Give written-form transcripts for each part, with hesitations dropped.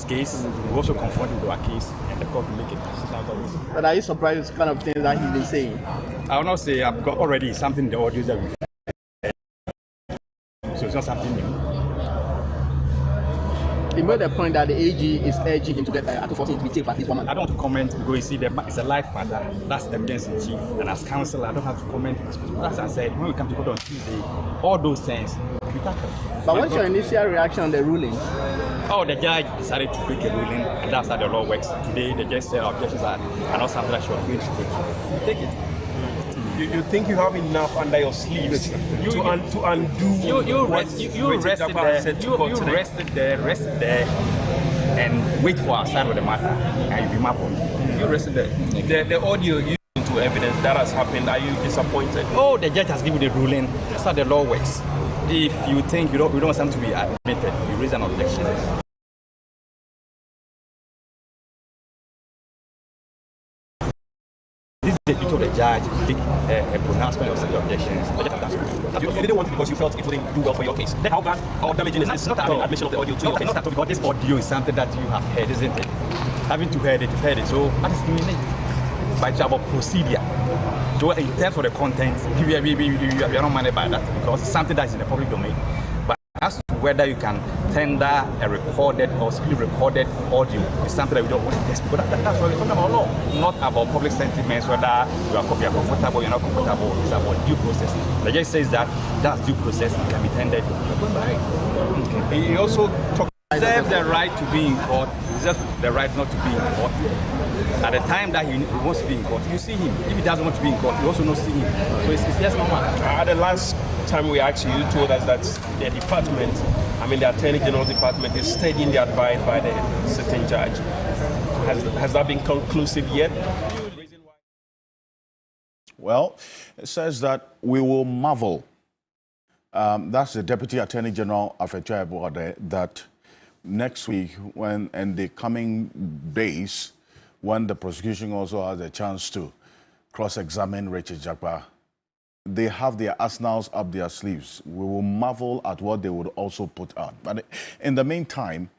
case, we also confront him with our case, and the court will make a decision out of it. But are you surprised with the kind of things that he's been saying? I will not say I've got already something in the audio that we've heard. So it's not something new. He made the point that the AG is urging him to get Article 14 to be taken for at least 1 month. I don't want to comment because you see, it's a life matter. That's the evidence in chief. And as counsel, I don't have to comment. As I said, when we come to court on Tuesday, all those things we tackle. But what's your initial reaction on the ruling? Oh, the judge decided to make a ruling, and that's how the law works. Today, the judge said objections are not something that you are going to take. Take it. You think you have enough under your sleeves to undo you rested there, and wait for our side of the matter, and you'll be mad for me. You rested there. The audio used into evidence that has happened. Are you disappointed? Oh, the judge has given the ruling. That's how the law works. If you think you don't want something to be admitted, you raise an objection. The duty of the judge to take a pronouncement of such objections. You didn't want it because you felt it wouldn't do well for your case. Then how bad or damaging is this admission of the audio to your case? Not at all, because this audio is something that you have heard, isn't it? Having to heard it, you've heard it. So what is doing it? By job of procedure. So in terms of the content, we are not minded by that because it's something that is in the public domain. But as to whether you can tender a recorded or screen recorded audio is something that we don't want to test because that's what we're talking about law, not about public sentiments, whether you are comfortable, you're not comfortable. It's about due process. The judge says that that's due process, it can be tendered. Okay. He also reserves the right to be in court, reserves the right not to be in court. At the time that he wants to be in court, you see him. If he doesn't want to be in court, you also not see him. So it's just normal. The last time we asked you, you told us that the department, the Attorney General Department is studying the advice by the sitting judge. Has that been conclusive yet? Well, it says that we will marvel. That's the Deputy Attorney General, Alfred Ocansey, that next week, and the coming days, when the prosecution also has a chance to cross-examine Richard Jakpa, they have their arsenals up their sleeves. We will marvel at what they would also put out. But in the meantime,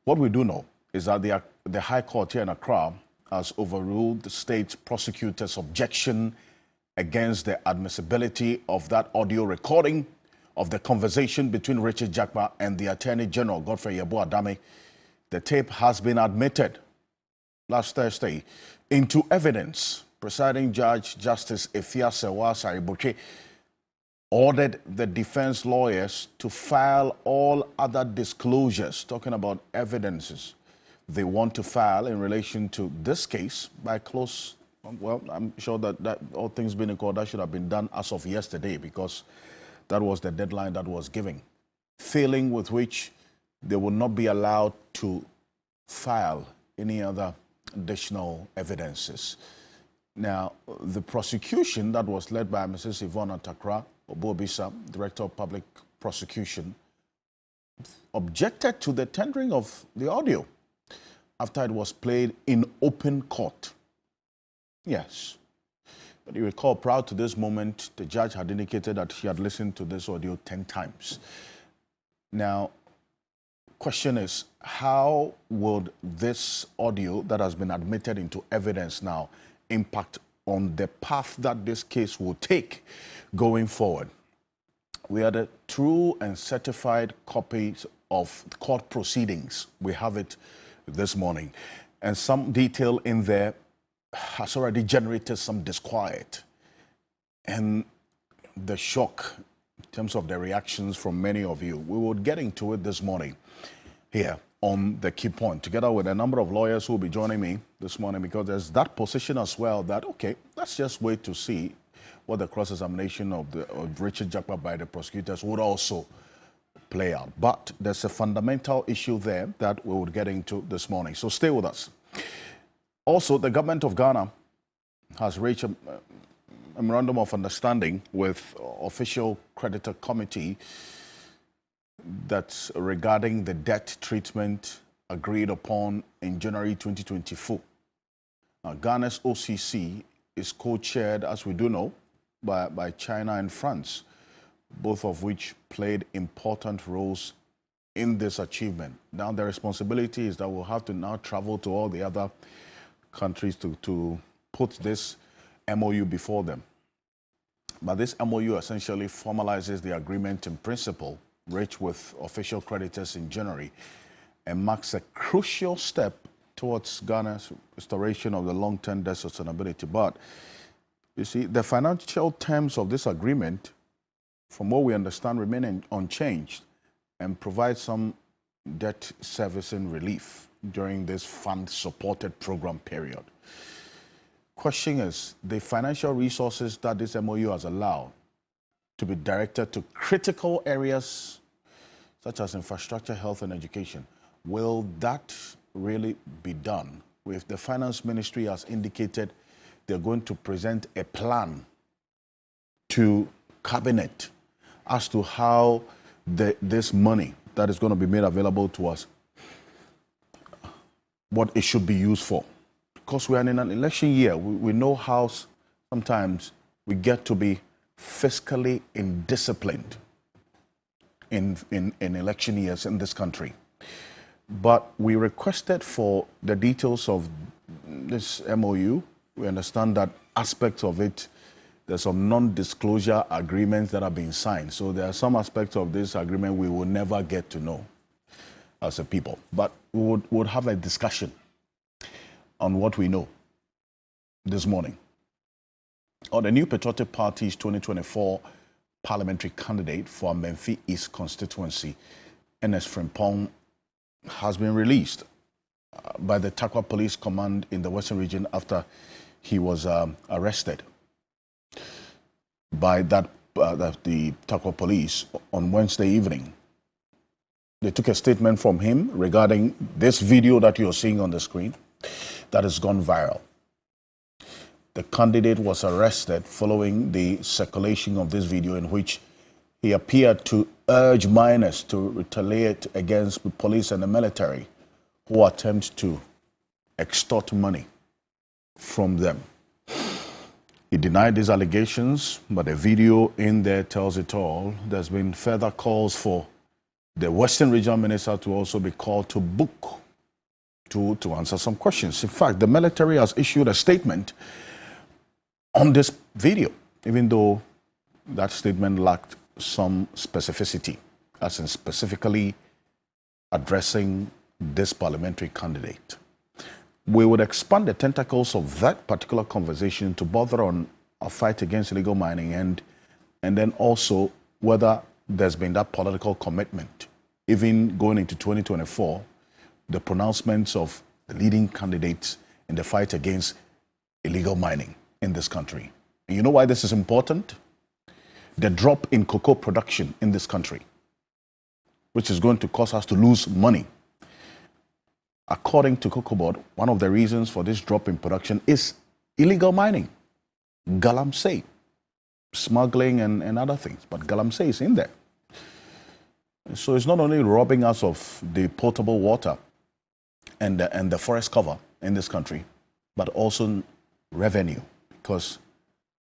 what we do know is that the High Court here in Accra has overruled the state prosecutor's objection against the admissibility of that audio recording of the conversation between Richard Jakpa and the Attorney General, Godfrey Yeboah-Dame. The tape has been admitted last Thursday into evidence. Presiding Judge Justice Efia-Sewa Sariboche ordered the defense lawyers to file all other disclosures, talking about evidences they want to file in relation to this case by close. Well, I'm sure that all things being in court, that should have been done as of yesterday because that was the deadline that was given. Failing with which they will not be allowed to file any other additional evidences. Now, the prosecution that was led by Mrs. Yvonne Takra Obobisa, Director of Public Prosecution, objected to the tendering of the audio after it was played in open court. Yes. But you recall, prior to this moment, the judge had indicated that he had listened to this audio 10 times. Now, question is, how would this audio that has been admitted into evidence now impact on the path that this case will take going forward? We are the true and certified copies of court proceedings. We have it this morning. And some detail in there has already generated some disquiet. And the shock in terms of the reactions from many of you. We will get into it this morning here on The Key Point, together with a number of lawyers who will be joining me this morning, because there's that position as well that, okay, let's just wait to see what the cross-examination of Richard Jakpa by the prosecutors would also play out. But there's a fundamental issue there that we will get into this morning. So stay with us. Also, the government of Ghana has reached a memorandum of understanding with official creditor committee that's regarding the debt treatment agreed upon in January 2024. Ghana's OCC is co-chaired, as we do know, by China and France, both of which played important roles in this achievement. Now the responsibility is that we'll have to now travel to all the other countries to put this MOU before them. But this MOU essentially formalizes the agreement in principle, reached with official creditors in January, and marks a crucial step towards Ghana's restoration of the long-term debt sustainability. But you see, the financial terms of this agreement, from what we understand, remain unchanged and provide some debt servicing relief during this fund-supported program period. Question is, the financial resources that this MOU has allowed to be directed to critical areas such as infrastructure, health, and education, will that really be done? If the finance ministry has indicated they're going to present a plan to cabinet as to how this money that is going to be made available to us, what it should be used for. Because we are in an election year, we know how sometimes we get to be fiscally indisciplined in election years in this country. But we requested for the details of this MOU. We understand that aspects of it, there's some non-disclosure agreements that are being signed. So there are some aspects of this agreement we will never get to know as a people. But we would have a discussion on what we know this morning. On the new Patriotic Party's 2024 parliamentary candidate for Menfi East constituency, Ernest Frimpong, has been released by the Takwa Police Command in the Western Region after he was arrested by the Takwa Police on Wednesday evening. They took a statement from him regarding this video that you're seeing on the screen that has gone viral. The candidate was arrested following the circulation of this video in which he appeared to urge minors to retaliate against the police and the military who attempt to extort money from them. He denied these allegations, but the video in there tells it all. There's been further calls for the Western Regional Minister to also be called to book to answer some questions. In fact, the military has issued a statement on this video, even though that statement lacked some specificity, as in specifically addressing this parliamentary candidate. We would expand the tentacles of that particular conversation to bother on a fight against illegal mining and then also whether there's been that political commitment, even going into 2024, the pronouncements of the leading candidates in the fight against illegal mining in this country. And you know why this is important? The drop in cocoa production in this country, which is going to cause us to lose money. According to Cocoa Board, one of the reasons for this drop in production is illegal mining. Galamsey, smuggling and other things, but Galamsey is in there. So it's not only robbing us of the potable water and the forest cover in this country, but also revenue, because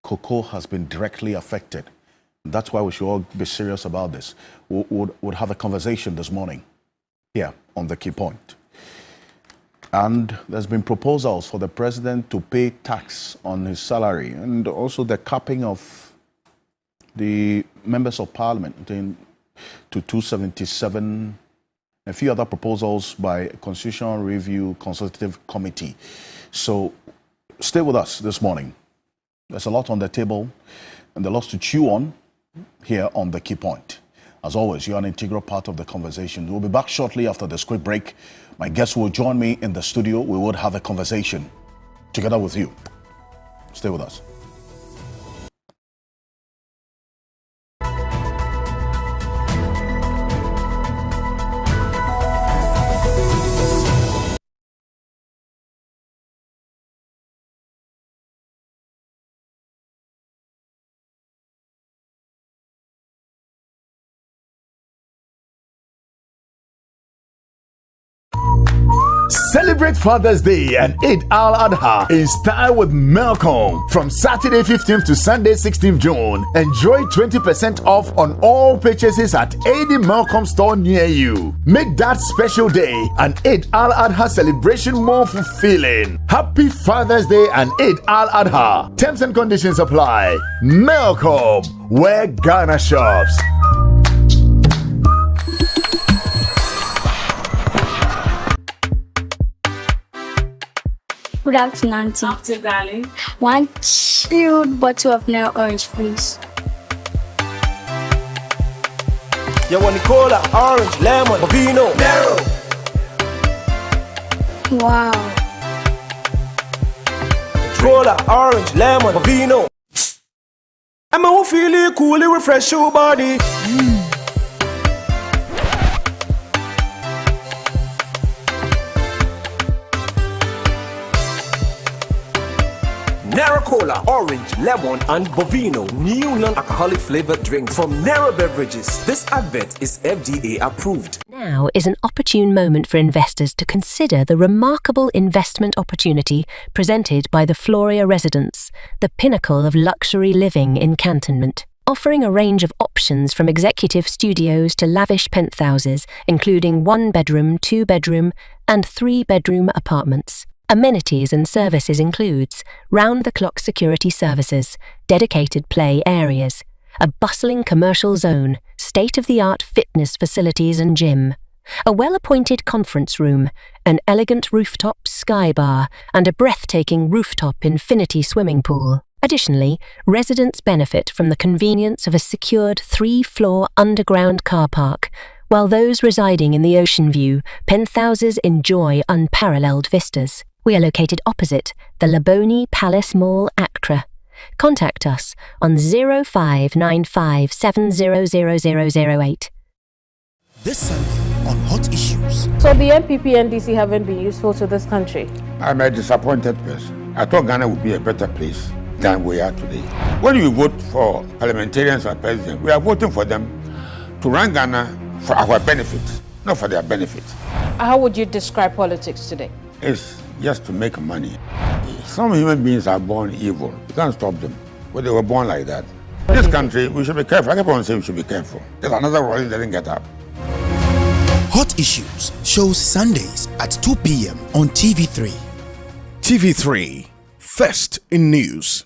cocoa has been directly affected. That's why we should all be serious about this. We'll have a conversation this morning here on The Key Point. And there's been proposals for the president to pay tax on his salary and also the capping of the members of parliament to 277, a few other proposals by a Constitutional Review Consultative Committee. So stay with us this morning. There's a lot on the table and a lot to chew on here on The Key Point. As always, you're an integral part of the conversation. We'll be back shortly after this quick break. My guests will join me in the studio. We would have a conversation together with you. Stay with us. Celebrate Father's Day and Eid al-Adha in style with Melcom. From Saturday 15th to Sunday 16th June, enjoy 20% off on all purchases at any Melcom store near you. Make that special day an Eid al-Adha celebration more fulfilling. Happy Father's Day and Eid al-Adha. Terms and conditions apply. Melcom, where Ghana shops. Good afternoon, Auntie. After darling. One chilled bottle of Nero Orange, please. You want cola, orange, lemon, vino, Nero. Wow. Cola, orange, lemon, vino. I'm a feel it cool, it refresh your body. Nero Cola, orange, lemon, and Bovino, new non-alcoholic flavored drinks from Nero Beverages. This advert is FDA approved. Now is an opportune moment for investors to consider the remarkable investment opportunity presented by the Floria Residence, the pinnacle of luxury living in Cantonment. Offering a range of options from executive studios to lavish penthouses, including 1-bedroom, 2-bedroom, and 3-bedroom apartments. Amenities and services includes round-the-clock security services, dedicated play areas, a bustling commercial zone, state-of-the-art fitness facilities and gym, a well-appointed conference room, an elegant rooftop sky bar, and a breathtaking rooftop infinity swimming pool. Additionally, residents benefit from the convenience of a secured 3-floor underground car park, while those residing in the ocean view penthouses enjoy unparalleled vistas. We are located opposite the Laboni Palace Mall, Accra. Contact us on 0595700008. This Sunday on Hot Issues. So the NPP and NDC haven't been useful to this country? I'm a disappointed person. I thought Ghana would be a better place than we are today. When we vote for parliamentarians and president, we are voting for them to run Ghana for our benefit, not for their benefit. How would you describe politics today? It's just to make money. Some human beings are born evil. You can't stop them. But they were born like that. In this country, we should be careful. I keep on saying we should be careful. There's another world that doesn't get up. Hot Issues shows Sundays at 2 p.m. on TV3. TV3, first in news.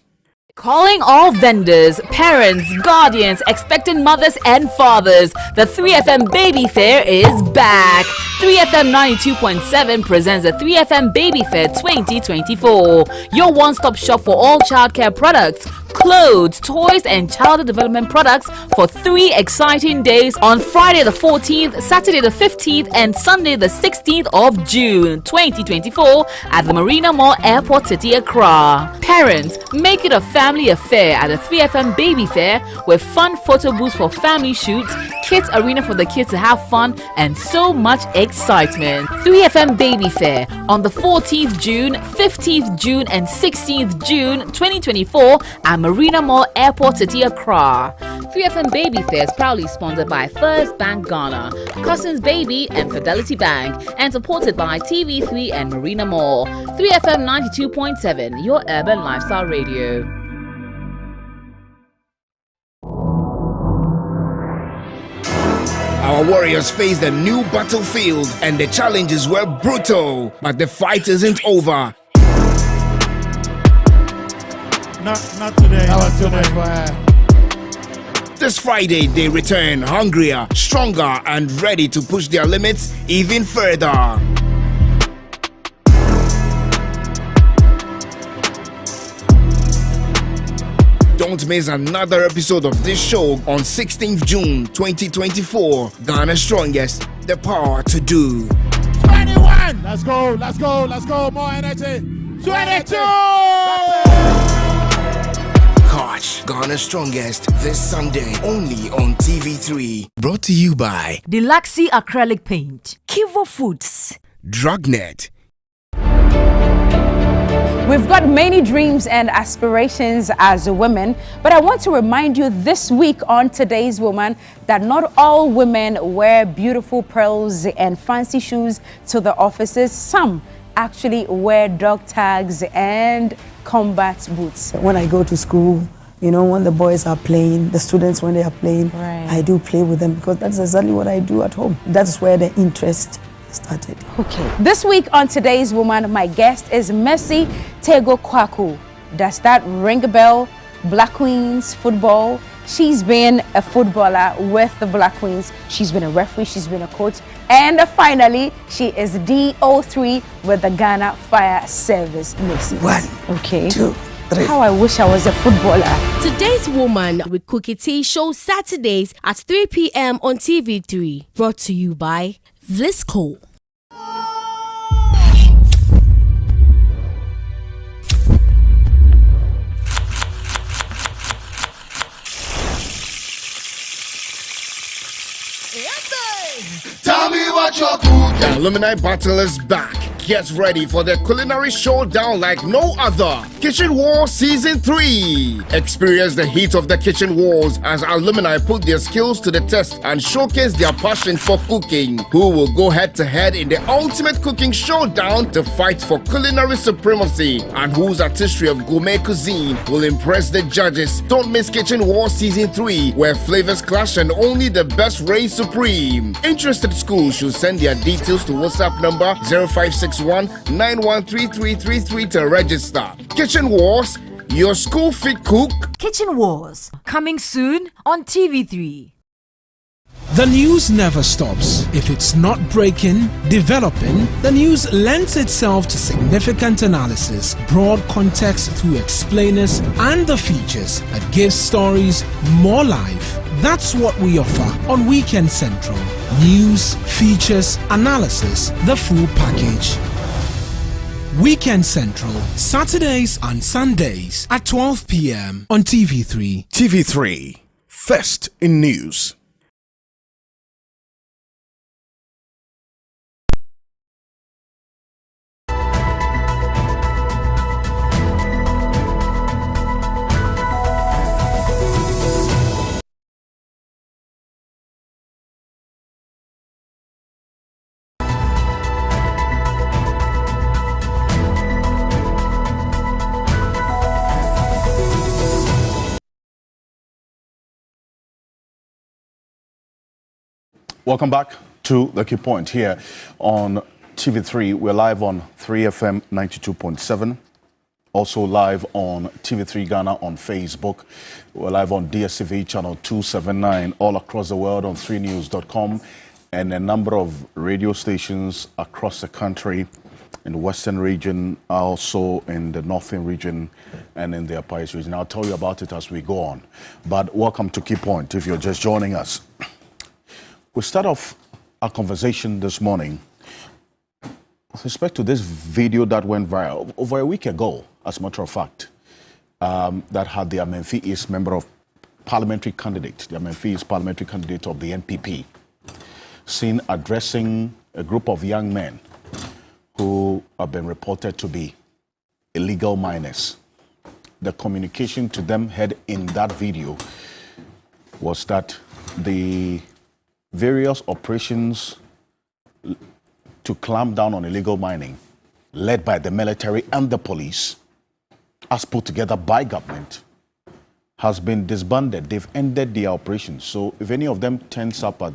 Calling all vendors, parents, guardians, expectant mothers and fathers, the 3FM Baby Fair is back. 3FM 92.7 presents the 3FM Baby Fair 2024. Your one-stop shop for all childcare products, clothes, toys and child development products for 3 exciting days on Friday the 14th, Saturday the 15th and Sunday the 16th of June 2024 at the Marina Mall, Airport City, Accra. Parents, make it a family affair at the 3FM Baby Fair with fun photo booths for family shoots, kids arena for the kids to have fun and so much excitement. 3FM Baby Fair on the 14th June, 15th June and 16th June 2024 at Marina Mall, Airport City, Accra. 3FM Baby Fair is proudly sponsored by First Bank Ghana, Cousins Baby and Fidelity Bank, and supported by TV3 and Marina Mall. 3FM 92.7, your urban lifestyle radio. Our warriors faced a new battlefield and the challenges were brutal, but the fight isn't over. Not today. Not today. This Friday, they return hungrier, stronger, and ready to push their limits even further. Don't miss another episode of this show on 16th June 2024. Ghana's Strongest, the power to do. 21! Let's go, let's go, let's go. More energy. 22! Catch Ghana's Strongest this Sunday only on TV3. Brought to you by Deluxy Acrylic Paint, Kivo Foods, Drugnet. We've got many dreams and aspirations as women, but I want to remind you this week on Today's Woman that not all women wear beautiful pearls and fancy shoes to the offices. Some actually wear dog tags and combat boots? When I go to school, you know, when the boys are playing, the students when they are playing, right. I do play with them because that's exactly what I do at home. That's where the interest started. Okay. This week on Today's Woman, my guest is Mercy Tego Kwaku. Does that ring a bell? Black Queens football. She's been a footballer with the Black Queens. She's been a referee, she's been a coach. And finally, she is DO3 with the Ghana Fire Service. Mercy. 1, okay. 2, 3. How I wish I was a footballer. Today's Woman with Cookie T shows Saturdays at 3 p.m. on TV3. Brought to you by Vlisco. Tell me what you're cooking. The Alumni Battle is back. Get ready for the culinary showdown like no other. Kitchen Wars Season 3. Experience the heat of the kitchen wars as alumni put their skills to the test and showcase their passion for cooking. Who will go head to head in the ultimate cooking showdown to fight for culinary supremacy? And whose artistry of gourmet cuisine will impress the judges? Don't miss Kitchen Wars Season 3, where flavors clash and only the best reign supreme. Interested schools should send their details to WhatsApp number 0561-913333 to register. Kitchen Wars, your school fit cook. Kitchen Wars, coming soon on TV3. The news never stops. If it's not breaking, developing, the news lends itself to significant analysis, broad context through explainers, and the features that give stories more life. That's what we offer on Weekend Central. News, features, analysis, the full package. Weekend Central, Saturdays and Sundays at 12 p.m. on TV3. TV3, first in news. Welcome back to The Key Point here on TV3. We're live on 3FM 92.7. Also live on TV3 Ghana on Facebook. We're live on DSTV channel 279 all across the world on 3news.com and a number of radio stations across the country in the Western region, also in the Northern region and in the Upper East region. I'll tell you about it as we go on. But welcome to Key Point if you're just joining us. We'll start off our conversation this morning with respect to this video that went viral over a week ago, as a matter of fact, that had the Amenfi East member of parliamentary candidate, the Amenfi East parliamentary candidate of the NPP, seen addressing a group of young men who have been reported to be illegal miners. The communication to them heard in that video was that the various operations to clamp down on illegal mining, led by the military and the police, as put together by government, has been disbanded. They've ended their operations. So if any of them turns up at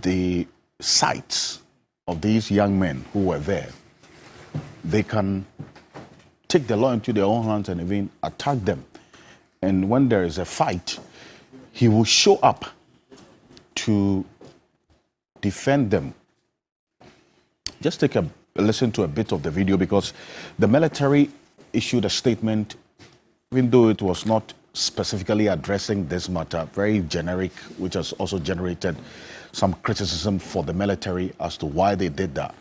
the sites of these young men who were there, they can take the law into their own hands and even attack them. And when there is a fight, he will show up to defend them. Just take a listen to a bit of the video, because the military issued a statement, even though it was not specifically addressing this matter, very generic, which has also generated some criticism for the military as to why they did that.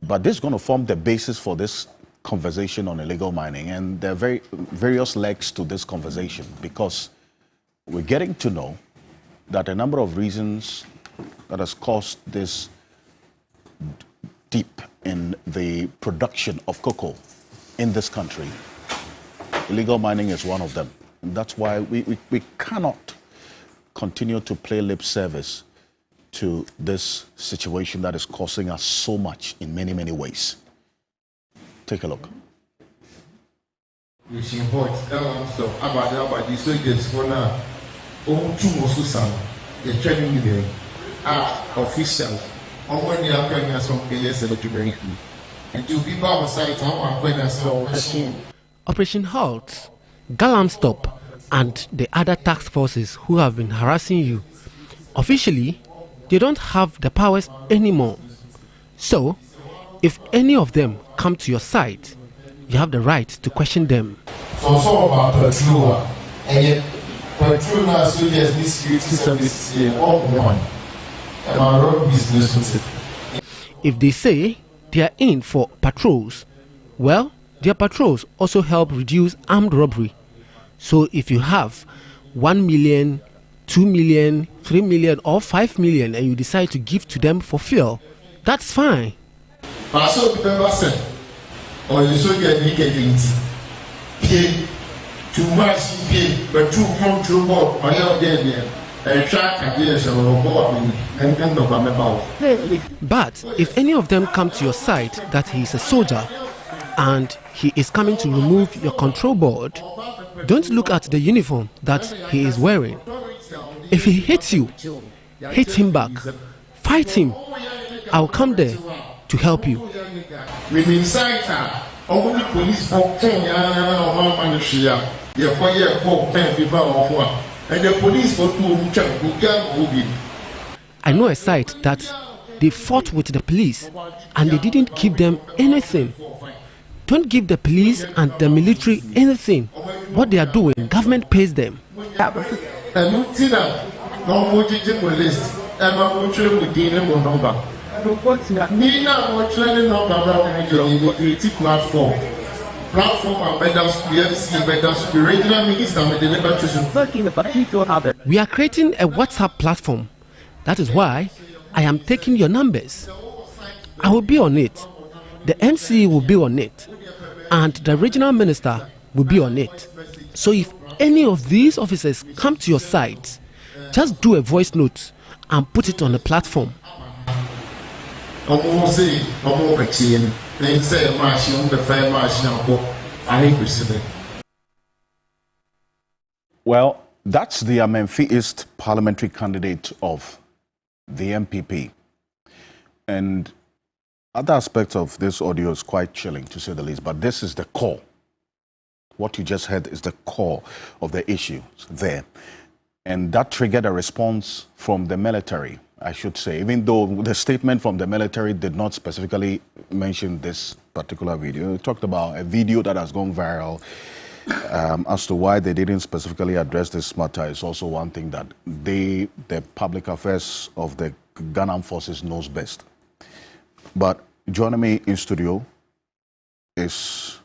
But this is going to form the basis for this conversation on illegal mining, and there are various legs to this conversation, because we're getting to know that a number of reasons that has caused this dip in the production of cocoa in this country. Illegal mining is one of them. And that's why we cannot continue to play lip service to this situation that is causing us so much in many, many ways. Take a look. Operation Halt, Galamsey, and the other task forces who have been harassing you, officially, they don't have the powers anymore. So, if any of them come to your side, you have the right to question them. So about patrol, and yet patrol now soldiers need security services here, all one. And our own business with it. If they say they are in for patrols, well, their patrols also help reduce armed robbery. So if you have 1 million, 2 million, 3 million, or 5 million and you decide to give to them for fuel, that's fine. So people say, or you soldiers need to pay too much, pay, but too control board, or you're there. But if any of them come to your side that he is a soldier and he is coming to remove your control board, don't look at the uniform that he is wearing. If he hits you, hit him back, fight him. I'll come there to help you. Only police for Kenya and the police for I know a site that they fought with the police and they didn't give them anything. Don't give the police and the military anything. What they are doing, government pays them. We are creating a WhatsApp platform. That is why I am taking your numbers. I will be on it. The NC will be on it. And the regional minister will be on it. So if any of these officers come to your site, just do a voice note and put it on the platform. Well, that's the Amenfi East parliamentary candidate of the MPP. And other aspects of this audio is quite chilling, to say the least, but this is the core. What you just heard is the core of the issues there. And that triggered a response from the military, I should say, even though the statement from the military did not specifically mention this particular video. It talked about a video that has gone viral. As to why they didn't specifically address this matter is also one thing that the public affairs of the Ghana forces knows best. But joining me in studio is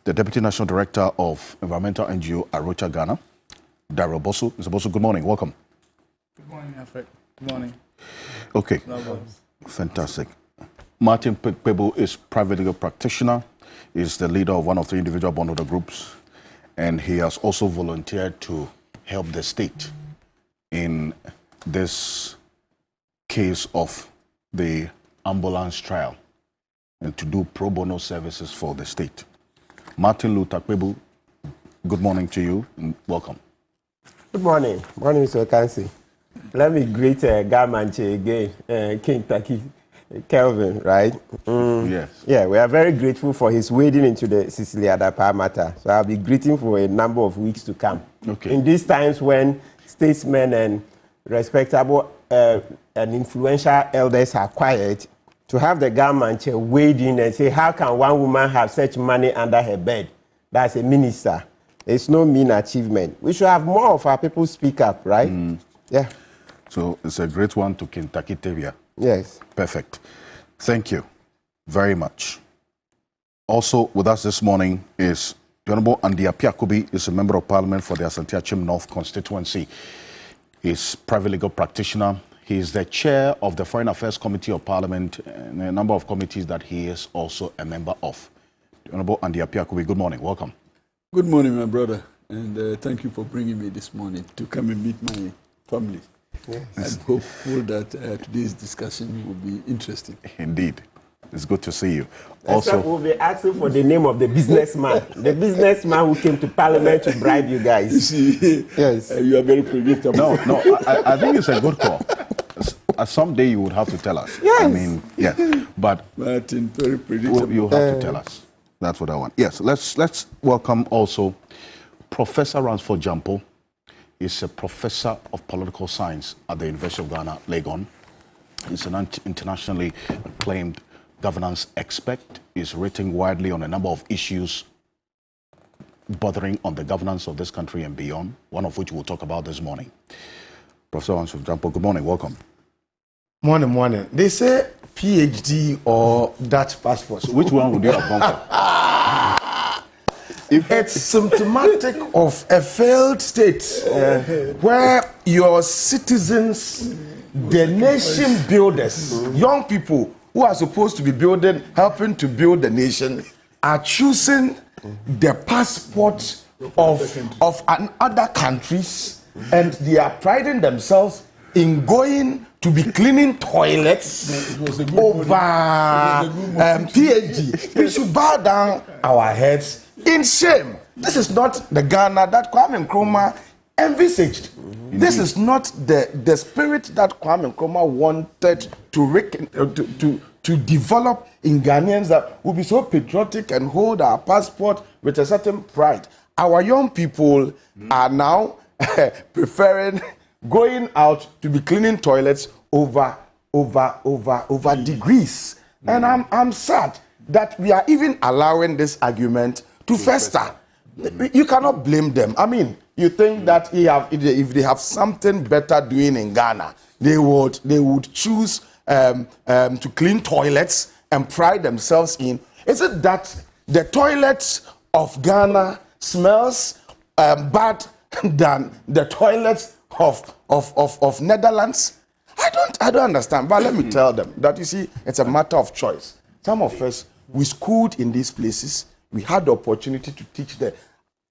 the Deputy National Director of Environmental NGO Arocha Ghana, Daryl Bosu. Mr. Bosu, good morning. Welcome. Good morning, Alfred. Good morning. Okay. Fantastic. Martin Pebo is private legal practitioner. He's the leader of one of the individual bondholder groups, and he has also volunteered to help the state in this case of the ambulance trial and to do pro bono services for the state. Martin Luther Pebo, good morning to you and welcome. Good morning. Morning, Mr. Ocansey. Let me greet Galamsey again, King Taki. Kelvin, right? Yes. Yeah, we are very grateful for his wading into the Sicily Adapa matter. So I'll be greeting for a number of weeks to come. Okay. In these times when statesmen and respectable and influential elders are quiet, to have the government wade in and say, how can one woman have such money under her bed? That's a minister. It's no mean achievement. We should have more of our people speak up, right? Yeah. So it's a great one to Kentucky Tavia. Yes. Perfect. Thank you very much. Also with us this morning is the Honorable Andy Apiakubi, is a member of parliament for the Asante Achim North constituency. He's private legal practitioner. He is the chair of the Foreign Affairs Committee of Parliament and a number of committees that he is also a member of. The Honorable Andy Apiakubi, good morning. Welcome. Good morning, my brother. And thank you for bringing me this morning to come and meet my family. I'm hopeful that today's discussion will be interesting. Indeed. It's good to see you. Also, we'll be asking for the name of the businessman. The businessman who came to Parliament to bribe you guys. You see, yes. You are very predictable. No, I think it's a good call. Someday you would have to tell us. Yes. I mean, yeah. But Martin, very predictable. You have to tell us. That's what I want. Yes, let's welcome also Professor Ransford Jampo. He's a professor of political science at the University of Ghana, Legon. He's an internationally acclaimed governance expert. He's written widely on a number of issues bothering on the governance of this country and beyond, one of which we'll talk about this morning. Professor Ransford Jampo, good morning. Welcome. Morning. They say PhD or Dutch passport. So which one would you have gone for? It's symptomatic of a failed state where your citizens, the nation builders, young people who are supposed to be helping to build the nation, are choosing the passport of other countries, and they are priding themselves in going to be cleaning toilets over PhD. We should bow down our heads in shame. This is not the Ghana that Kwame Nkrumah envisaged. This is not the spirit that Kwame Nkrumah wanted to develop in Ghanaians, that will be so patriotic and hold our passport with a certain pride. Our young people are now preferring going out to be cleaning toilets over degrees. And I'm sad that we are even allowing this argument to fester. You cannot blame them. I mean, you think that if they have something better doing in Ghana, they would choose to clean toilets and pride themselves in. Is it that the toilets of Ghana smells bad than the toilets of Netherlands? I don't understand. But let me tell them that, you see, it's a matter of choice. Some of us, we schooled in these places. We had the opportunity to teach there.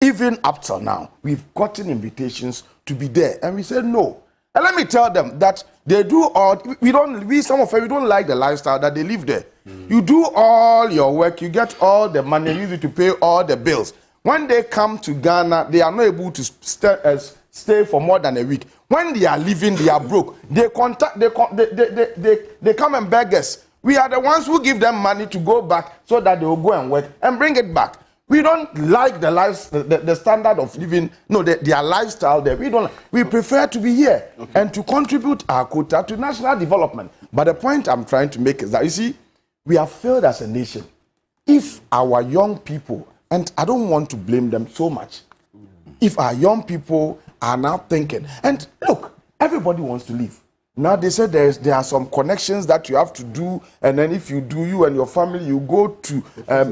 Even up till now, we've gotten invitations to be there, and we said no. And let me tell them that they do all. Some of us, we don't like the lifestyle that they live there. You do all your work, you get all the money, you use it to pay all the bills. When they come to Ghana, they are not able to stay for more than a week. When they are leaving, they are broke. They come and beg us. We are the ones who give them money to go back so that they will go and work and bring it back. We don't like the standard of living, their lifestyle there. We prefer to be here and to contribute our quota to national development. But the point I'm trying to make is that, you see, we have failed as a nation. If our young people, and I don't want to blame them so much, if our young people are now thinking, and look, everybody wants to live. Now they say there are some connections that you have to do, and then if you do, you and your family, you go to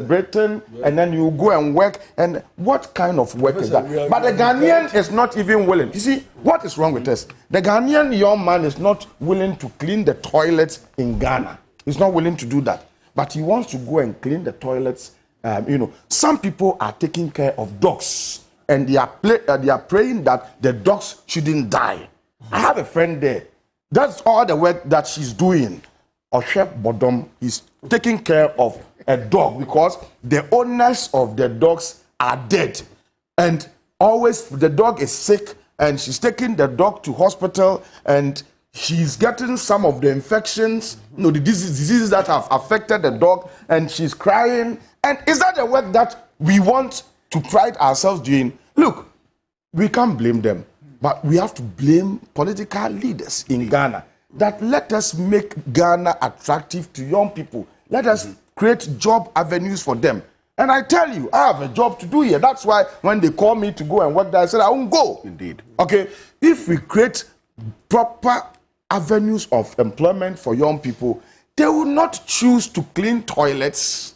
Britain, and then you go and work. And what kind of work is that? But the Ghanaian is not even willing. You see, what is wrong with us? The Ghanaian young man is not willing to clean the toilets in Ghana. He's not willing to do that. But he wants to go and clean the toilets. Some people are taking care of dogs, and they are praying that the dogs shouldn't die. I have a friend there. That's all the work that she's doing. Oshep Bodom is taking care of a dog because the owners of the dogs are dead. And always the dog is sick, and she's taking the dog to hospital, and she's getting some of the infections, the diseases that have affected the dog, and she's crying. And is that the work that we want to pride ourselves doing? Look, we can't blame them. But we have to blame political leaders in Ghana that let us make Ghana attractive to young people. Let us create job avenues for them. And I tell you, I have a job to do here. That's why when they call me to go and work there, I said, I won't go. Indeed. Okay, if we create proper avenues of employment for young people, they will not choose to clean toilets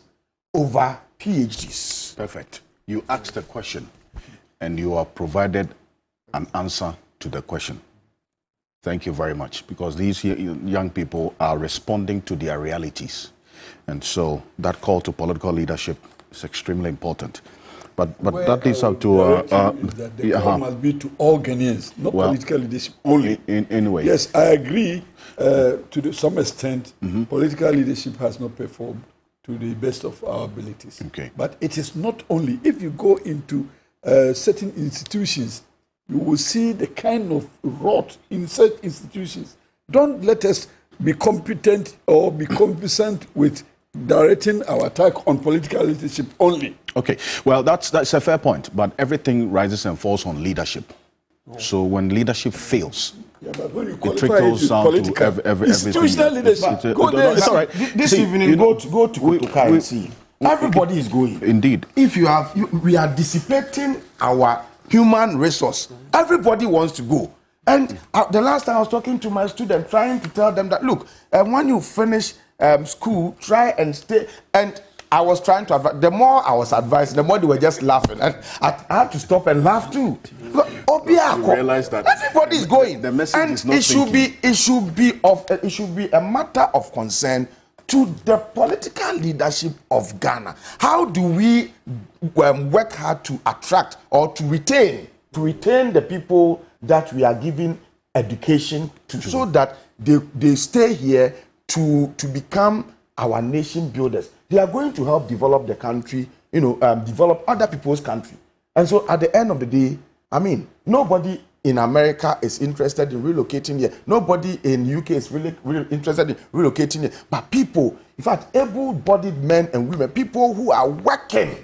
over PhDs. Perfect. You asked a question, and you are provided an answer to the question. Thank you very much, because these young people are responding to their realities. And so that call to political leadership is extremely important. But that leads up to that the call must be to all Ghanaians, not political leadership only. Anyway, yes, I agree to some extent. Political leadership has not performed to the best of our abilities. Okay, but it is not only. If you go into certain institutions, you will see the kind of rot in such institutions. Don't let us be competent or be complacent with directing our attack on political leadership only. Okay, well, that's a fair point, but everything rises and falls on leadership. So when leadership fails, but when you it trickles down to everything. Institutional leadership. Go there. It's all right. This evening, go to Kotoka and see. Everybody is going. Indeed. If we are dissipating our human resource. Everybody wants to go. And the last time I was talking to my students, trying to tell them that, look, when you finish school, try and stay. And I was trying to advise. The more I was advising, the more they were just laughing. And I had to stop and laugh too. Realize that everybody is going. The message and is not it should be a matter of concern to the political leadership of Ghana. How do we work hard to attract or to retain the people that we are giving education to, so that they stay here to become our nation builders? They are going to help develop the country, develop other people's country. And so at the end of the day, I mean, nobody in America is interested in relocating here. Nobody in UK is really interested in relocating here. But people, in fact, able-bodied men and women, people who are working.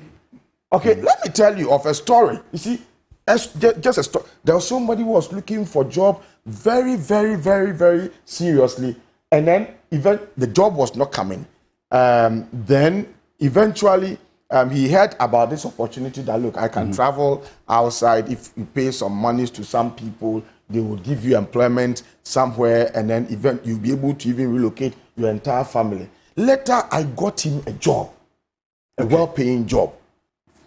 Okay, let me tell you of a story. You see, just a story. There was somebody who was looking for a job very, very, very, very seriously. And then even the job was not coming. Then eventually he heard about this opportunity that, look, I can travel outside. If you pay some monies to some people, they will give you employment somewhere, and then you'll be able to even relocate your entire family. Later, I got him a job, a well-paying job.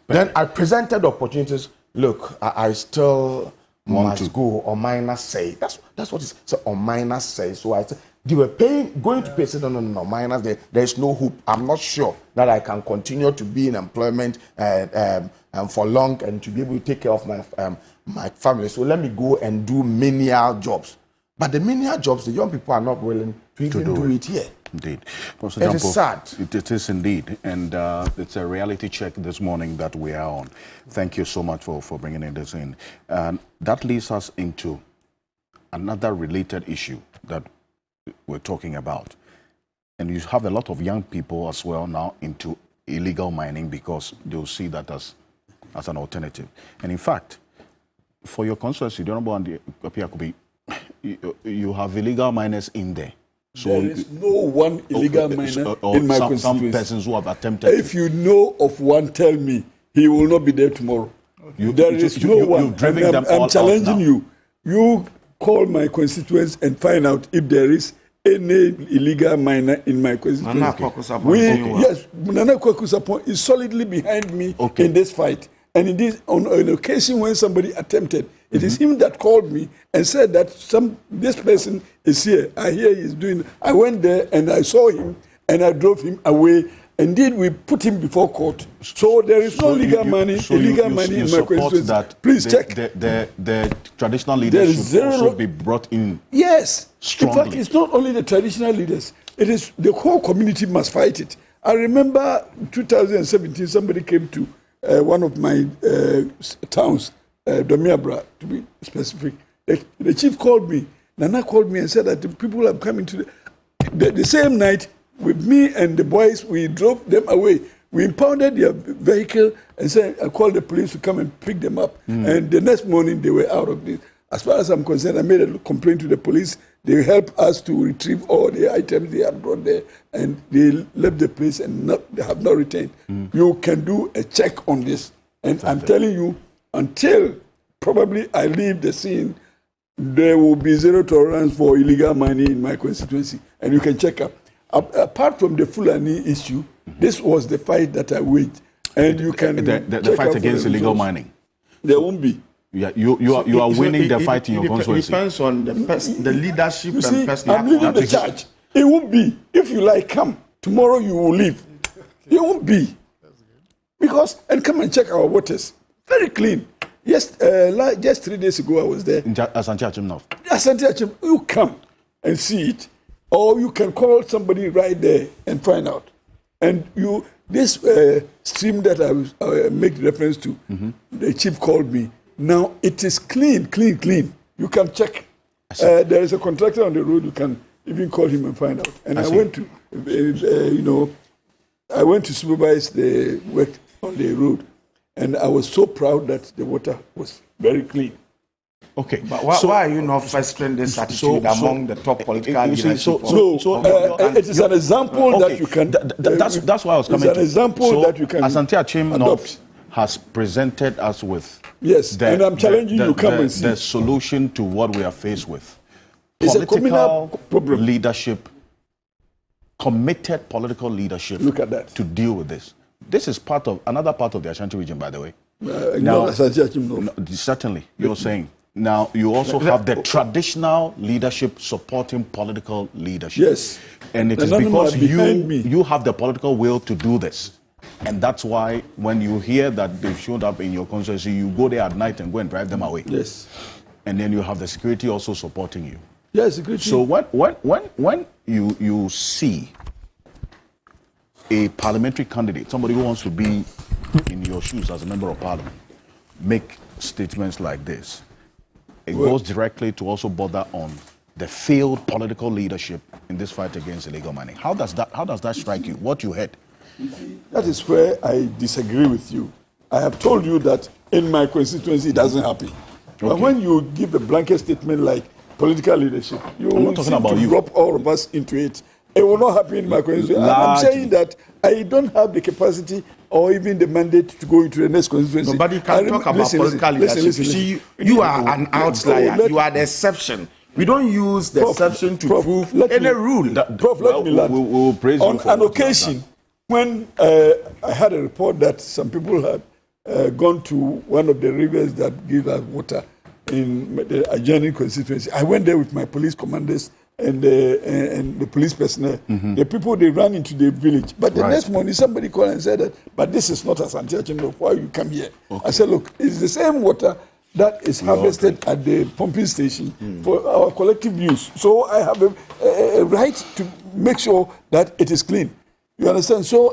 Then I presented opportunities. Look, I still must go on minus say. That's what it's so on minus say. So I said, they were going to pay. I said, no, minus there is no hope. I'm not sure that I can continue to be in employment for long and to be able to take care of my family. So let me go and do menial jobs. But the menial jobs, the young people are not willing to even do it here. Indeed. It is sad. It is indeed. And it's a reality check this morning that we are on. Thank you so much for bringing this in. And that leads us into another related issue that we're talking about. And you have a lot of young people as well now into illegal mining because they'll see that as an alternative. And in fact, for your constituency, you have illegal miners in there. So there is no one illegal miner in my constituency. Some persons who have attempted. If you know of one, tell me. He will not be there tomorrow. There is no one. I'm challenging you. You call my constituents and find out if there is any illegal miner in my constituency. Yes, Nana Kwakusapon is solidly behind me in this fight. And it is on an occasion when somebody attempted, it is him that called me and said that this person is here. I hear he's doing. I went there and I saw him and I drove him away. Indeed, we put him before court. So there is no illegal money in my constituency. Please check. The traditional leaders should also be brought in. Yes. Strongly. In fact, it's not only the traditional leaders. It is the whole community must fight it. I remember 2017, somebody came to one of my towns, Domiabra, to be specific. The chief called me. Nana called me and said that the people are coming to the same night. With me and the boys, we drove them away. We impounded their vehicle and said, I called the police to come and pick them up. And the next morning, they were out of this. As far as I'm concerned, I made a complaint to the police. They helped us to retrieve all the items they had brought there, and they left the place and they have not returned. You can do a check on this. And I'm telling you, until probably I leave the scene, there will be zero tolerance for illegal money in my constituency. And you can check up. Apart from the Fulani issue, this was the fight that I waged. And you can the fight against illegal mining. There won't be. Yeah, you are winning the fight in your constituency. It depends on the leadership and personal. I'm leading the charge. It won't be. If you like, come. Tomorrow you will leave. It won't be. Because, and come and check our waters. Very clean. Yes, just 3 days ago I was there. Asante Achim, Asante Achim, you come and see it. Or you can call somebody right there and find out. And this stream that I make reference to, the chief called me. Now it is clean. You can check. There is a contractor on the road. You can even call him and find out. And I went to, I went to supervise the work on the road, and I was so proud that the water was very clean. Okay, but why are you not fostering this attitude among the top political leaders? It is an example that you can. That's why I was coming. It's an example that you can. Asante Achim has presented us with. Yes, and I'm challenging you. Come and see the solution to what we are faced with. It's a communal problem. Leadership, committed political leadership. Look at that. To deal with this. This is another part of the Ashanti region, by the way. Now, certainly, you're saying. Now, you also have the traditional leadership supporting political leadership. Yes. And it is because you have the political will to do this. And that's why when you hear that they've showed up in your constituency, you go there at night and go and drive them away. Yes. And then you have the security also supporting you. Yes, security. So when you see a parliamentary candidate, somebody who wants to be in your shoes as a member of parliament, make statements like this, it goes directly to also bother on the failed political leadership in this fight against illegal mining. How does that strike you? What you heard? That is where I disagree with you. I have told you that in my constituency it doesn't happen. Okay. But when you give a blanket statement like political leadership, you will drop all of us into it. It will not happen in my constituency. I'm saying that I don't have the capacity or even the mandate to go into the next constituency. Nobody can talk about political leadership. You see, you are an outlier. You are the exception. We don't use the exception to prove any rule. Prof, let me learn. We'll praise on an occasion, when I had a report that some people had gone to one of the rivers that give us water in the adjoining constituency, I went there with my police commanders and the police personnel. The people, they ran into the village. But the next morning, somebody called and said, but this is not a Asante, why you come here? Okay. I said, look, it's the same water that is harvested at the pumping station for our collective use. So I have a right to make sure that it is clean. You understand? So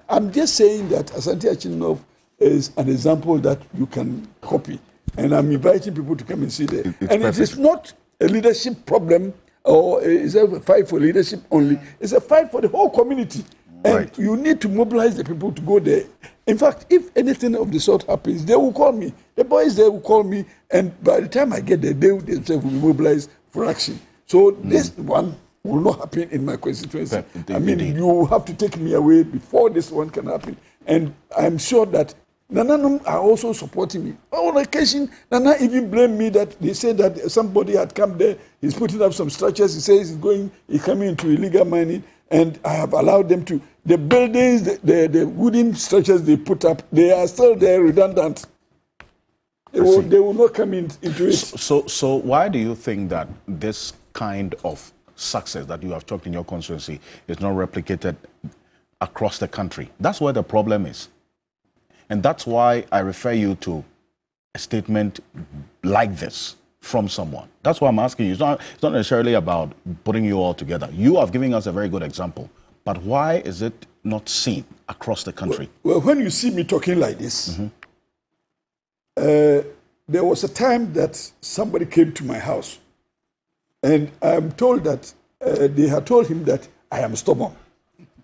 I'm just saying that Asante Achinov is an example that you can copy. And I'm inviting people to come and see that. It is not a leadership problem, or is it a fight for leadership only? It's a fight for the whole community. And you need to mobilize the people to go there. In fact, if anything of the sort happens, they will call me. The boys there will call me, and by the time I get there, they themselves will be mobilized for action. So this one will not happen in my constituency. I mean, you have to take me away before this one can happen. And I'm sure that Nananum are also supporting me. On occasion, Nana even blamed me that they said that somebody had come there, he's putting up some structures, he says he's coming into illegal mining, and I have allowed them to. The buildings, the wooden structures they put up, they are still there, redundant. They will not come into it. So why do you think that this kind of success that you have talked in your constituency is not replicated across the country? That's where the problem is. And that's why I refer you to a statement like this from someone. That's why I'm asking you. It's not necessarily about putting you all together. You have given us a very good example. But why is it not seen across the country? Well, when you see me talking like this, there was a time that somebody came to my house. And I'm told that they had told him that I am stubborn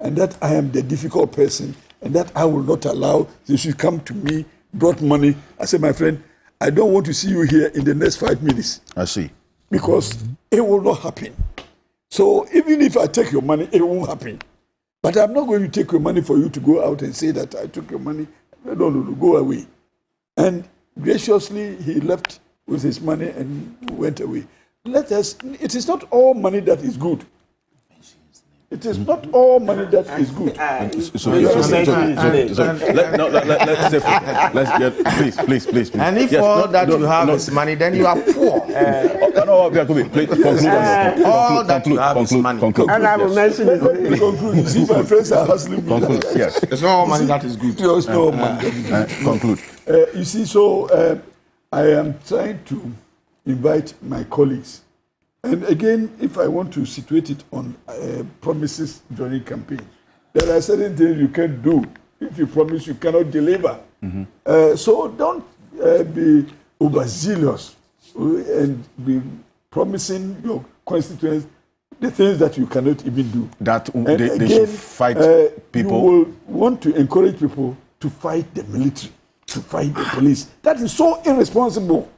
and that I am the difficult person and that I will not allow they should come to me, brought money. I said, my friend, I don't want to see you here in the next 5 minutes. I see. Because it will not happen. So even if I take your money, it won't happen. But I'm not going to take your money for you to go out and say that I took your money. No, go away. And graciously, he left with his money and went away. It is not all money that is good. It is not all money that is good. Please. And if all that you have is money, then you are poor. no, please conclude. And I will mention it. Conclude. You see, my friends are hustling me. Conclude. Yes. It's not all money that is good. It's not all money. Conclude. You see, so I am trying to invite my colleagues. And again, if I want to situate it on promises during campaign, there are certain things you can't do. If you promise, you cannot deliver. So don't be overzealous and be promising your constituents the things that you cannot even do. That they should fight people. You will want to encourage people to fight the military, to fight the police. That is so irresponsible.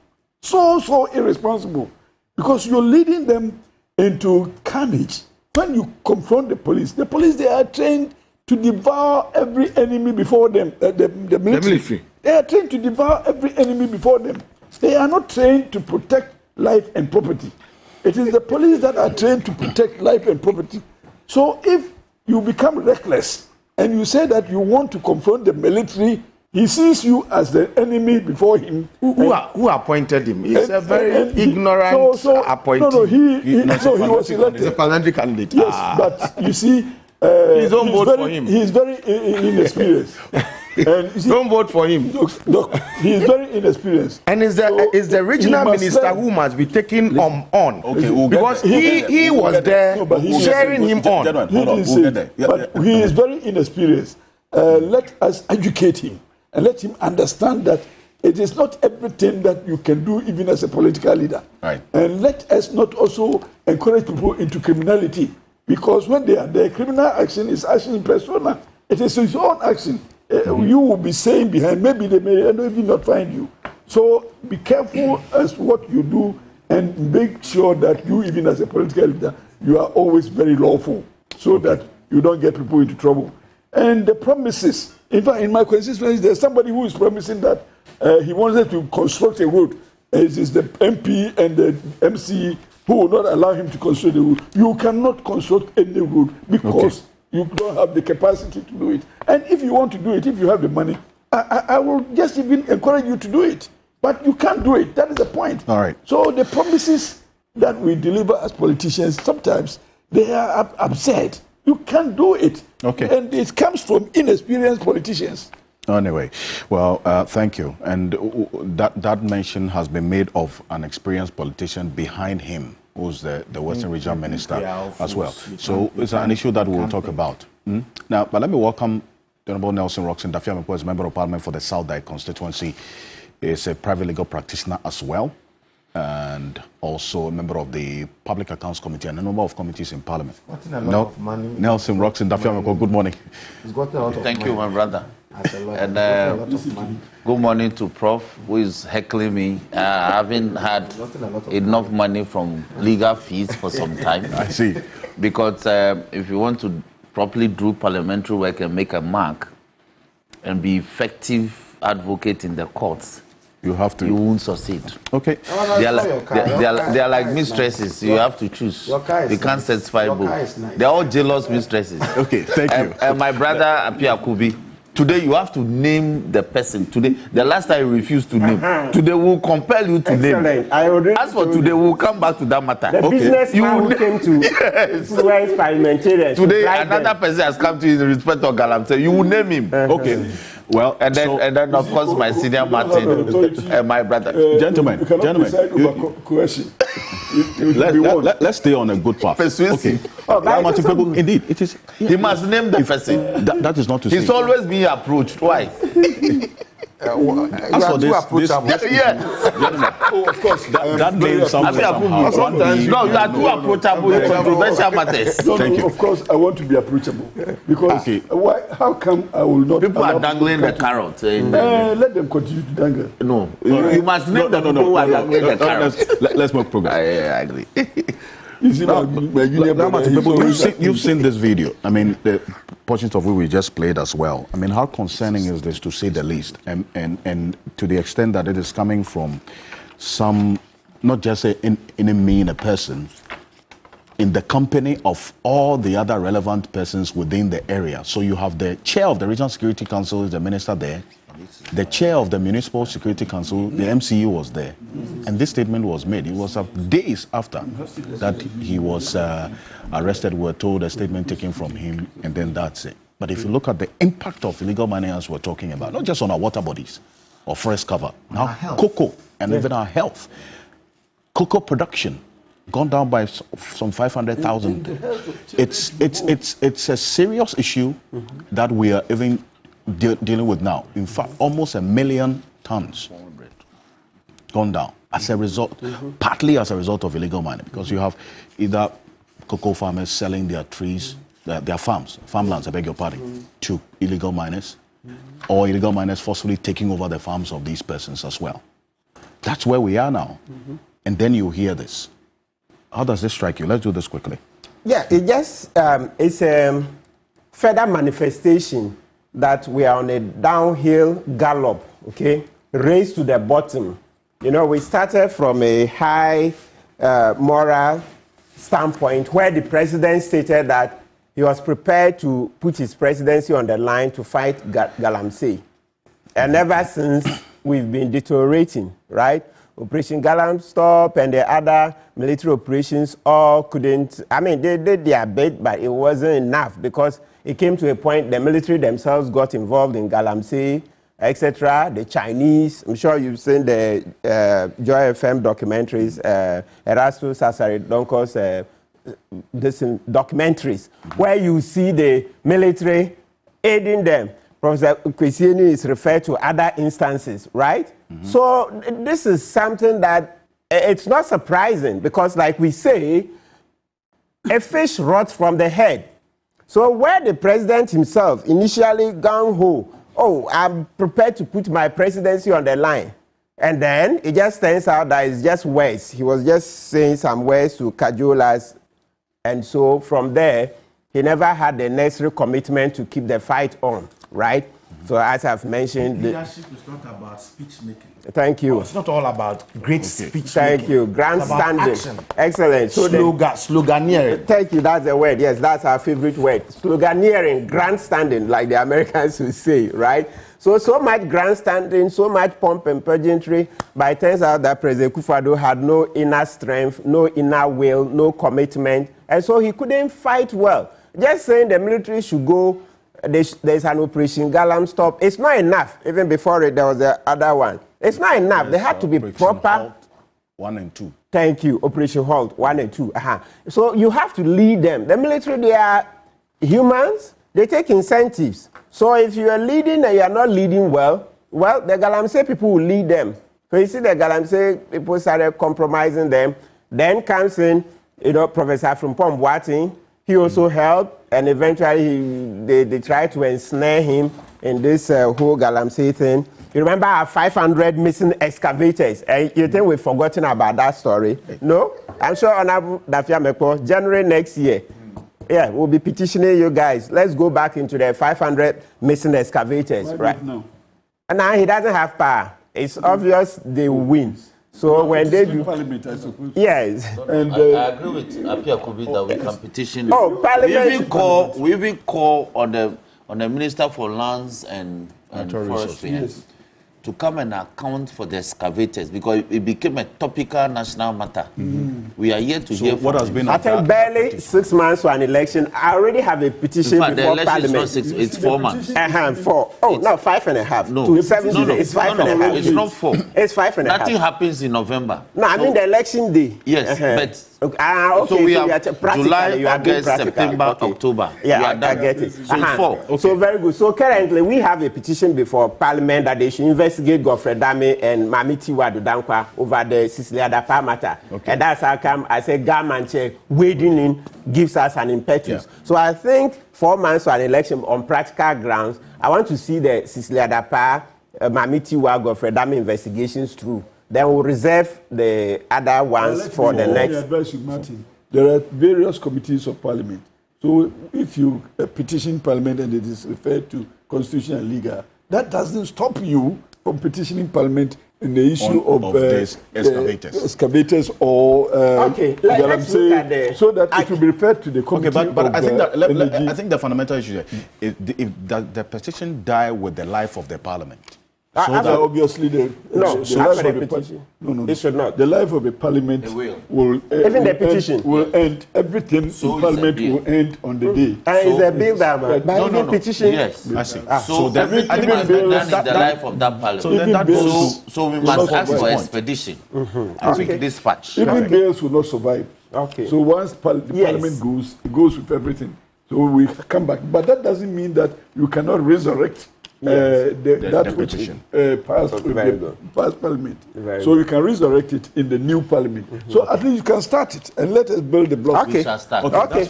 So irresponsible. Because you're leading them into carnage. When you confront the police, they are trained to devour every enemy before them. The military. They are trained to devour every enemy before them. They are not trained to protect life and property. It is the police that are trained to protect life and property. So if you become reckless and you say that you want to confront the military, he sees you as the enemy before him. Who appointed him? He's a very ignorant appointee. No, he was elected. He's a parliamentary candidate. Yes, but you see, please don't vote for him. He's very inexperienced. And you see, don't vote for him. Look, he is very inexperienced. And is the regional minister who must be taken on. Okay, because he was there cheering him on. But he is very inexperienced. Let us educate him and let him understand that it is not everything that you can do even as a political leader. Right. And let us not also encourage people into criminality, because when they are there, criminal action is action in persona. It is his own action. You will be saying behind, maybe they may even not find you. So be careful as what you do and make sure that you, even as a political leader, you are always very lawful so that you don't get people into trouble. And the promises, in fact, in my constituency, there's somebody who is promising that he wanted to construct a road. It is the MP and the MC who will not allow him to construct the road. You cannot construct any road because you don't have the capacity to do it. And if you want to do it, if you have the money, I will just even encourage you to do it. But you can't do it. That is the point. All right. So the promises that we deliver as politicians, sometimes they are absurd. You can't do it. Okay. And it comes from inexperienced politicians. Anyway, well, thank you. And that mention has been made of an experienced politician behind him, who's the Western Regional Minister as well. So it's an issue that we'll talk about. Now, but let me welcome the Honorable Nelson Roxon Dafiame, who is Member of Parliament for the South Dike constituency. Is a private legal practitioner as well, and also a member of the Public Accounts Committee and a number of committees in Parliament. Nelson Roxon Dafiame, good morning. Thank you, my brother. And good morning to Prof, who is heckling me. I haven't had enough money from legal fees for some time. I see. Because if you want to properly do parliamentary work and make a mark and be effective advocate in the courts, you have to. You won't succeed. Okay. They are like mistresses. You have to choose. You can't satisfy both. They're all jealous mistresses. Okay, thank you. And my brother Apia Kubi, today you have to name the person. Today, the last time you refused to name. Today we'll compel you to name. As for today, we'll come back to that matter. The businessman who came to influence parliamentarians. Today, another person has come to you in respect of Galamsey. You will name him. Okay. Well, and then of course my senior Martin and my brother. Gentlemen, let's stay on a good path. Persuasive. Okay. Indeed, it is. He must name the person. That is not to say. He's always being approached. Why? As for this of course, that name somehow. No, you are too approachable in controversial matters. Thank you. Of course, I want to be approachable because how come I will not? People are dangling the carrot. Let them continue to dangle. No, you must name the people who are dangling the carrot. Let's make progress. I agree. You see, you've seen this video. I mean, the portions of it we just played as well. I mean, how concerning is this, to say the least? And to the extent that it is coming from some, not just in a person, in the company of all the other relevant persons within the area. So you have the chair of the Regional Security Council, is the minister there. The chair of the Municipal Security Council, the MCU, was there. And this statement was made. It was days after that he was arrested. We were told a statement taken from him, and then that's it. But if you look at the impact of illegal mining, as we're talking about, not just on our water bodies or forest cover, now cocoa and even our health. Cocoa production gone down by some 500,000. It's a serious issue that we are even dealing with now. In fact, almost 1 million tons gone down as a result, partly as a result of illegal mining, because you have either cocoa farmers selling their trees, their farmlands, I beg your pardon, to illegal miners, or illegal miners forcefully taking over the farms of these persons as well. That's where we are now. And then you hear this. How does this strike you? Let's do this quickly. Yeah, it just, it's a further manifestation that we are on a downhill gallop, okay? Race to the bottom. You know, we started from a high moral standpoint where the president stated that he was prepared to put his presidency on the line to fight Galamsey. And ever since, we've been deteriorating, right? Operation Galamsey stop and the other military operations all couldn't, I mean, they did their bit, but it wasn't enough because it came to a point the military themselves got involved in Galamsey, etc. The Chinese, I'm sure you've seen the Joy FM documentaries, Erasmus Sasaridonko's documentaries, where you see the military aiding them. Professor Ocansey is referred to other instances, right? So this is something that it's not surprising because, like we say, a fish rots from the head. So where the president himself initially gung-ho, oh, I'm prepared to put my presidency on the line. And then it just turns out that it's just words. He was just saying some words to cajole us. And so from there, he never had the necessary commitment to keep the fight on, right? So as I've mentioned... Leadership is not about speech making. Thank you. Oh, it's not all about great speech Thank making. you. Grandstanding. Excellent. So sloganeering. Thank you. That's the word. Yes, that's our favorite word. Sloganeering, grandstanding, like the Americans would say, right? So much grandstanding, so much pomp and pageantry, but it turns out that President Kufuor had no inner strength, no inner will, no commitment, and so he couldn't fight well. Just saying the military should go, there's an Operation Galamsey stop, it's not enough. Even before it, there was the other one. It's not enough. Yes, they had to be proper. Halt 1 and 2. Thank you. Operation Halt 1 and 2. So you have to lead them. The military, they are humans. They take incentives. So if you are leading and you are not leading well, the Galamsey people will lead them. So you see the Galamsey people started compromising them. Then comes in, Professor Frimpong Boateng. He also helped, and eventually they tried to ensnare him in this whole Galamsey thing. You remember our 500 missing excavators? And you think we've forgotten about that story? No? I'm sure Honorable Dafia Mekpo, January next year, yeah, we'll be petitioning you guys. Let's go back into the 500 missing excavators, right? No. And now he doesn't have power. It's obvious they will win. So when they do Parliament, I suppose. Yes. And I agree with Apia Kubi that we can petition. Oh, Parliament. We even call on the Minister for Lands and Forestry. Yes. To come and account for the excavators because it became a topical national matter. We are here to hear what has been. I think barely 6 months to an election. I already have a petition in fact, before the Parliament. Is not 6, it's 4 months. 4. Oh, no, 5.5. No, to 7 no, It's 5.5. It's not 4. It's 5.5. Nothing happens in November. No, I mean the election day. Yes, but okay, so we have July, August, September, October. Yeah, I get it. So 4. Okay. So very good. So currently we have a petition before Parliament that they should investigate Godfrey Dame and Mamiti Wadu Dankwa over the Cecilia Dapa matter. Okay. And that's how come I say Galamsey wading in gives us an impetus. Yeah. So I think 4 months to an election on practical grounds, I want to see the Cecilia Dapa, Mamiti Wadu, Godfrey Dame investigations through. Then we'll reserve the other ones for the next. Advise you, Martin. There are various committees of Parliament. So if you petition Parliament and it is referred to Constitution and Legal, that doesn't stop you from petitioning Parliament in the issue of excavators or let's look at the, so that it will be referred to the committee. Okay, but I think that energy. I think the fundamental issue is if the petition die with the life of the Parliament. Obviously, the life of the petition. No. It should not. The life of a parliament will even the petition will end. Everything in parliament will end on the day. And it's a bill that no. petition. Yes, I see. So everything must be done in the life of that parliament. So we must ask for expedition. I think dispatch. Even bills will not survive. Okay. So once parliament goes, it goes with everything. So we come back, but that doesn't mean that you cannot resurrect that which passed parliament. So you can resurrect it in the new parliament. So at least you can start it and let us build the block. Okay.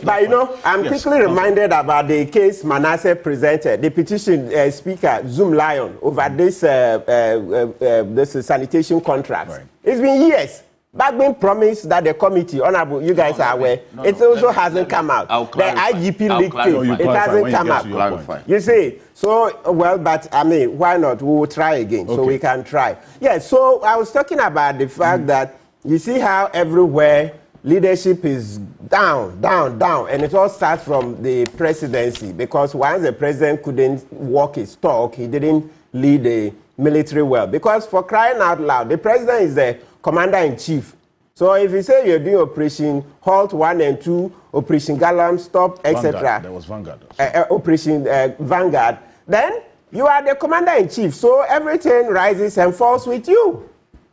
But you know, I'm quickly reminded about the case Manasseh presented, the petition speaker Zoom Lion over this sanitation contract. Right. It's been years. Back when promised that the committee, honorable, you guys are aware, it also hasn't come out. The IGP leaked it. It hasn't come out. You see, so, well, but I mean, why not? We will try again, so we can try. Yeah, so I was talking about the fact that you see how everywhere leadership is down, and it all starts from the presidency, because once the president couldn't walk his talk, he didn't lead the military well. Because for crying out loud, the president is the commander-in-chief. So if you say you're doing Operation Halt 1 and 2, Operation Galamsey, Stop, etc. There was Vanguard. Operation Vanguard. Then you are the commander-in-chief. So everything rises and falls with you.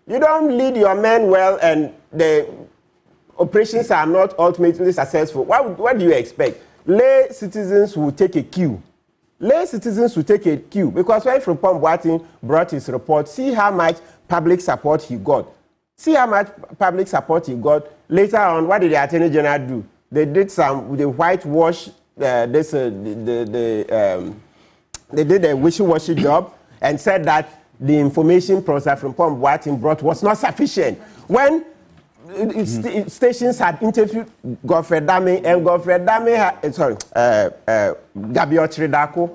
You don't lead your men well and the operations are not ultimately successful. What do you expect? Lay citizens will take a cue. Because when Frimpong Boateng brought his report, see how much public support he got. Later on, what did the Attorney General do? They did they whitewash they did a wishy-washy job and said that the information Professor Frimpong Boateng brought was not sufficient. When stations had interviewed Godfrey Dame, and Godfrey Dame Gabi Ochiridako,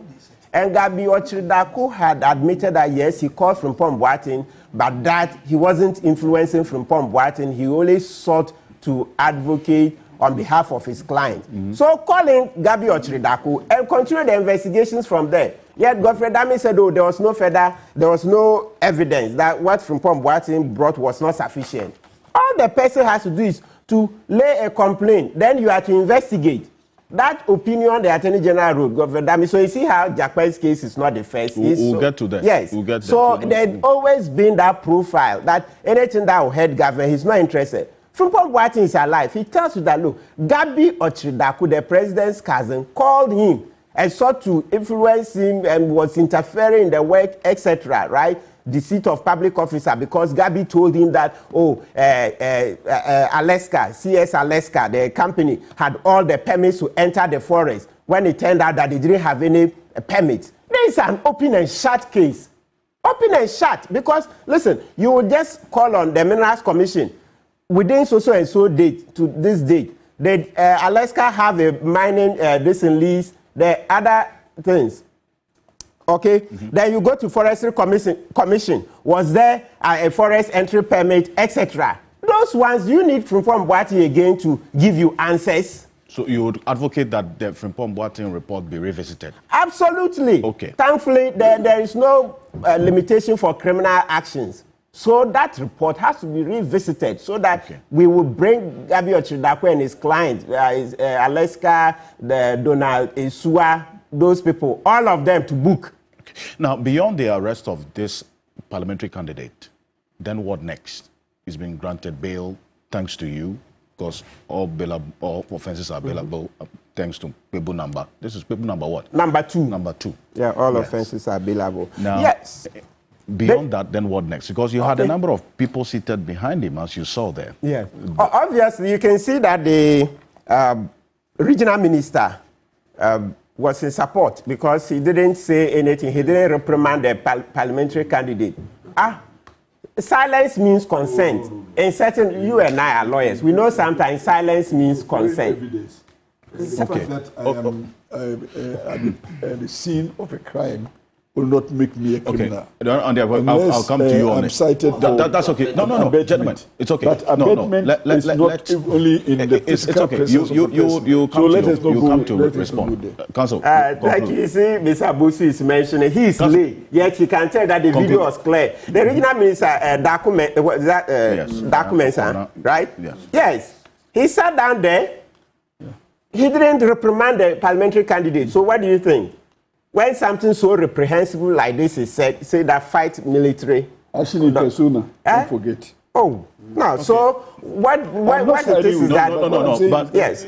and Gabi Ochiridako had admitted that yes, he called Frimpong Boateng, but that he wasn't influencing Frimpong Boateng. He only sought to advocate on behalf of his client. So calling Gabi Ochiridako and continue the investigations from there. Yet Godfrey Dame said, oh, there was no evidence that what Frimpong Boateng brought was not sufficient. All the person has to do is to lay a complaint. Then you have to investigate. That opinion the Attorney General wrote, Godfrey Dame. So you see how Jakpa's case is not the first. We'll get to that. Yes. We'll get so there's always been that profile that anything that will hurt government, he's not interested. Frimpong Boateng is alive. He tells you that, look, Gabi Ochiridako, the president's cousin, called him and sought to influence him and was interfering in the work, etc., right? Deceit of public officer, because Gabi told him that, Alaska, CS Alaska, the company, had all the permits to enter the forest when it turned out that they didn't have any permits. There is an open and shut case. Open and shut, because, listen, you will just call on the Minerals Commission within so and so date to this date. Alaska have a mining this in lease, the other things. Okay, then you go to Forestry Commission. Was there a forest entry permit, etc.? Those ones you need Frimpong Boateng again to give you answers. So you would advocate that the Frimpong Boateng report be revisited? Absolutely. Okay. Thankfully, there is no limitation for criminal actions. So that report has to be revisited so that we will bring Gabi Ochiridako and his client, Alaska, Donald Esua, those people, all of them to book. Okay. Now, beyond the arrest of this parliamentary candidate, then what next? He's been granted bail thanks to you, because all offences are bailable thanks to paper number. This is paper number what? Number 2. Number 2. Yeah, all offences are bailable. Now, yes. Beyond that, then what next? Because you had a number of people seated behind him, as you saw there. Yeah. Obviously, you can see that the regional minister was in support, because he didn't say anything. He didn't reprimand the parliamentary candidate. Silence means consent. And certain, you and I are lawyers. We know sometimes silence means consent. The fact that I am at the scene of a crime will not make me a criminal. Okay. I'll come to you on it. Cited that's okay. No, gentlemen, it's okay. But abetment is not only in the physical presence of the person. You come to respond. Counsel, like you see, Mr. Abusi is mentioning, he is late, yet you can tell that the video was clear. The regional minister documents, right? Yes. He sat down there. He didn't reprimand the parliamentary candidate. So what do you think? When something so reprehensible like this is said, say that fight military. Actually, persona. Don't forget. Oh, no. Okay. So what it is that? No. But yes,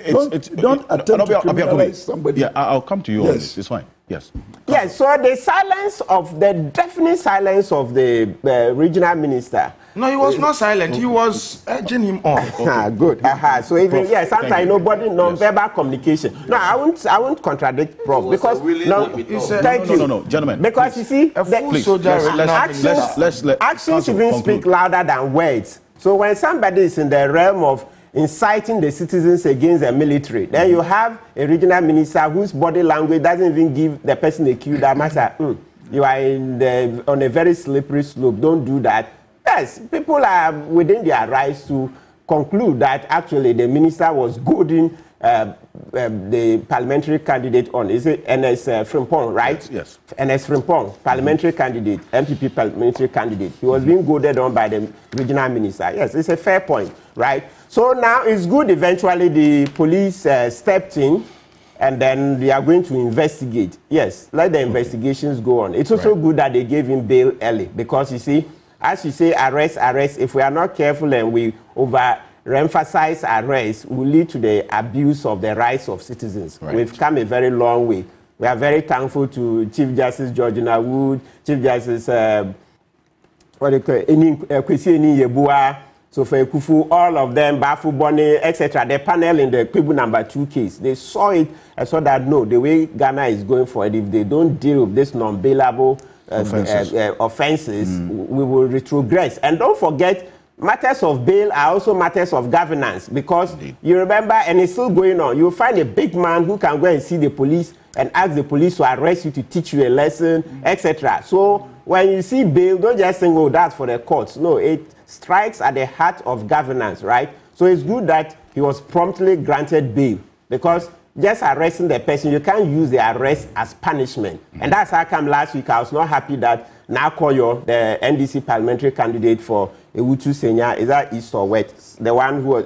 don't attempt to criminalize somebody. Yeah, I'll come to you on this. It's fine. Yes. Yes. So the definite silence of the regional minister. No, he was not silent. He was urging him on. Okay. Good. So even sometimes nobody non-verbal communication. No, I won't contradict Prof because thank you. No, gentlemen. Because you see, actions even speak louder than words. So when somebody is in the realm of inciting the citizens against the military, then you have a regional minister whose body language doesn't even give the person a cue that matter. You are on a very slippery slope. Don't do that. Yes, people are within their rights to conclude that actually the minister was goading the parliamentary candidate on. Is it NS Frimpong, right? Yes. NS Frimpong, parliamentary candidate, MPP parliamentary candidate. He was being goaded on by the regional minister. Yes, it's a fair point, right? So now it's good eventually the police stepped in and then they are going to investigate. Yes, let the investigations go on. It's also good that they gave him bail early because you see, as you say, arrest, if we are not careful and we overemphasize arrest, will lead to the abuse of the rights of citizens. Right. We've come a very long way. We are very thankful to Chief Justice Georgina Wood, Chief Justice Kwesi Yebua, Sofa Kufu, all of them, Bafu Boni, etc. The panel in the Kwibu #2 case, they saw it and saw that no, the way Ghana is going for it, if they don't deal with this non-bailable offenses, we will retrogress. And don't forget, matters of bail are also matters of governance because you remember, and it's still going on, you'll find a big man who can go and see the police and ask the police to arrest you to teach you a lesson, etc. So when you see bail, don't just think, oh, that's for the courts. No, it strikes at the heart of governance, right? So it's good that he was promptly granted bail because just arresting the person, you can't use the arrest as punishment. And that's how come last week I was not happy that Nakoyo, the NDC parliamentary candidate for Ewutu Senya, is that East or West? The one who was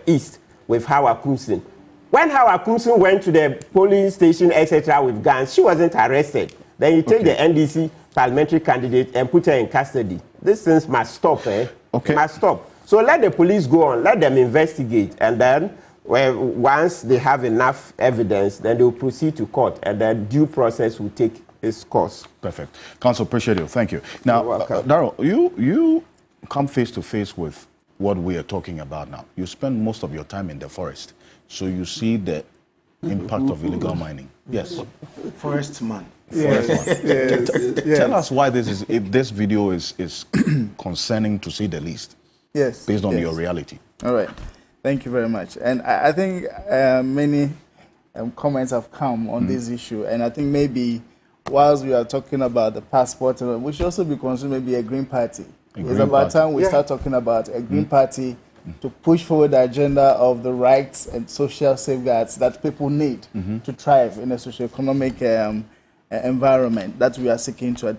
East with Hawa Kumsin. When Hawa Kumsin went to the polling station, etc., with guns, she wasn't arrested. Then you take the NDC parliamentary candidate and put her in custody. These things must stop, must stop. So let the police go on, let them investigate, and then once they have enough evidence, then they will proceed to court, and then due process will take its course. Perfect. Counsel, appreciate you. Thank you. Now, Darrell, you come face to face with what we are talking about now. You spend most of your time in the forest, so you see the impact of illegal mining. Yes. Forest man. Tell us why this video is concerning, to say the least. Yes. Based on your reality. All right. Thank you very much. And I think many comments have come on this issue, and I think maybe whilst we are talking about the passport, we should also be concerned maybe a Green Party. It's about time we start talking about a Green Party to push forward the agenda of the rights and social safeguards that people need to thrive in a socio-economic environment that we are seeking to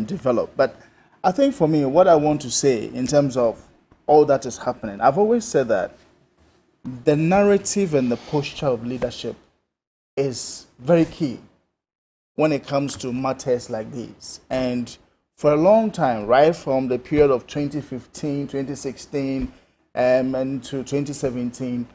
develop. But I think for me, what I want to say in terms of all that is happening, I've always said that the narrative and the posture of leadership is very key when it comes to matters like these. And for a long time, right from the period of 2015, 2016, and to 2017,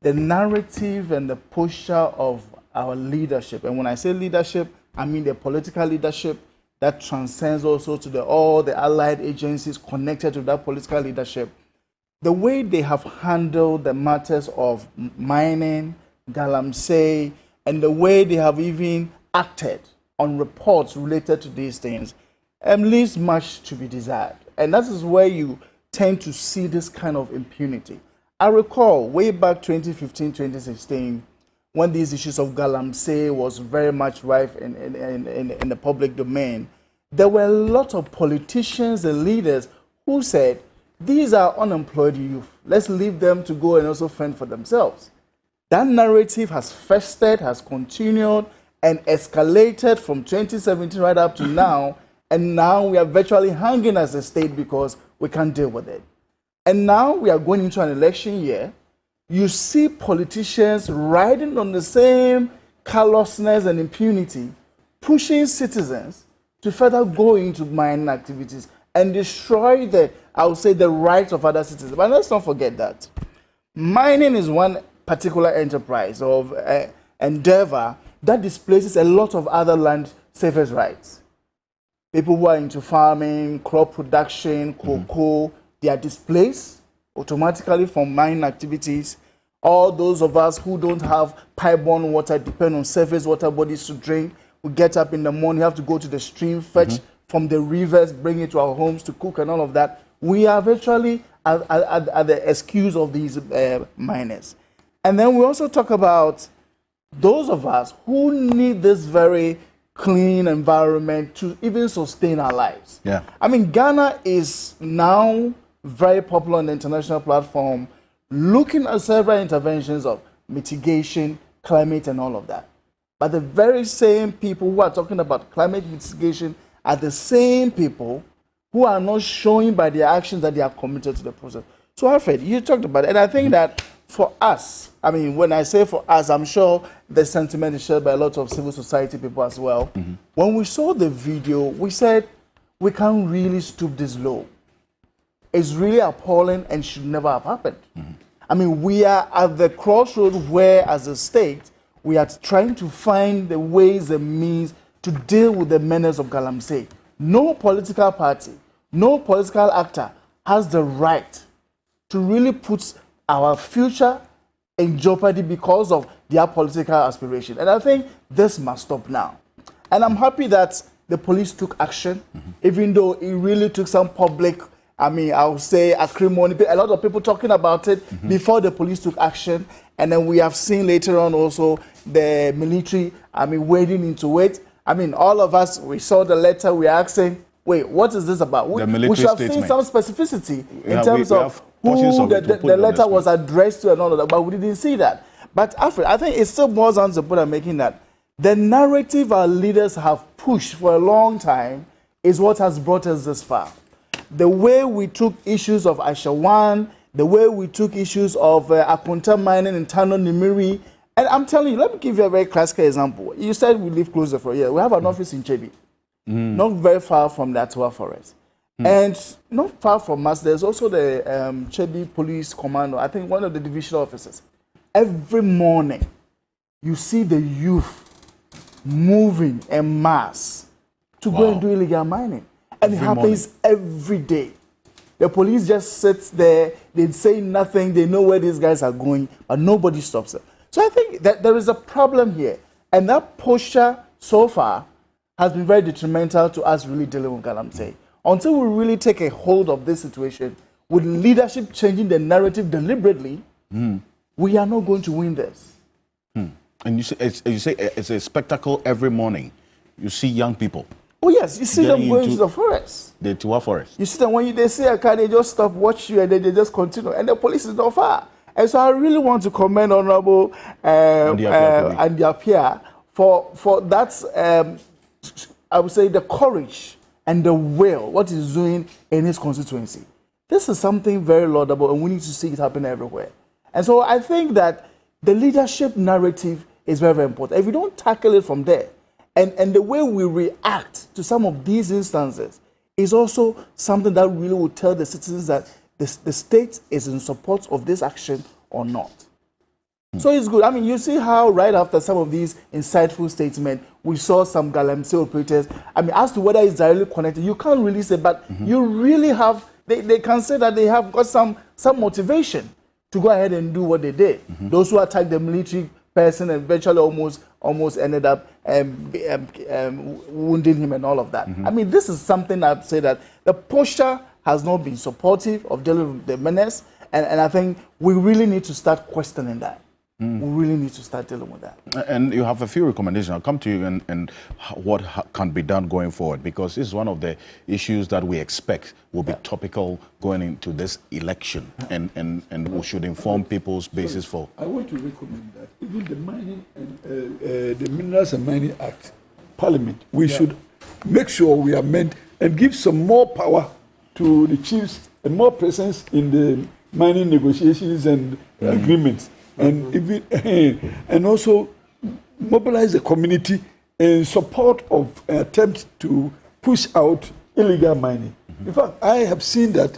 the narrative and the posture of our leadership, and when I say leadership, I mean the political leadership that transcends also to all the allied agencies connected to that political leadership, the way they have handled the matters of mining, Galamsey, and the way they have even acted on reports related to these things leaves much to be desired. And that is where you tend to see this kind of impunity. I recall way back 2015, 2016, when these issues of Galamsey was very much rife in the public domain, there were a lot of politicians and leaders who said, these are unemployed youth. Let's leave them to go and also fend for themselves. That narrative has festered, has continued, and escalated from 2017 right up to now. And now we are virtually hanging as a state because we can't deal with it. And now we are going into an election year. You see politicians riding on the same callousness and impunity, pushing citizens to further go into mining activities and destroy the, I would say, the rights of other citizens. But let's not forget that mining is one particular enterprise of endeavor that displaces a lot of other land savers' rights. People who are into farming, crop production, cocoa, they are displaced automatically from mining activities. All those of us who don't have pipe-borne water depend on surface water bodies to drink. We get up in the morning, have to go to the stream, fetch from the rivers, bring it to our homes to cook and all of that. We are virtually at the excuse of these miners. And then we also talk about those of us who need this very clean environment to even sustain our lives. Yeah. I mean, Ghana is now very popular on the international platform, looking at several interventions of mitigation, climate, and all of that. But the very same people who are talking about climate mitigation are the same people who are not showing by their actions that they are committed to the process. So, Alfred, you talked about it, and I think that for us, I mean, when I say for us, I'm sure the sentiment is shared by a lot of civil society people as well. When we saw the video, we said, we can't really stoop this low. It's really appalling and should never have happened. I mean, we are at the crossroad where, as a state, we are trying to find the ways and means to deal with the menace of Galamsey. No political party, no political actor has the right to really put our future in jeopardy because of their political aspiration. And I think this must stop now. And I'm happy that the police took action, even though it really took some public, I mean, I would say acrimony, a lot of people talking about it before the police took action. And then we have seen later on also the military, I mean, wading into it. I mean, all of us, we saw the letter, we're asking, wait, what is this about? We should have seen some specificity in terms of who the letter was addressed to and all of that, but we didn't see that. But Alfred, I think it still boils down to the point of making that the narrative our leaders have pushed for a long time is what has brought us this far. The way we took issues of Ashawan, the way we took issues of Apunta mining in Tano Nimiri, and I'm telling you, let me give you a very classic example. You said we live closer for a year. We have an office in Chebi, not very far from the Atua Forest. And not far from us, there's also the Chebi Police Commando, I think one of the divisional officers. Every morning, you see the youth moving en masse to go and do illegal mining. And it happens every day. The police just sits there, they say nothing, they know where these guys are going, but nobody stops them. So I think that there is a problem here. And that posture, so far, has been very detrimental to us really dealing with Galamsey. Until we really take a hold of this situation, with leadership changing the narrative deliberately, we are not going to win this. And you say it's a spectacle every morning. You see young people. Oh yes, you see them going to the forest. The Tua Forest. You see them when they see a car, they just stop, watch you, and then they just continue. And the police is not far. And so I really want to commend Honorable Andy Appiah for that, I would say, the courage and the will, what he's doing in his constituency. This is something very laudable, and we need to see it happen everywhere. And so I think that the leadership narrative is very, very important. If we don't tackle it from there, and the way we react to some of these instances is also something that really will tell the citizens that the state is in support of this action or not. So it's good. I mean, you see how right after some of these insightful statements, we saw some Galamsey operators. I mean, as to whether it's directly connected, you can't really say, but you really have, they can say that they have got some motivation to go ahead and do what they did. Those who attacked the military person and eventually almost ended up wounding him and all of that. I mean, this is something I'd say that the posture has not been supportive of dealing with the menace, and I think we really need to start questioning that. we really need to start dealing with that. And you have a few recommendations. I'll come to you and what can be done going forward, because this is one of the issues that we expect will be topical going into this election, and we should inform people's basis for. I want to recommend that even the Mining and the Minerals and Mining Act, Parliament, we should make sure we amend and give some more power to the chiefs and more presence in the mining negotiations and agreements. And and also mobilize the community in support of attempts to push out illegal mining. In fact, I have seen that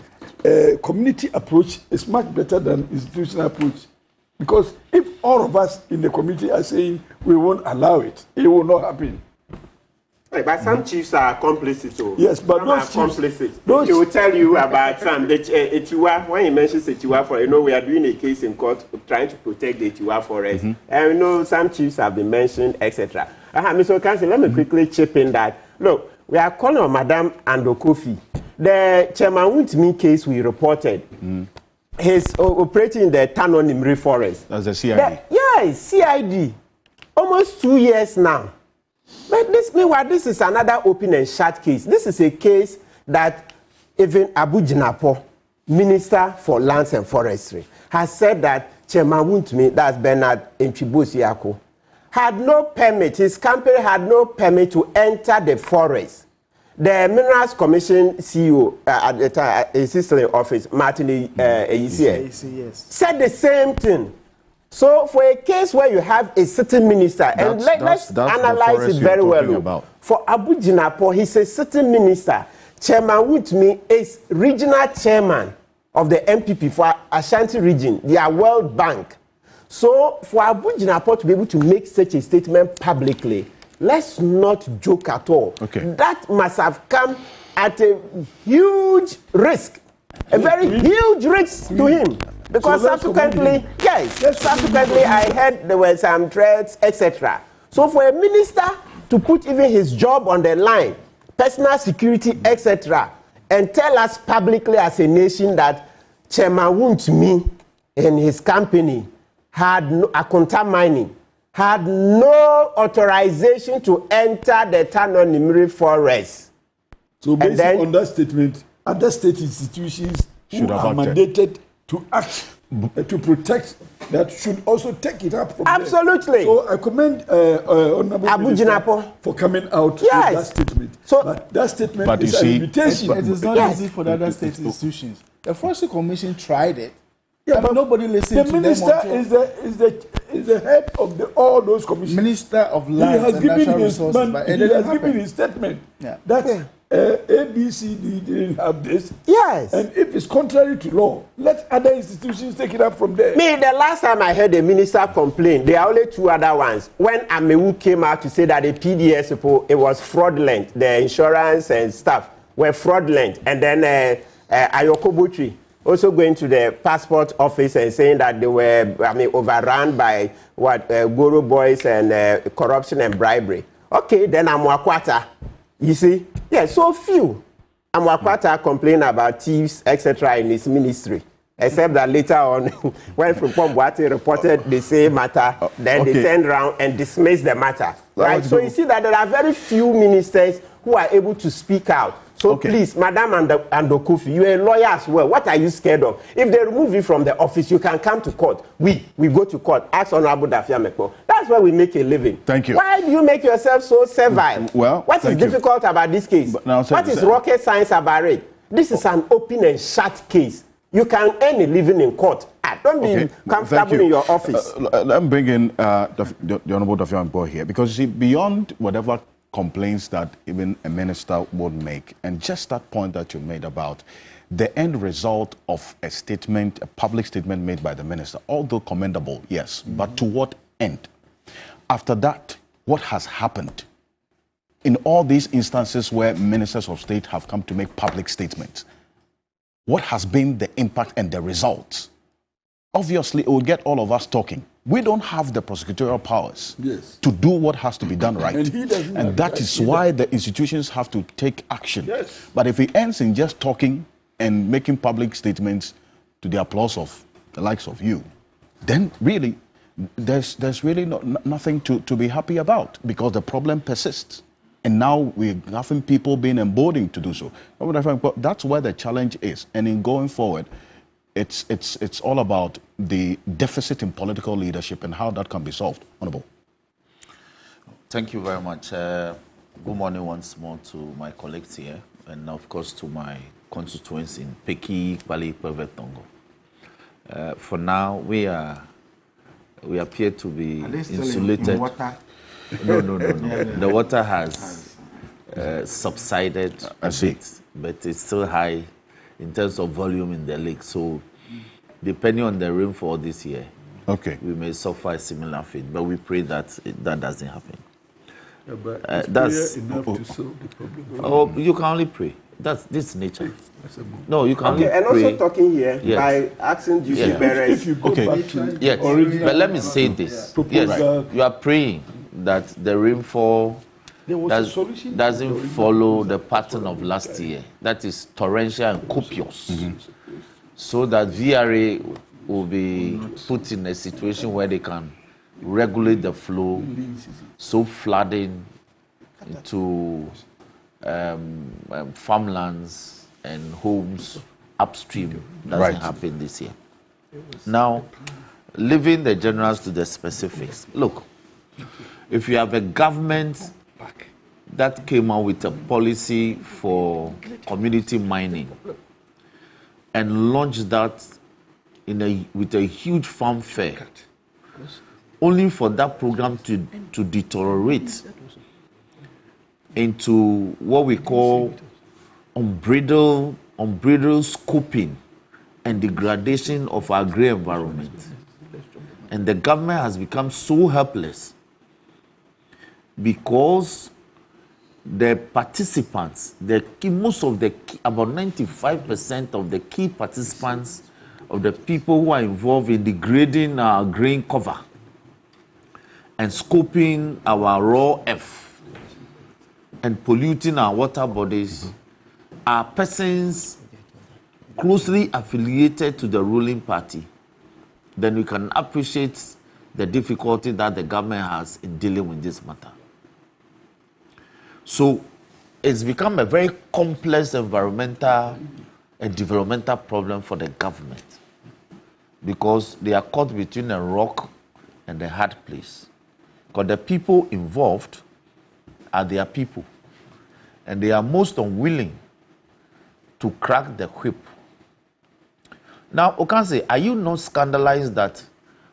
community approach is much better than institutional approach, because if all of us in the community are saying we won't allow it, it will not happen. But some chiefs are complicit. Yes, but some those are chiefs, complicit. They will tell you about some. When you mention Etiwa forest, we are doing a case in court trying to protect the Etiwa forest. And some chiefs have been mentioned, etc. Mr. Ocansey, let me quickly chip in that. Look, we are calling on Madam Andokofi. The Chairman Wuntimi case we reported. He's operating in the Tanonimri forest. That's the CID. Yes, CID. Almost 2 years now. But meanwhile, this is another open and shut case. This is a case that even Abu Jinapo, Minister for Lands and Forestry, has said that Chairman Wuntimi, that's Bernard Nchibosiako, had no permit, his company had no permit to enter the forest. The Minerals Commission CEO at the time, assistant in office, Martin Eyisiye, said the same thing. So for a case where you have a sitting minister, and let's analyze it very well. For Abu Jinapo, he's a sitting minister. Chairman Wuntimi is regional chairman of the MPP for Ashanti region, their World Bank. So for Abu Jinapo to be able to make such a statement publicly, let's not joke at all. That must have come at a huge risk, a very huge risk to him. Because subsequently, subsequently I heard there were some threats, etc. So for a minister to put even his job on the line, personal security, etc., and tell us publicly as a nation that Chairman Wuntimi and his company had no, Akonta Mining, had no authorization to enter the Tanonimri forest. So based on that statement, other state institutions should have mandated to act, to protect, that should also take it up from Absolutely. There. So I commend Honorable Abu Jinapo for coming out with that statement. So, but that statement is an invitation. It is not easy for the other state institutions. The Forestry Commission tried it. Yeah, but nobody listened to them. The minister is the head of all those commissions. Minister of Lands and Natural Resources. But he has given his statement that ABCD didn't have this. Yes. And if it's contrary to law, let other institutions take it up from there. Me, the last time I heard a minister complain, there are only two other ones. When Amewu came out to say that the PDS, it was fraudulent, the insurance and stuff were fraudulent. And then Ayoko Butri also going to the passport office and saying that they were, overrun by Guru boys and corruption and bribery. Okay, then Amwakwata. You see, so few. Amwakwata complained about thieves, etc. in his ministry. Except that later on, when Frimpong reported the same matter, then they turned around and dismissed the matter. Right? So you see that there are very few ministers who are able to speak out. So please, Madam Andokofi, you're a lawyer as well. What are you scared of? If they remove you from the office, you can come to court. We go to court. Ask Honorable Dafia Mekpo. That's where we make a living. Thank you. Why do you make yourself so servile? Well, what is difficult about this case? What is rocket science about it? This is an open and shut case. You can earn a living in court. Don't be comfortable in your office. Let me bring in the Honorable Dafia Mekpo here, because you see, beyond whatever complaints that even a minister would make, and just that point that you made about the end result of a statement, a public statement made by the minister, although commendable, yes, but to what end? After that, what has happened in all these instances where ministers of state have come to make public statements? What has been the impact and the results? Obviously, it will get all of us talking. We don't have the prosecutorial powers to do what has to be done right. And that is why the institutions have to take action. But if it ends in just talking and making public statements to the applause of the likes of you, then really there's really nothing to be happy about, because the problem persists. And now we're having people being emboldened to do so. But that's where the challenge is. And in going forward, it's all about the deficit in political leadership and how that can be solved. Honorable. Thank you very much. Good morning once more to my colleagues here, and of course to my constituents in Peki, Bali, Pervetongo. For now, we appear to be insulated. In water? No. The water has subsided a bit, but it's still high in terms of volume in the lake. So, depending on the rainfall this year, we may suffer a similar fate. But we pray that that doesn't happen. Yeah, but that's enough to solve the problem. Oh, you can only pray. This nature. No, you can only pray. And also talking here by asking Yes. bearers. If you go back to Yes, but let me say this. Yes, you are praying that the rainfall doesn't follow the pattern of last year. That is torrential and copious. So that VRA will be put in a situation where they can regulate the flow, so flooding into farmlands and homes upstream doesn't happen this year. Now, leaving the generals to the specifics. Look, if you have a government that came out with a policy for community mining and launched that with a huge fanfare, only for that program to deteriorate into what we call unbridled scoping and degradation of our grey environment. And the government has become so helpless because the participants, most of the about 95% of the key participants of the people who are involved in degrading our grain cover and scoping our raw earth and polluting our water bodies are persons closely affiliated to the ruling party. Then we can appreciate the difficulty that the government has in dealing with this matter. So it's become a very complex environmental and developmental problem for the government because they are caught between a rock and a hard place. Because the people involved are their people, and they are most unwilling to crack the whip. Now, Ocansey, are you not scandalized that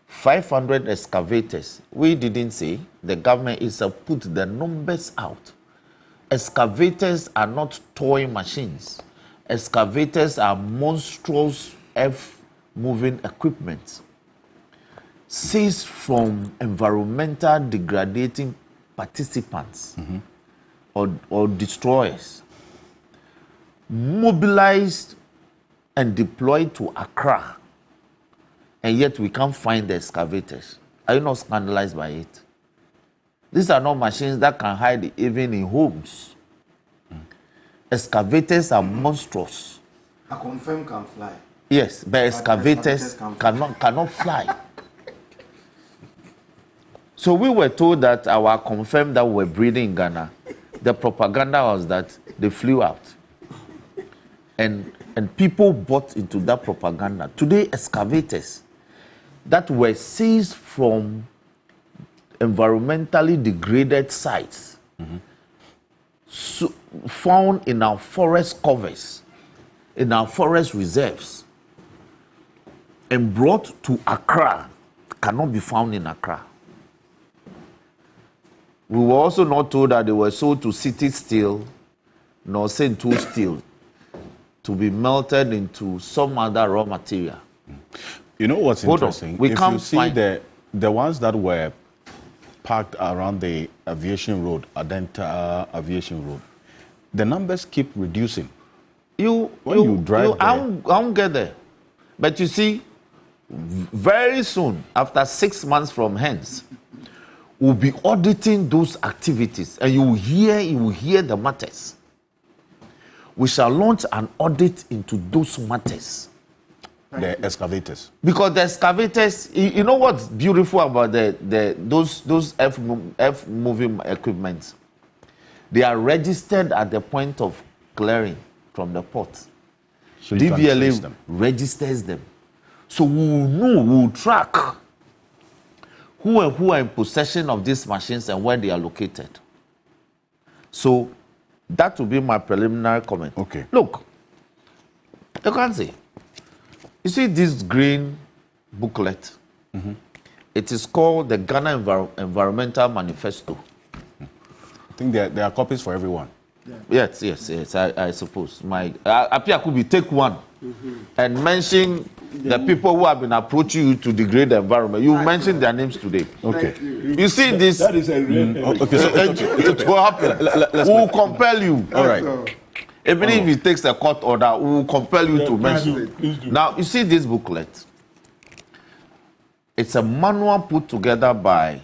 500 excavators, we didn't say, the government is to put the numbers out. Excavators are not toy machines. Excavators are monstrous earth-moving equipment seized from environmental degrading participants or destroyers, mobilized and deployed to Accra, and yet we can't find the excavators. Are you not scandalized by it? These are not machines that can hide even in homes. Excavators are monstrous. A confirm can fly. Yes, but excavators cannot fly. So we were told that our confirmed that we were breeding in Ghana, the propaganda was that they flew out. And people bought into that propaganda. Today, excavators that were seized from environmentally degraded sites, found in our forest covers, in our forest reserves, and brought to Accra, cannot be found in Accra. We were also not told that they were sold to City Steel, nor sent to steel, to be melted into some other raw material. You know what's interesting? We can't find the ones that were parked around the aviation road, Adenta Aviation Road, the numbers keep reducing. I won't get there. But you see, very soon, after 6 months from hence, we'll be auditing those activities, and you will hear the matters. We shall launch an audit into those matters. the excavators? Because the excavators, you know what's beautiful about those earth moving equipment? They are registered at the point of clearing from the port. So you can trace DVLA them. registers them. So we will know, we will track who are in possession of these machines and where they are located. So that will be my preliminary comment. Okay. Look, you can see. You see this green booklet? It is called the Ghana Environmental Manifesto. I think there are copies for everyone. Yes, I suppose. Apia could be take one and mention the people who have been approaching you to degrade the environment. You mention their names today. Okay. You see this? That is a real Okay, so it will happen. We will compel you. All right. Even if it takes a court order, we will compel you to mention. Now, you see this booklet? It's a manual put together by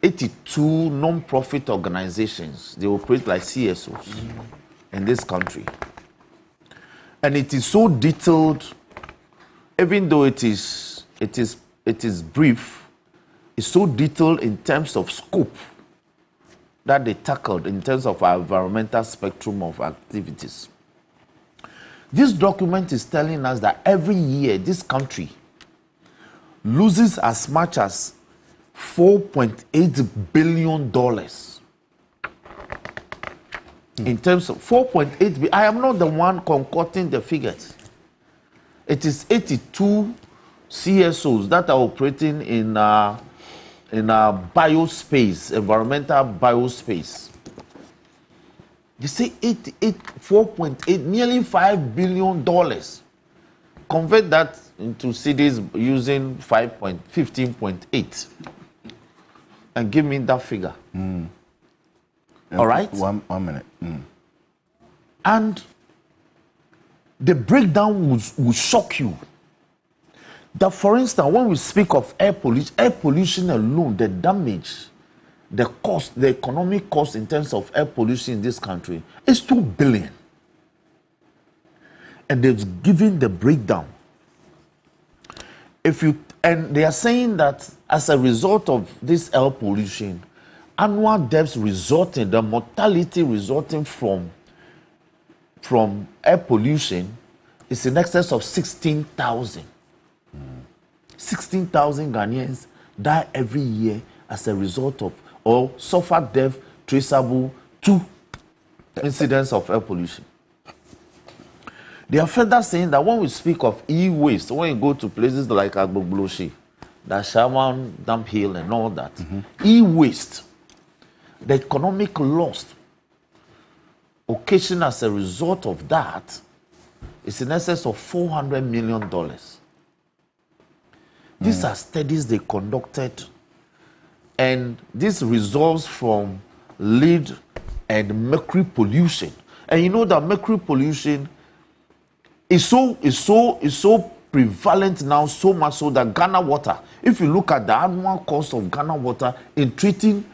82 non-profit organizations. They operate like CSOs in this country. And it is so detailed, even though it is brief, it's so detailed in terms of scope that they tackled in terms of our environmental spectrum of activities. This document is telling us that every year this country loses as much as $4.8 billion. In terms of 4.8 billion, I am not the one concocting the figures. It is 82 CSOs that are operating in biospace, environmental biospace. You say 4.8, nearly $5 billion. Convert that into cedis using 15.8 and give me that figure. All right? One minute. And the breakdown will shock you. That, for instance, when we speak of air pollution alone, the damage, the cost, the economic cost in terms of air pollution in this country is $2 billion. And they've given the breakdown. And they are saying that as a result of this air pollution, annual deaths the mortality resulting from air pollution is in excess of 16,000. 16,000 Ghanaians die every year as a result of or suffer death traceable to incidents of air pollution. They are further saying that when we speak of e-waste, when you go to places like Agbogloshi, the Shaman, Dump Hill, and all that, e-waste, the economic loss occasioned as a result of that is in excess of $400 million. These are studies they conducted, and this results from lead and mercury pollution. And you know that mercury pollution is so prevalent now, so much so that Ghana Water, if you look at the annual cost of Ghana Water in treating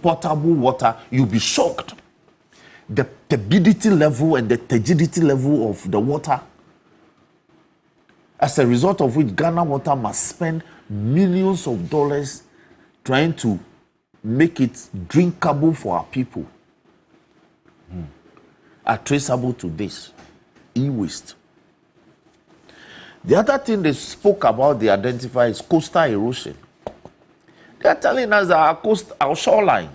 potable water, you'll be shocked. The turbidity level and the turgidity level of the water, as a result of which Ghana Water must spend millions of dollars trying to make it drinkable for our people, are traceable to this e-waste. The other thing they spoke about, they identify, is coastal erosion. They are telling us that our shoreline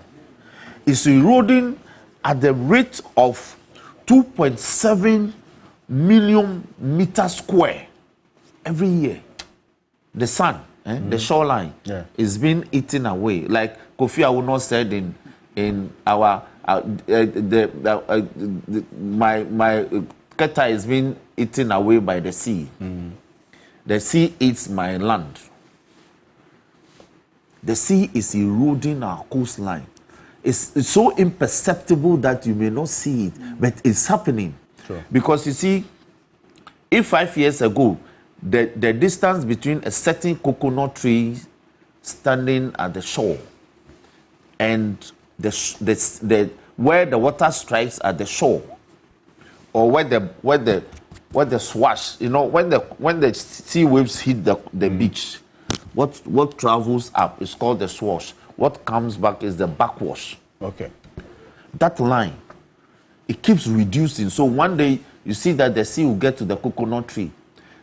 is eroding at the rate of 2.7 million meters square every year. The sun, the shoreline, is being eaten away. Like Kofi Awuno said in our my Keta is being eaten away by the sea. The sea eats my land. The sea is eroding our coastline. It's so imperceptible that you may not see it, but it's happening. Sure. Because you see, if 5 years ago, the distance between a certain coconut tree standing at the shore and where the water strikes at the shore, or where the what the swash, you know, when the sea waves hit the beach, what travels up is called the swash. What comes back is the backwash. Okay. That line, it keeps reducing. So one day you see that the sea will get to the coconut tree.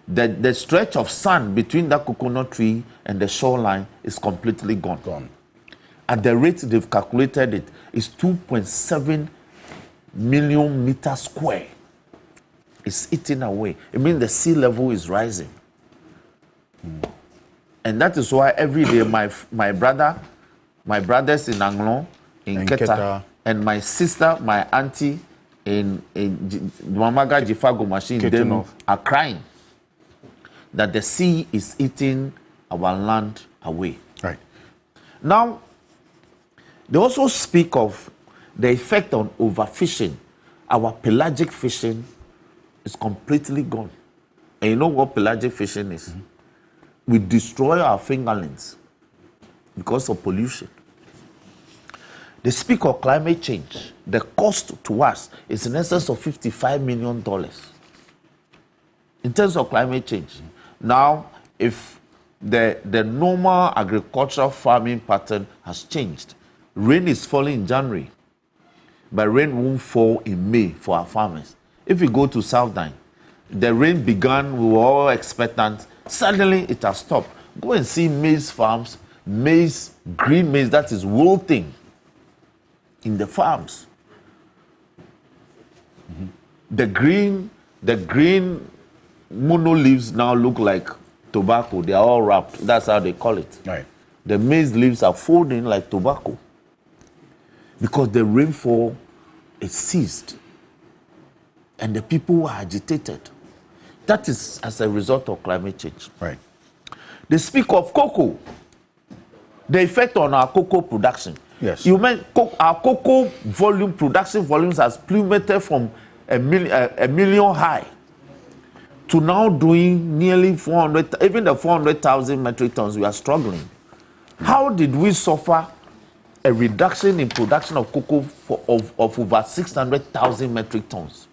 The stretch of sand between that coconut tree and the shoreline is completely gone. At the rate they've calculated it, is 2.7 million meters square. It's eating away. It means the sea level is rising. And that is why every day my brothers in Anglon, in Keta, and my sister, my auntie in Mamaga Jifago machine, they are crying that the sea is eating our land away. Right. Now, they also speak of the effect on overfishing. Our pelagic fishing is completely gone. And you know what pelagic fishing is? We destroy our fingerlings because of pollution. They speak of climate change. The cost to us is in excess of $55 million in terms of climate change. Now, if the normal agricultural farming pattern has changed, rain is falling in January, but rain won't fall in May for our farmers. If you go to Southern, the rain began, we were all expectant. Suddenly, it has stopped. Go and see maize farms, maize, green maize, that is wilting in the farms. The green mono leaves now look like tobacco. They are all wrapped. That's how they call it. Right. The maize leaves are folding like tobacco because the rainfall is ceased and the people were agitated. That is as a result of climate change. Right. They speak of cocoa, the effect on our cocoa production. Yes. You meant our cocoa production volumes has plummeted from a million high to now doing nearly 400, even the 400,000 metric tons. We are struggling. How did we suffer a reduction in production of cocoa of over 600,000 metric tons?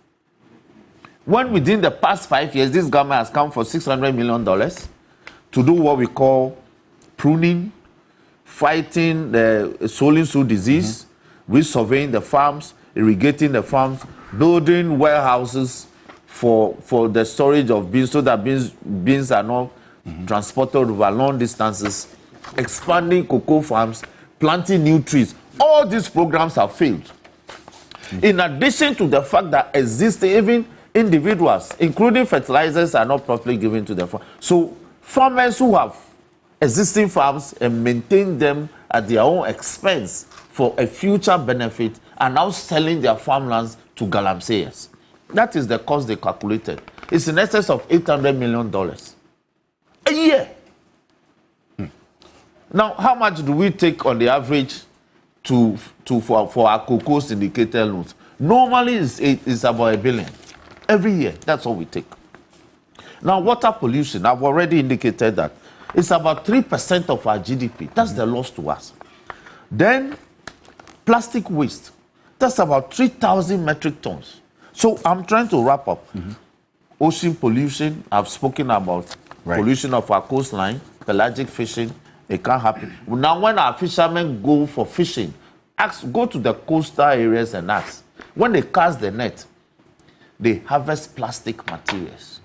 When within the past 5 years, this government has come for $600 million to do what we call pruning, fighting the swollen soil disease, resurveying the farms, irrigating the farms, building warehouses for the storage of beans so that beans are not transported over long distances, expanding cocoa farms, planting new trees. All these programs have failed. In addition to the fact that existing even individuals, including fertilizers, are not properly given to the farm. So farmers who have existing farms and maintain them at their own expense for a future benefit are now selling their farmlands to Galamseyers. That is the cost they calculated. It's in excess of $800 million a year. Now, how much do we take on the average for our cocoa syndicated loans? Normally, it's about $1 billion. Every year, that's all we take. Now, water pollution, I've already indicated that. It's about 3% of our GDP. That's the loss to us. Then, plastic waste. That's about 3,000 metric tons. So, I'm trying to wrap up. Ocean pollution, I've spoken about pollution of our coastline, pelagic fishing, it can't happen. Now, when our fishermen go for fishing, go to the coastal areas and ask. When they cast the net, they harvest plastic materials.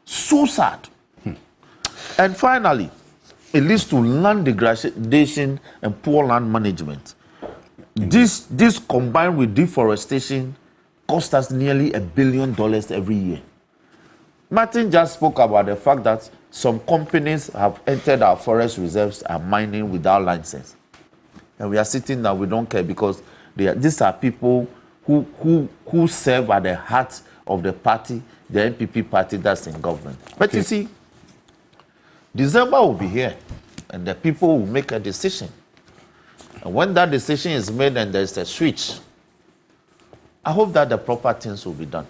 So sad. And finally, it leads to land degradation and poor land management. This combined with deforestation costs us nearly $1 billion every year. Martin just spoke about the fact that some companies have entered our forest reserves and mining without license. And we are sitting there, we don't care because these are people who serve at the heart of the party, the NPP party that's in government. But you see, December will be here, and the people will make a decision. And when that decision is made and there's a switch, I hope that the proper things will be done.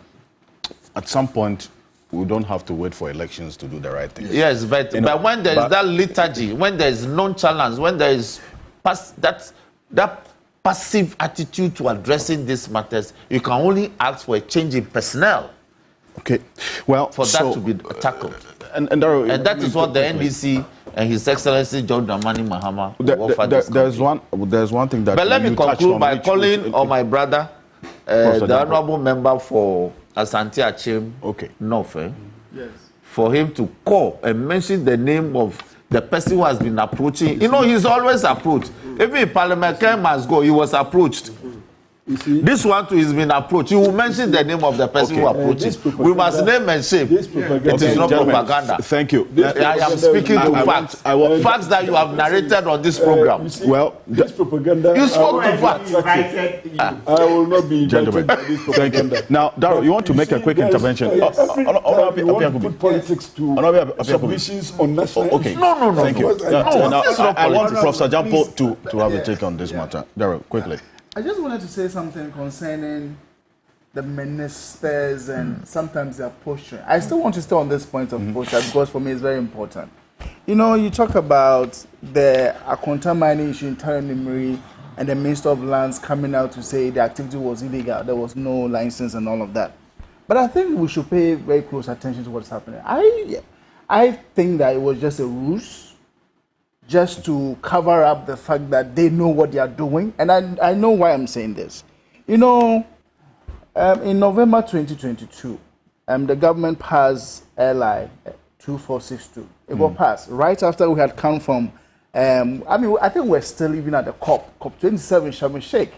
At some point, we don't have to wait for elections to do the right thing. Yes, but when there is that liturgy, when there is nonchalance, when there is that passive attitude to addressing these matters, you can only ask for a change in personnel. Okay, well, for that to be tackled. And that is what the NDC and His Excellency John Dramani Mahama will offer this country. There's one thing that. But let me conclude by calling on my brother, the honourable member for Asante Achim North, yes, for him to call and mention the name of the person who has been approaching. You know, he's always approached. Even if Parliament must go, he was approached. This one too has been approached. You will mention the name of the person who approaches. We must name and shame. It is not propaganda. Thank you. I am speaking to facts. Facts that you have narrated on this program. Well, this propaganda. You spoke to facts. I will not be gentlemen. Thank you. Now, Darrell, you want to make a quick intervention? You want to put politics to submissions on national. Okay. No. Thank you. I want Professor Jampo Please. to have a take on this matter. Darrell, quickly. I just wanted to say something concerning the ministers and sometimes their posture. I still want to stay on this point of posture because for me it's very important. You know, you talk about the Akonta mining issue in Taranimiri and the Minister of Lands coming out to say the activity was illegal, there was no license and all of that. But I think we should pay very close attention to what's happening. I think that it was just a ruse, just to cover up the fact that they know what they are doing. And I know why I'm saying this. You know, in November 2022, the government passed LI 2462. It got passed right after we had come from, I think we're still even at the COP27 Sharm el-Sheikh,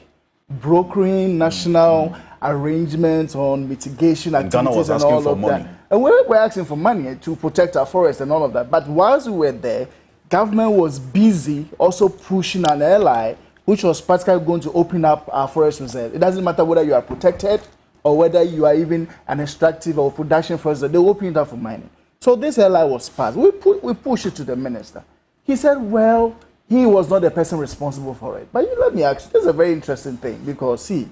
brokering national arrangements on mitigation activities and all of that. And we're asking for money to protect our forests and all of that. But whilst we were there, government was busy also pushing an ally which was practically going to open up our forest reserve. It doesn't matter whether you are protected or whether you are even an extractive or production forest, they open it up for mining. So this ally was passed. We pushed it to the minister. He said, well, he was not the person responsible for it. But let me ask you, this is a very interesting thing because, see,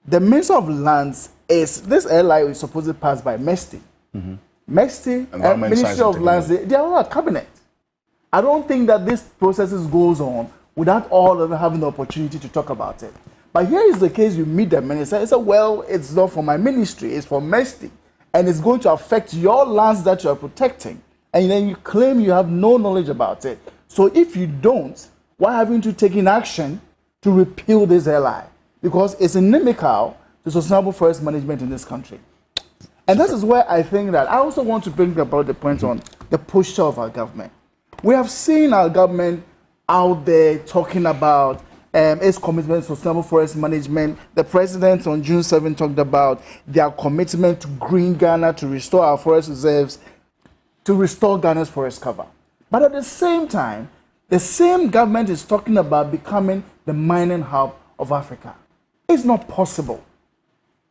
the Minister of Lands is, this ally is supposed to pass by MESTI. MESTI and Ministry of Lands, they are all at cabinet. I don't think that this process goes on without all of them having the opportunity to talk about it. But here is the case, you meet the minister, he said, well, it's not for my ministry, it's for MESTI, and it's going to affect your lands that you are protecting. And then you claim you have no knowledge about it. So if you don't, why haven't you taken action to repeal this LI? Because it's inimical to sustainable forest management in this country. And that is where I think that I also want to bring about the point on the posture of our government. We have seen our government out there talking about its commitment to sustainable forest management. The president on June 7 talked about their commitment to green Ghana, to restore our forest reserves, to restore Ghana's forest cover. But at the same time, the same government is talking about becoming the mining hub of Africa. It's not possible.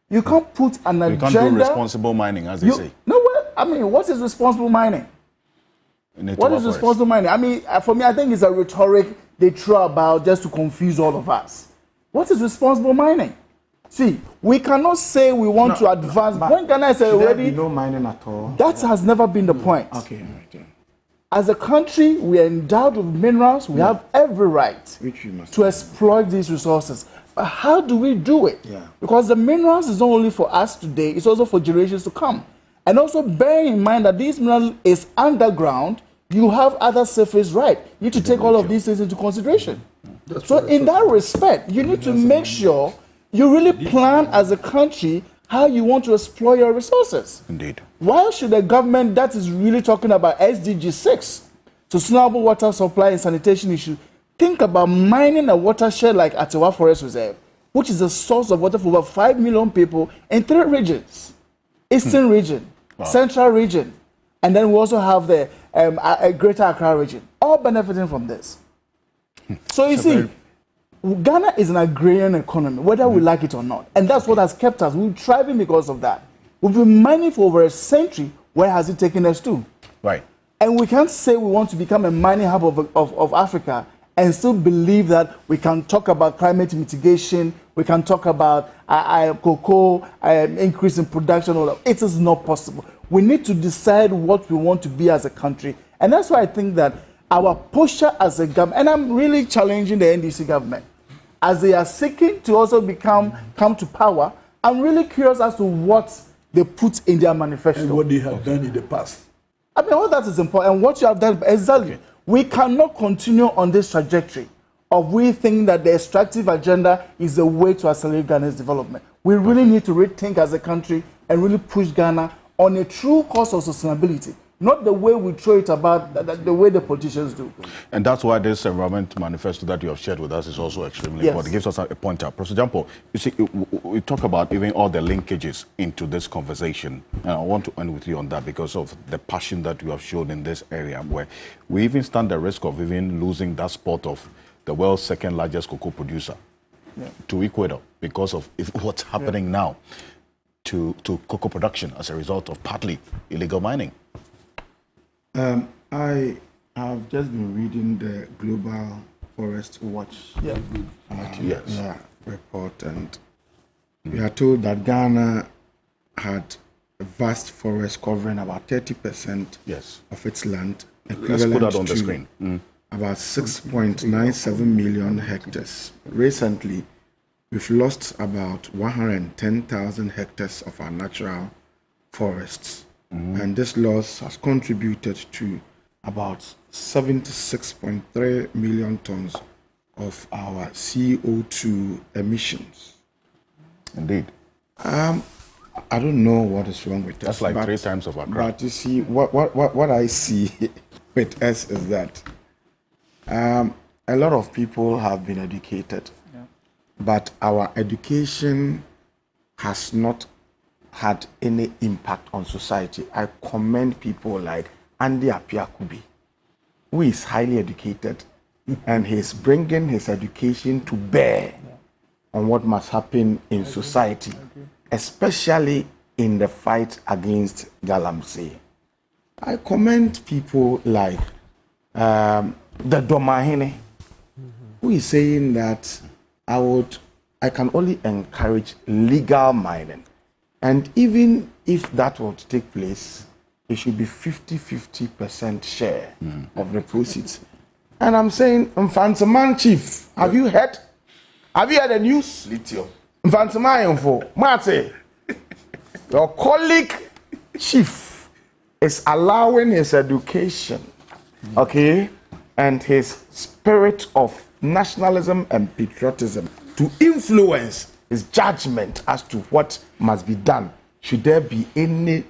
You can't put an agenda. You can't do responsible mining, as they say. No, I mean, what is responsible mining? What is responsible mining? I mean, for me, I think it's a rhetoric they throw about just to confuse all of us. What is responsible mining? See, we cannot say we want to advance. When Ghana is already no mining at all. That has never been the point. Okay. As a country, we are endowed with minerals. We have every right to exploit these resources. But how do we do it? Because the minerals is not only for us today, it's also for generations to come. And also bear in mind that this mineral is underground, you have other surface right. You need to take all of these things into consideration. So in that respect, you need to make sure you really plan as a country how you want to exploit your resources. Indeed. Why should a government that is really talking about SDG 6, sustainable water supply and sanitation issue, think about mining a watershed like Atewa Forest Reserve, which is a source of water for over 5 million people in 3 regions. Eastern region, Central region, and then we also have the Greater Accra region, all benefiting from this. So you see, Ghana is an agrarian economy, whether we like it or not. And that's what has kept us. We're thriving because of that. We've been mining for over a century. Where has it taken us to? Right. And we can't say we want to become a mining hub of Africa and still believe that we can talk about climate mitigation, we can talk about cocoa, increase in production, all that. It is not possible. We need to decide what we want to be as a country. And that's why I think that our posture as a government, and I'm really challenging the NDC government, as they are seeking to also come to power, I'm really curious as to what they put in their manifesto. And what they have done in the past. I mean, all that is important. And what you have done, exactly. We cannot continue on this trajectory of we think that the extractive agenda is the way to accelerate Ghana's development. We really need to rethink as a country and really push Ghana on a true course of sustainability. Not the way we throw it about, the way the politicians do. And that's why this environment manifesto that you have shared with us is also extremely important. It gives us a pointer. Professor Jampo, you see, we talk about even all the linkages into this conversation. And I want to end with you on that because of the passion that you have shown in this area, where we even stand the risk of even losing that spot of the world's second largest cocoa producer to Ecuador because of what's happening now to cocoa production as a result of partly illegal mining. I have just been reading the Global Forest Watch report, and we are told that Ghana had a vast forest covering about 30% of its land, Let's put that on the screen. About 6.97 million hectares. Recently, we've lost about 110,000 hectares of our natural forests. And this loss has contributed to about 76.3 million tons of our CO2 emissions. Indeed. I don't know what is wrong with us. That's like 3 times of our crop. But you see, what I see with us is that a lot of people have been educated, but our education has not had any impact on society. I commend people like Andy Apiakubi, who is highly educated, and he's bringing his education to bear on what must happen in society, especially in the fight against Galamsey. I commend people like the Domahene, who is saying that I can only encourage legal mining. And even if that were to take place, it should be 50-50% share of the proceeds. And I'm saying, Mfantaman Chief, have you heard the news? Lithium. Mfantaman info, Mate, your colleague chief is allowing his education, okay, and his spirit of nationalism and patriotism to influence his judgment as to what must be done. Should there be any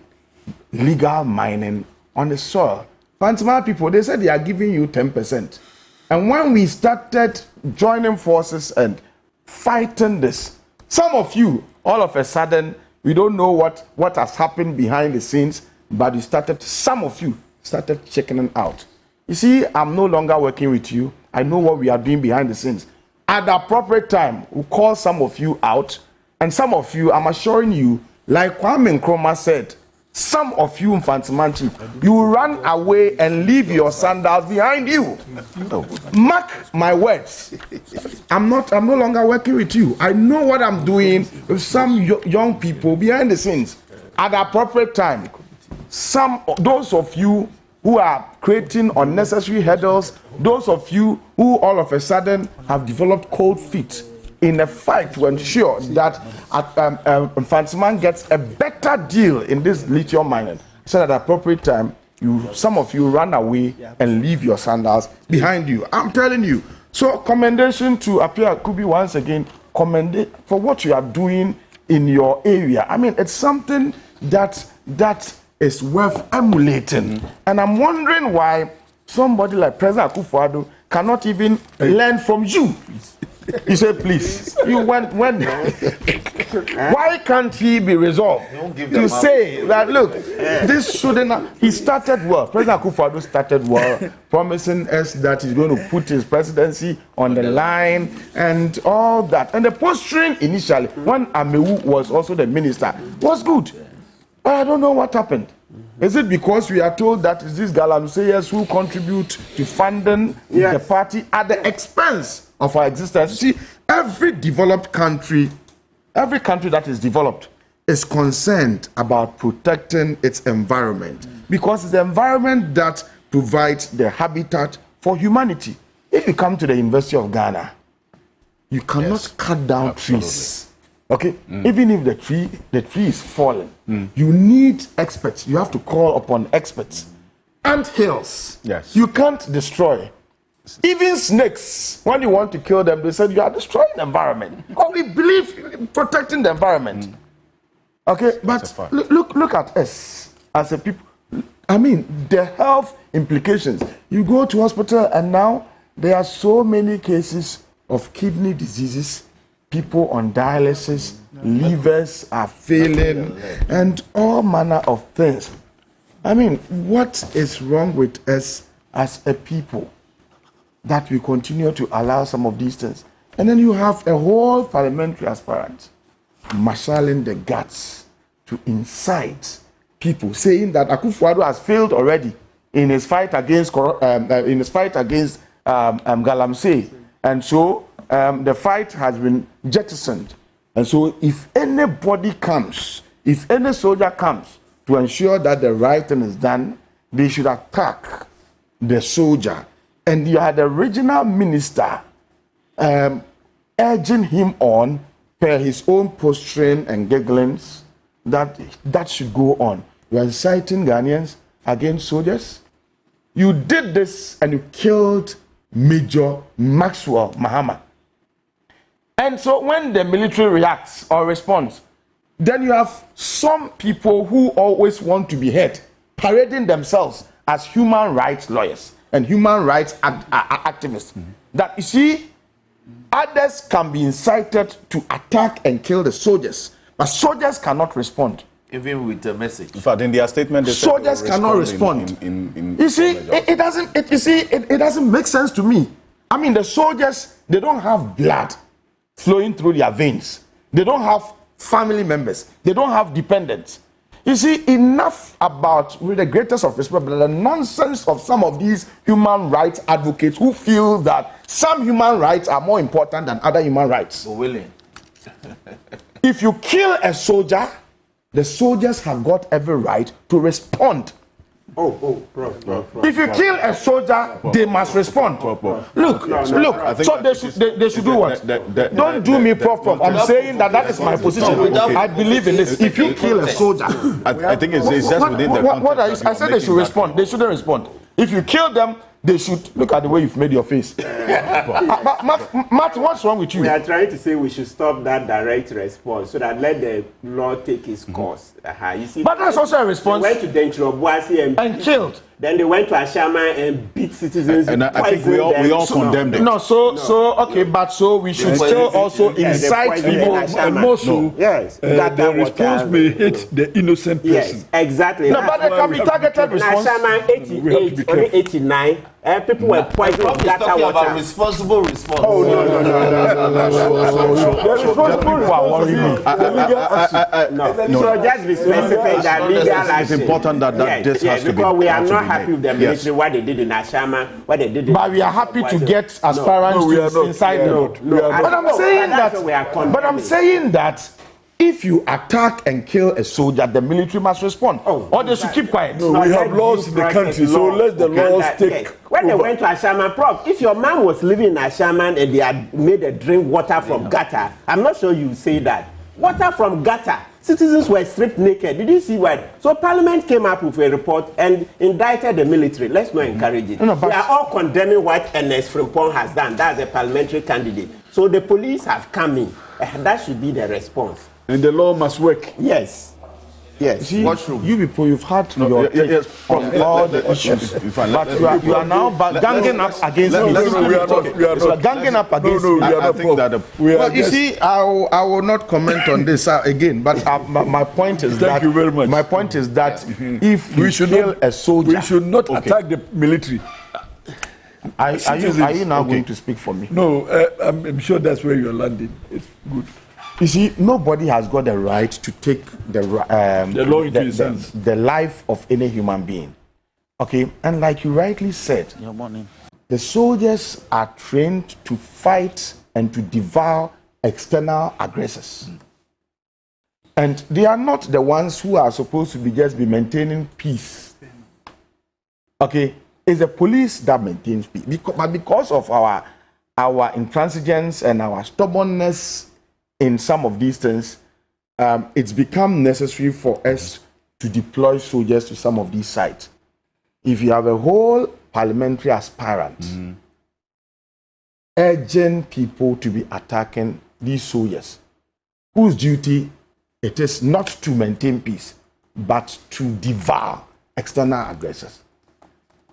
legal mining on the soil? Panama people, they said they are giving you 10%. And when we started joining forces and fighting this, some of you, all of a sudden, we don't know what has happened behind the scenes, but some of you started checking out. You see, I'm no longer working with you. I know what we are doing behind the scenes. At the appropriate time, we'll call some of you out, and some of you, I'm assuring you, like Kwame Nkrumah said, some of you, Mfantamanchi, you will run away and leave your sandals behind you. Mark my words. I'm no longer working with you. I know what I'm doing with some young people behind the scenes. At the appropriate time, those of you who are creating unnecessary hurdles, those of you who all of a sudden have developed cold feet in a fight to ensure that Mfantaman gets a better deal in this lithium mining, so at the appropriate time, some of you run away and leave your sandals behind you. I'm telling you. So commendation to Apia Kubi once again, commend for what you are doing in your area. I mean, it's something that is worth emulating. And I'm wondering why somebody like President Akufo-Addo cannot even learn from you. He said, please, why can't he be resolved to say that, look, this shouldn't, he started well. President Akufo-Addo started well, promising us that he's going to put his presidency on the line and all that. And the posturing initially, when Amewu was also the minister, was good. But I don't know what happened. Is it because we are told that these Galamseyers who contribute to funding the party at the expense of our existence? See, every developed country, every country that is developed is concerned about protecting its environment, because it's the environment that provides the habitat for humanity. If you come to the University of Ghana, you cannot cut down trees, Okay, even if the tree is falling, you need experts. You have to call upon experts. Ant hills, yes, you can't destroy. Even snakes, when you want to kill them, they said you are destroying the environment. Because we believe in protecting the environment. Okay, but look at us as a people. I mean, the health implications. You go to hospital and now there are so many cases of kidney diseases, people on dialysis, livers are failing, and all manner of things. I mean, what is wrong with us as a people that we continue to allow some of these things? And then you have a whole parliamentary aspirant marshalling the guts to incite people, saying that Akufo-Addo has failed already in his fight against Galamsey, and so the fight has been jettisoned. And so, if anybody comes, if any soldier comes to ensure that the right thing is done, they should attack the soldier. And you had the regional minister urging him on, per his own posturing and gigglings, that should go on. You are inciting Ghanaians against soldiers. You did this and you killed Major Maxwell Mahama. And so when the military reacts or responds, then you have some people who always want to be heard, parading themselves as human rights lawyers and human rights activists. That, you see, others can be incited to attack and kill the soldiers, but soldiers cannot respond. Even with a message. In fact, in their statement, they soldiers cannot respond. You see, it doesn't make sense to me. I mean, the soldiers, they don't have blood flowing through their veins. They don't have family members. They don't have dependents. You see, enough about, with the greatest of respect, the nonsense of some of these human rights advocates who feel that some human rights are more important than other human rights. Willing. If you kill a soldier, the soldiers have got every right to respond. If you kill a soldier, they must respond. Look, so they should do what? Don't do me, Prof. I'm saying that is my position. I believe in this. If you kill a soldier, I think it's just within the context. I said they should respond. They shouldn't respond. If you kill them, they should look at the way you've made your face. Matt, what's wrong with you? We are trying to say we should stop that direct response so that let the law take its course. You see, but that's also a response. They went to Denchiro and killed. Then they went to Ashama and beat citizens. And I think we all condemned it. No, okay, but so we should still also incite people and more so. Yes, the response may hit the innocent person. Yes, exactly. No, but there can be targeted response. Ashama 88, only 89. People were poisoning water. About responsible response. Oh, no. The responsible people are worrying me. So just be specific that legal action. It's important that this has to be. Because we are not happy with the military, what they did in Ashama, what they did in. But we are happy to get aspirants inside them. But I'm saying that if you attack and kill a soldier, the military must respond. Or they should keep quiet. No, we have laws in the country, so let the laws take. When they went to Ashama, Prof, if your man was living in Ashama and they had made a drink water from gutter, I'm not sure you say that. Water from gutter. Citizens were stripped naked. Did you see what? So Parliament came up with a report and indicted the military. Let's not encourage it. We are all condemning what Ernest Frimpong has done. That's a parliamentary candidate. So the police have come in. That should be the response. And the law must work. Yes. Yes. See, you people, you've had your take on all the issues, but you are now ganging up against me. We are ganging up against me. Well, you see, I will not comment on this again, but my point is Thank you very much. My point is that if we should kill a soldier, we should not attack the military. Are you now going to speak for me? No, I'm sure that's where you're landing. It's good. You see, nobody has got the right to take the law into his hands. The life of any human being. Okay, and like you rightly said, the soldiers are trained to fight and to devour external aggressors. And they are not the ones who are supposed to be maintaining peace. Okay, it's the police that maintains peace. But because of our intransigence and our stubbornness in some of these things, it's become necessary for us to deploy soldiers to some of these sites. If you have a whole parliamentary aspirant urging people to be attacking these soldiers, whose duty it is not to maintain peace, but to devour external aggressors.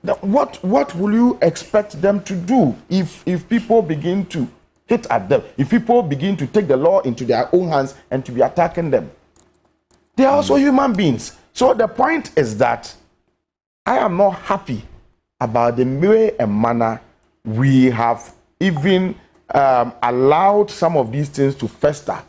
What will you expect them to do if people begin to hit at them, if people begin to take the law into their own hands and to be attacking them? They are also human beings. So the point is that I am not happy about the way and manner we have even allowed some of these things to fester,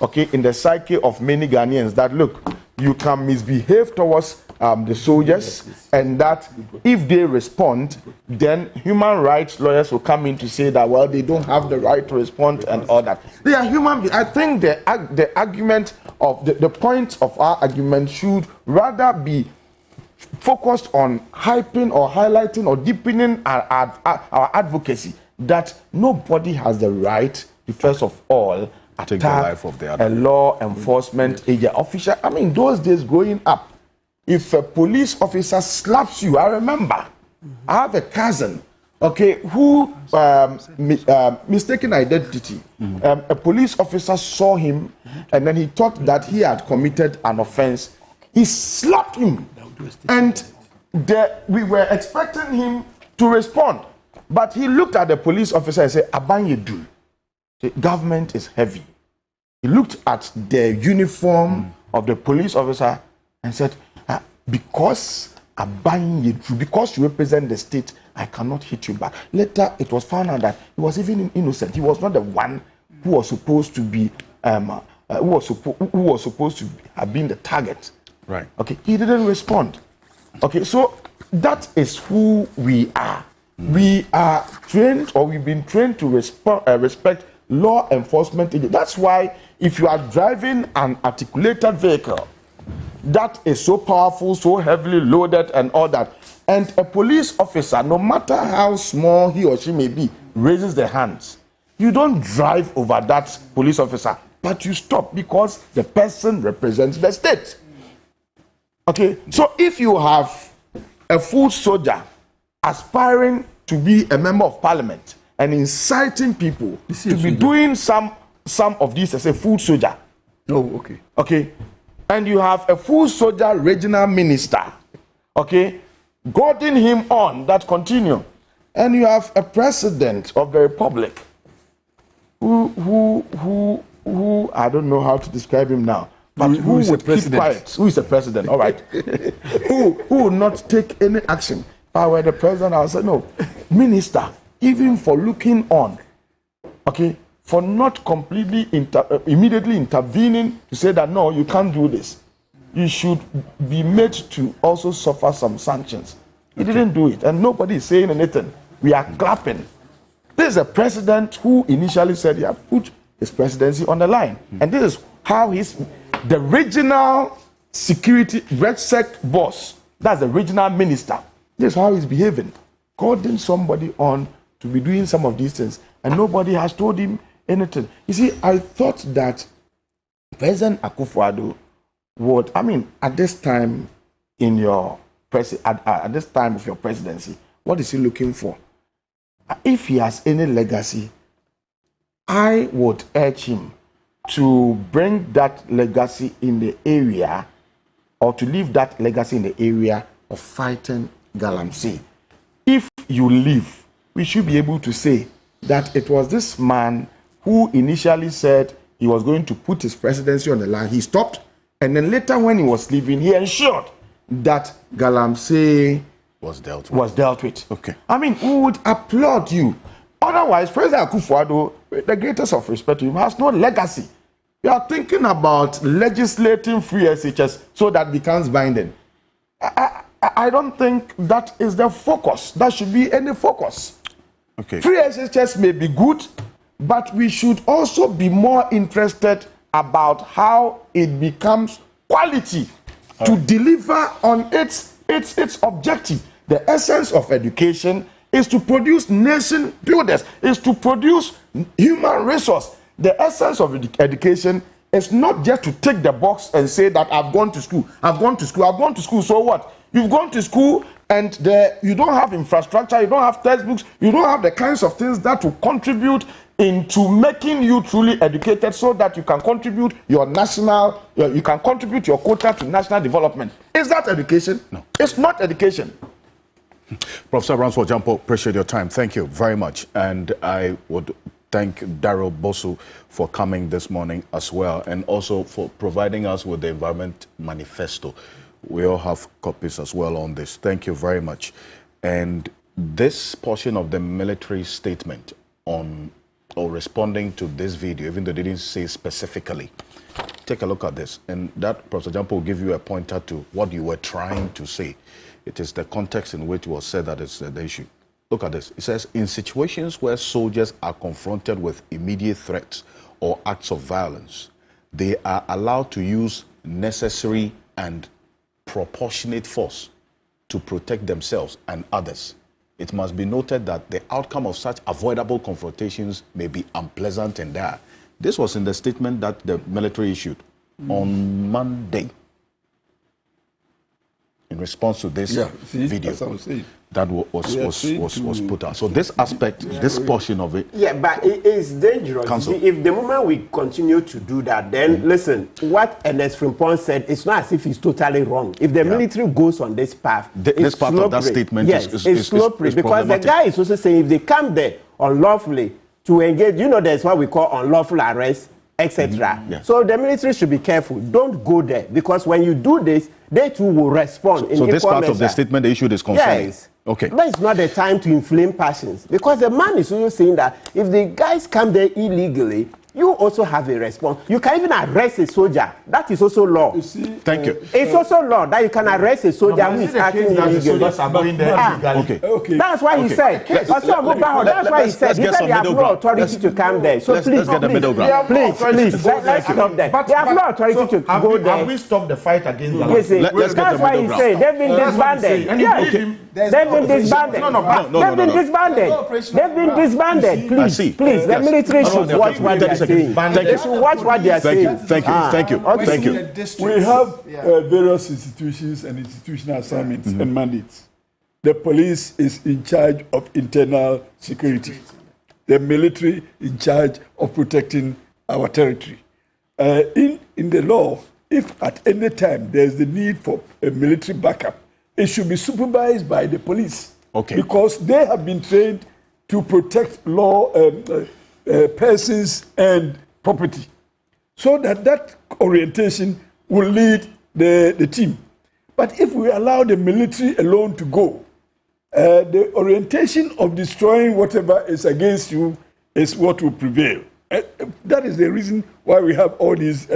okay, in the psyche of many Ghanaians, that look, you can misbehave towards the soldiers, and that if they respond, then human rights lawyers will come in to say that, well, they don't have the right to respond and all that. They are human beings. I think the argument of the point of our argument should rather be focused on hyping or highlighting or deepening our advocacy that nobody has the right to, first of all, take the life of the other. A law enforcement agent official. I mean, those days growing up, if a police officer slaps you, I remember, I have a cousin, okay, who mistaken identity. A police officer saw him, and then he thought that he had committed an offense. He slapped him, and we were expecting him to respond, but he looked at the police officer and said, "Abanyedu, the government is heavy." He looked at the uniform of the police officer and said, because you represent the state, I cannot hit you back. Later, it was found out that he was even innocent. He was not the one who was supposed to be, who was supposed to have been the target. Right. Okay. He didn't respond. Okay. So that is who we are. We are trained, or we've been trained to respect law enforcement. That's why if you are driving an articulated vehicle that is so powerful, so heavily loaded and all that, and a police officer, no matter how small he or she may be, raises their hands, you don't drive over that police officer, but you stop because the person represents the state. Okay, so if you have a full soldier aspiring to be a member of parliament and inciting people to be doing some of these as a full soldier. Oh, okay. Okay. And you have a full soldier regional minister, okay, goading him on, that continue. And you have a president of the republic who I don't know how to describe him now, but who would keep quiet. Who is the president? All right. who will not take any action. If I were the president, I would say, no, minister, even for looking on, okay, for not completely immediately intervening to say that, no, you can't do this. You should be made to also suffer some sanctions. He didn't do it, and nobody is saying anything. We are clapping. This is a president who initially said he had put his presidency on the line. And this is how the regional security red sect boss, that's the regional minister, this is how he's behaving. Calling somebody on to be doing some of these things, and nobody has told him anything. You see, I thought that President Akufo-Addo would, I mean, at this time in your at this time of your presidency, what is he looking for? If he has any legacy, I would urge him to bring that legacy in the area, or to leave that legacy in the area of fighting Galamsey. If you leave, we should be able to say that it was this man who initially said he was going to put his presidency on the line. He stopped, and then later when he was leaving, he ensured that Galamsey was dealt with. Okay. I mean, who would applaud you? Otherwise, President Akufo-Addo, with the greatest of respect to him, has no legacy. You are thinking about legislating free SHS so that becomes binding. I don't think that is the focus. That should be any focus. Okay. Free SHS may be good, but we should also be more interested about how it becomes quality to deliver on its objective. The essence of education is to produce nation builders, is to produce human resource. the essence of education is not just to tick the box and say that I've gone to school, I've gone to school, I've gone to school. So what? You've gone to school and you don't have infrastructure, you don't have textbooks, you don't have the kinds of things that will contribute into making you truly educated so that you can contribute you can contribute your quota to national development. Is that education? No. It's not education. Professor Ransford Jampo, appreciate your time. Thank you very much. And I would thank Daryl Bosu for coming this morning as well, and also for providing us with the Environment Manifesto. We all have copies as well on this. Thank you very much. And this portion of the military statement on or responding to this video, even though they didn't say specifically, take a look at this. And that, Professor Jampo, will give you a pointer to what you were trying to say. It is the context in which it was said that is the issue. Look at this. It says, in situations where soldiers are confronted with immediate threats or acts of violence, they are allowed to use necessary and proportionate force to protect themselves and others. It must be noted that the outcome of such avoidable confrontations may be unpleasant and dire. This was in the statement that the military issued on Monday in response to this video that was put out. So this aspect, this portion of it... Yeah, but it is dangerous. Counsel. If the moment we continue to do that, then listen, what Ernest Frimpong said, it's not as if he's totally wrong. If the military goes on this path, this part of that statement is slippery, because the guy is also saying if they come there unlawfully to engage, there's what we call unlawful arrest, etc. So the military should be careful. Don't go there, because when you do this, they too will respond. So this part of the statement they issued is concerning. Yes. Okay. But it's not the time to inflame passions, because the man is also saying that if the guys come there illegally, you also have a response. You can even arrest a soldier. That is also law. You see, thank you. It's also law that you can arrest a soldier who is acting illegally. Okay. That's why he said. That's why he said. He said they have no authority to come there. So please, let's get the middle ground. Please, let's stop there. They have no authority to go there. Have we stopped the fight against Galamsey? That's why he said they've been disbanded. They've been disbanded. They've been disbanded. They've been disbanded. Please, the military should watch what they are saying. They should watch what they are saying. Thank you. We have various institutions and institutional assignments and mandates. The police is in charge of internal security. The military in charge of protecting our territory. In the law, if at any time there is the need for a military backup, it should be supervised by the police. Okay. Because they have been trained to protect law persons and property. So that orientation will lead the team. But if we allow the military alone to go, the orientation of destroying whatever is against you is what will prevail. That is the reason why we have all this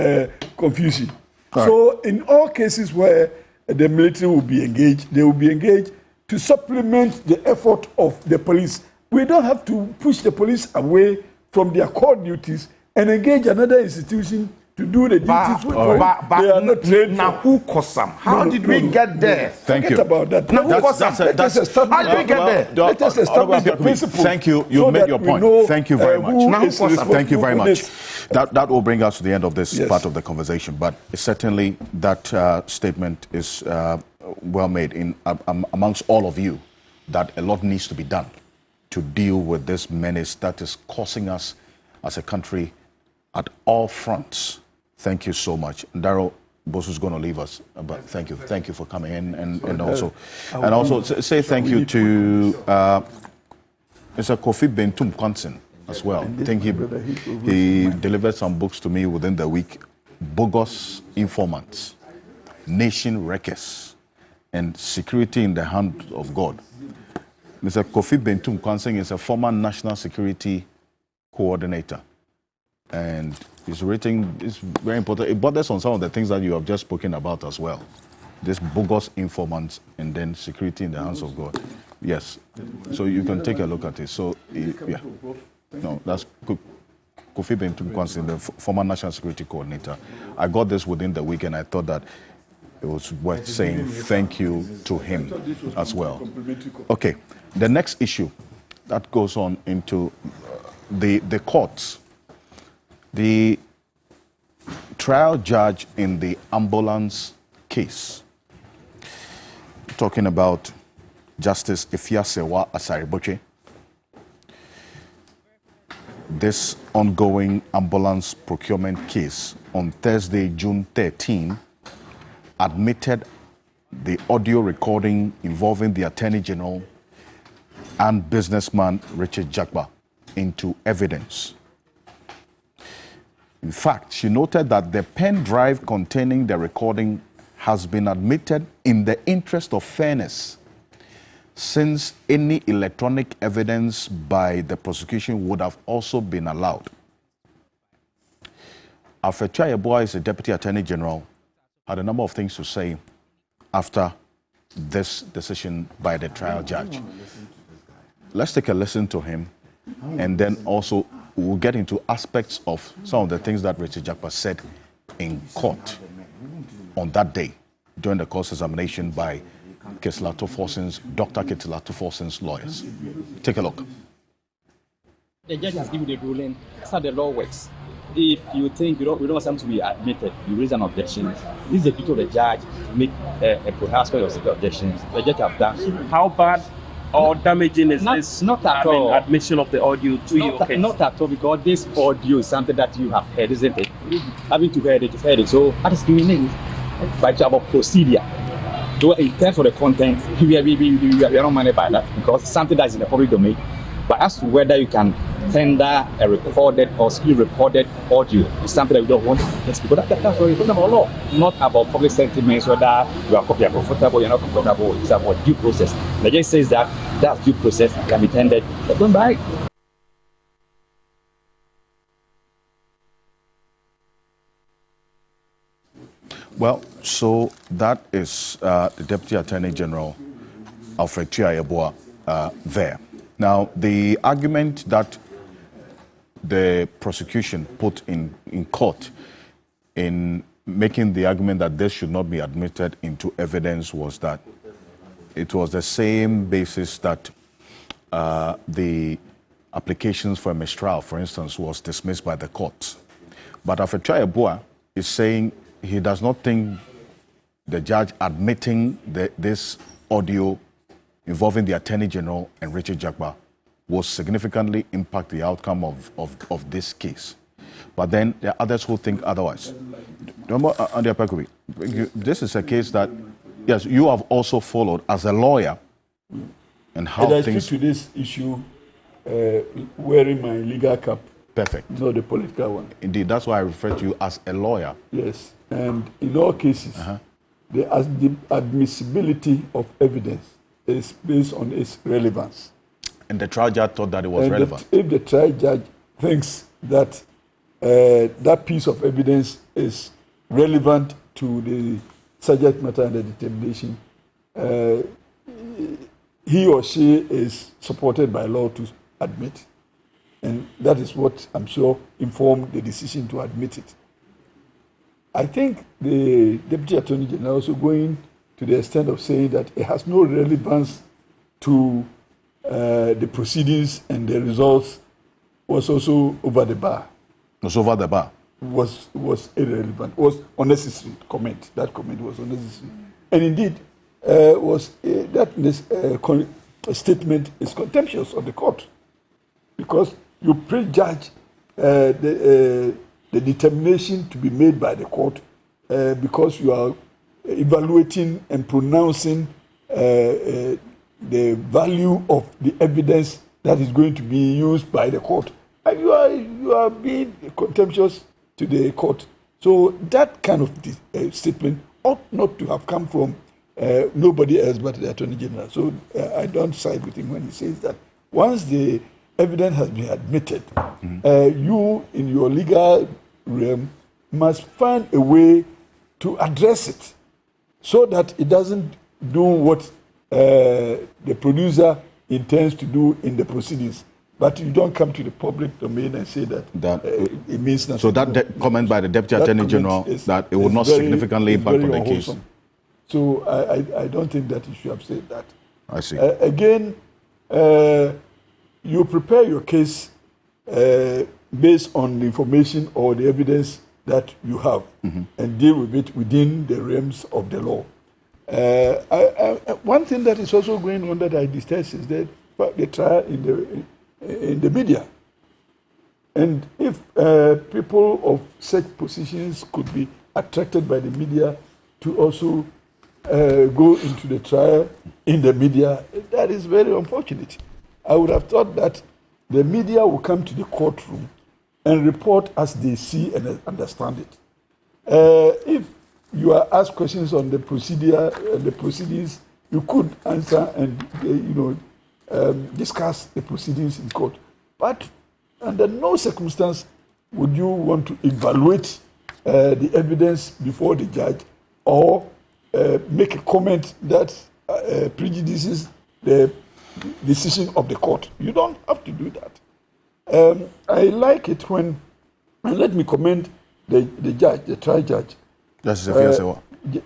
confusion. So in all cases where the military will be engaged, they will be engaged to supplement the effort of the police. We don't have to push the police away from their core duties and engage another institution to do the duties which they are not trained for. How did we get there? Thank you. Forget about that. How did we get there? Let us establish the principle. Thank you. You made your point. Thank you very much. Thank you very much. That will bring us to the end of this part of the conversation. But certainly that statement is well made in amongst all of you, that a lot needs to be done to deal with this menace that is causing us as a country at all fronts. Thank you so much. Daryl Bosu is going to leave us, but thank you for coming in, and also say thank you to Mr. Kofi Bentum Kwansen as well. I think he delivered some books to me within the week. Bogus Informants, Nation Wreckers, and Security in the Hand of God. Mr. Kofi Bentum Kwansen is a former national security coordinator, and it's written, it's very important. It borders on some of the things that you have just spoken about as well. This bogus informants and then security in the hands of God. Yes. So you can take a look at it. So, yeah. No, that's Kofi Bentum Kwansen, the former national security coordinator. I got this within the week, and I thought that it was worth saying thank you to him as well. Okay. The next issue that goes on into the courts. The trial judge in the ambulance case, talking about Justice Ifiasewa Asariboche, this ongoing ambulance procurement case on Thursday, June 13, admitted the audio recording involving the Attorney General and businessman Richard Jagba into evidence. In fact, she noted that the pen drive containing the recording has been admitted in the interest of fairness, since any electronic evidence by the prosecution would have also been allowed. Alfred Ocansey is the Deputy Attorney General, had a number of things to say after this decision by the trial judge. Let's take a listen to him, and then also we'll get into aspects of some of the things that Richard Jagba said in court on that day during the cross-examination by Dr. Ketelato Forson's lawyers. Take a look. The judge has given the ruling. That's how the law works. If you think we don't want something to be admitted, you raise an objection. This is the duty of the judge to make a pronouncement of objections. The judge have done. How bad or damaging is this? Not at all. Admission of the audio to your case? Not at all, because this audio is something that you have heard, isn't it? Having to heard it, you've heard it. So that is meaning by about procedure. So in terms of the content, we are not managed by that, because it's something that is in the public domain. But as to whether you can tender a recorded or screen-recorded audio, it's something that we don't want to speak about. That's what we're talking about law, not about public sentiments, whether you are comfortable, you're not comfortable. It's about due process. The judge says that that due process can be tendered. Don't buy it. Well, so that is the Deputy Attorney General, Alfred Ocansey, there. Now, the argument that the prosecution put in court in making the argument that this should not be admitted into evidence was that it was the same basis that the applications for a mistrial, for instance, was dismissed by the court. But Alfred Ocansey is saying he does not think the judge admitting this audio involving the Attorney General and Richard Jagba will significantly impact the outcome of this case. But then there are others who think otherwise. This is a case that, yes, you have also followed as a lawyer, and how and I things... speak to this issue wearing my legal cap. Perfect. Not the political one. Indeed, that's why I refer to you as a lawyer. Yes, and in all cases, the admissibility of evidence is based on its relevance. And the trial judge thought that it was relevant. If the trial judge thinks that that piece of evidence is relevant to the subject matter and the determination, he or she is supported by law to admit. And that is what I'm sure informed the decision to admit it. I think the Deputy Attorney General also going to the extent of saying that it has no relevance to the proceedings and the results was also over the bar. Was over the bar? Was irrelevant, was unnecessary comment. That comment was unnecessary. And indeed, that statement is contemptuous of the court, because you prejudge the determination to be made by the court because you are evaluating and pronouncing the value of the evidence that is going to be used by the court. And you are being contemptuous to the court. So that kind of statement ought not to have come from nobody else but the Attorney General. So I don't side with him when he says that once the evidence has been admitted, you in your legal realm must find a way to address it so that it doesn't do what the producer intends to do in the proceedings. But you don't come to the public domain and say that it means nothing. So that comment by the Deputy Attorney General that it will not significantly impact on the case. So I don't think that you should have said that. I see. Again, you prepare your case based on the information or the evidence that you have and deal with it within the realms of the law. One thing that is also going on that I detest is that the trial in the media. And if people of such positions could be attracted by the media to also go into the trial in the media, that is very unfortunate. I would have thought that the media will come to the courtroom and report as they see and understand it. If you are asked questions on the proceedings, you could answer and discuss the proceedings in court. But under no circumstance would you want to evaluate the evidence before the judge or make a comment that prejudices the decision of the court. You don't have to do that. I like it when, and let me commend the judge, the trial judge. Justice Efia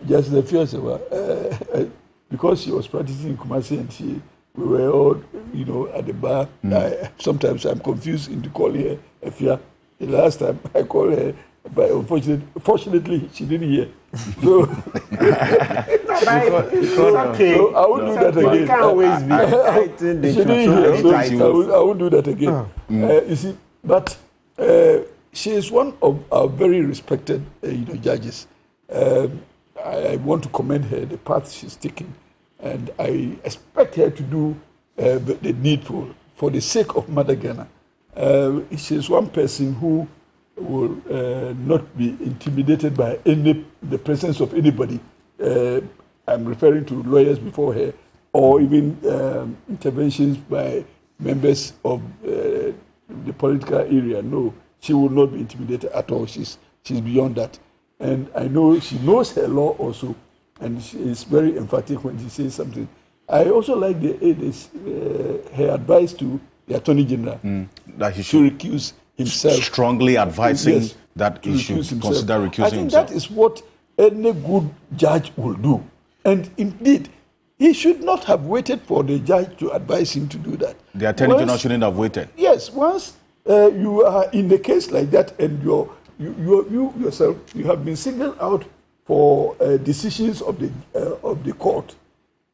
Justice Efia, because she was practicing in Kumasi and we were all, at the bar. Sometimes I'm confused into calling her Efia. The last time I called her, but fortunately, she didn't hear. So, so I won't do that again. You can't always be she didn't hear, so I won't do that again. You see, but she is one of our very respected, judges. I want to commend her, the path she's taking, and I expect her to do the needful for the sake of Mother Ghana. She is one person who will not be intimidated by the presence of anybody. I'm referring to lawyers before her, or even interventions by members of the political area. No, she will not be intimidated at all. She's beyond that. And I know she knows her law also, and she is very emphatic when she says something. I also like her advice to the Attorney General that he should recuse himself. Strongly advising that he should consider recusing himself. I think that is what any good judge will do. And indeed, he should not have waited for the judge to advise him to do that. The Attorney General shouldn't have waited. Yes, once you are in a case like that and you yourself, you have been singled out for decisions of the court,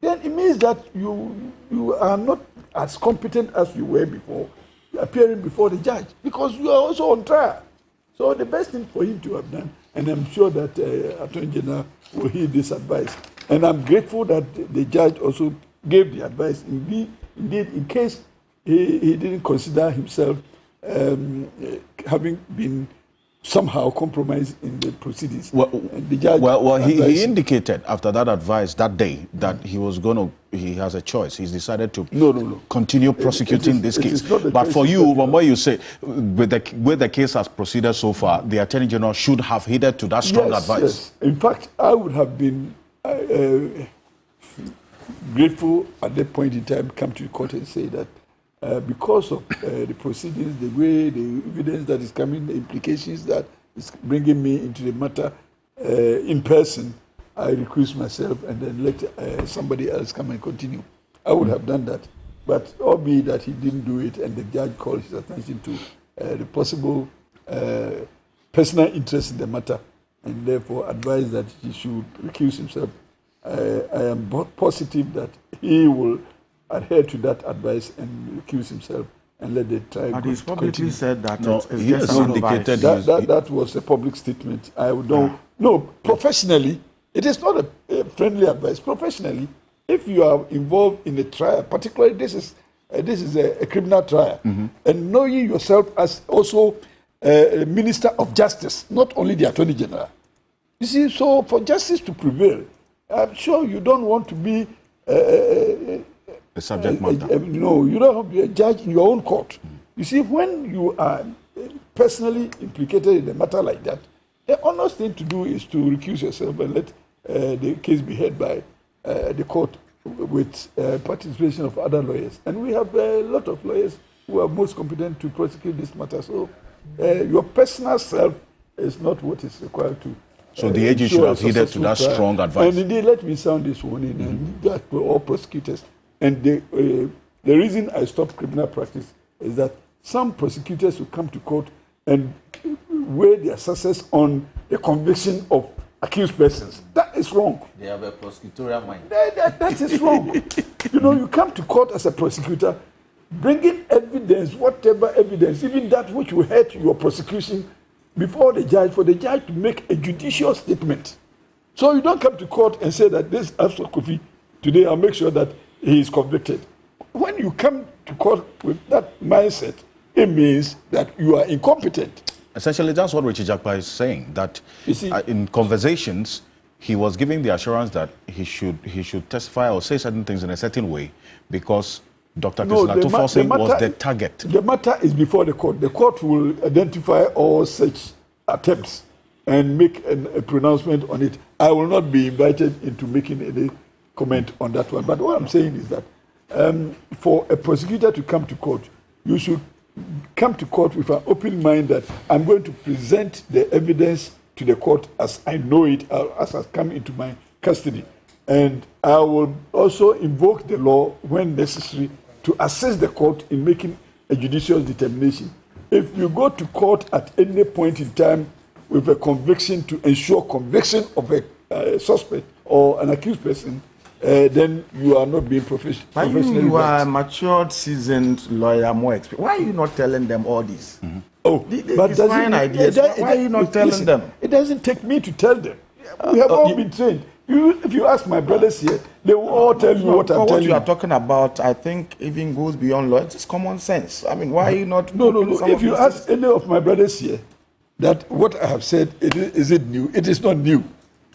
then it means that you are not as competent as you were before appearing before the judge, because you are also on trial. So the best thing for him to have done, and I'm sure that Attorney General will heed this advice, and I'm grateful that the judge also gave the advice. Indeed, in case he didn't consider himself having been somehow compromised in the proceedings. The judge he indicated after that advice that day that he has a choice. He's decided to continue prosecuting this case. But for you, from what you say, with the case has proceeded so far, the Attorney General should have heeded to that strong advice. Yes. In fact, I would have been grateful at that point in time, come to the court and say that because of the proceedings, the way, the evidence that is coming, the implications that is bringing me into the matter in person, I recuse myself and then let somebody else come and continue. I would have done that. But albeit that he didn't do it and the judge called his attention to the possible personal interest in the matter and therefore advised that he should recuse himself, I am positive that he will adhere to that advice and recuse himself and let the trial But he's publicly continue. said that he has indicated that was a public statement. I don't no professionally. It is not a friendly advice. Professionally, if you are involved in a trial, particularly this is a criminal trial, and knowing yourself as also a minister of justice, not only the Attorney General. You see, so for justice to prevail, I'm sure you don't want to be a subject matter. You don't have to be a judge in your own court. You see, when you are personally implicated in a matter like that, the honest thing to do is to recuse yourself and let the case be heard by the court with participation of other lawyers. And we have a lot of lawyers who are most competent to prosecute this matter. So your personal self is not what is required to. So the AG should have heeded to that strong advice. And indeed, let me sound this one in, and that for all prosecutors. And the reason I stopped criminal practice is that some prosecutors who come to court and weigh their success on the conviction of accused persons. That is wrong. They have a prosecutorial mind. That is wrong. You know, you come to court as a prosecutor, bringing evidence, whatever evidence, even that which will hurt your prosecution, before the judge, for the judge to make a judicial statement. So you don't come to court and say that this Alfred Kofi, today I'll make sure that he is convicted. When you come to court with that mindset, it means that you are incompetent. Essentially, that's what Richard Jakpa is saying, that in conversations, he was giving the assurance that he should testify or say certain things in a certain way because Dr. Christina Tufosing was the target. The matter is before the court. The court will identify all such attempts and make a pronouncement on it. I will not be invited into making any comment on that one. But what I'm saying is that for a prosecutor to come to court, you should come to court with an open mind that I'm going to present the evidence to the court as I know it, as has come into my custody. And I will also invoke the law when necessary to assist the court in making a judicial determination. If you go to court at any point in time with a conviction to ensure conviction of a suspect or an accused person, then you are not being professional. You are a matured, seasoned lawyer, more experienced. Why are you not telling them all this? Mm-hmm. Oh, but fine ideas. Why are you not telling them? It doesn't take me to tell them. We have all been trained. If you ask my brothers here, they will all tell you what I'm telling you. What you are talking about, I think, even goes beyond law. It's common sense. I mean, why are you not? No. If you ask any of my brothers here, that what I have said, is it new? It is not new.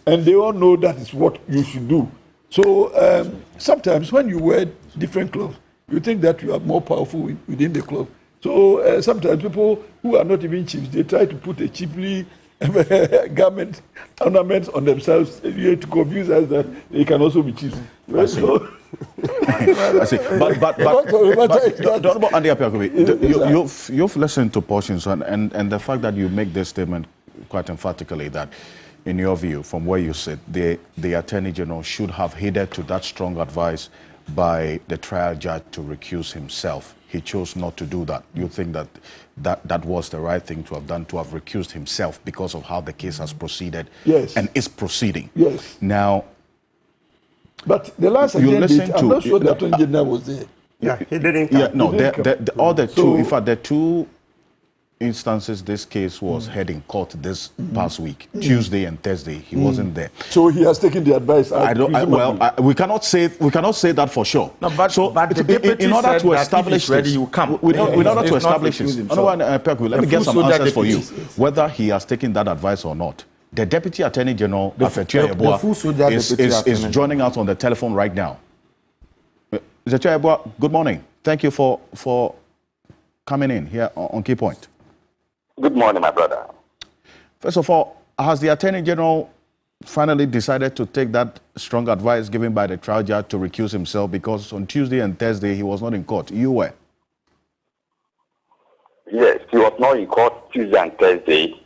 And they all know that is what you should do. So sometimes when you wear different clothes, you think that you are more powerful within the club. So sometimes people who are not even chiefs, they try to put a chiefly garment, ornaments on themselves to confuse us that they can also be chiefs. I see. I see. But Andy Apiakobi, you've listened to portions and the fact that you make this statement quite emphatically that in your view, from where you sit, the Attorney General should have heeded to that strong advice by the trial judge to recuse himself. He chose not to do that. You think that was the right thing to have done, to have recused himself because of how the case has proceeded and is proceeding? Yes. Now, but the last agenda, I'm not sure the Attorney General was there. Yeah, he didn't. Yeah, no, all the two, in fact, the two instances this case was held in court this past week, Tuesday and Thursday, he wasn't there. So he has taken the advice. We cannot say that for sure. No, but the deputy in order to establish this, ready, you come. In order to establish this, let me get some answers for you, whether he has taken that advice or not. The Deputy Attorney General, Alfred Ocansey, is joining us on the telephone right now. Mr. Ocansey, good morning. Thank you for coming in here on Key Point. Good morning, my brother. First of all, has the Attorney General finally decided to take that strong advice given by the trial judge to recuse himself, because on Tuesday and Thursday he was not in court? You were? Yes, he was not in court Tuesday and Thursday.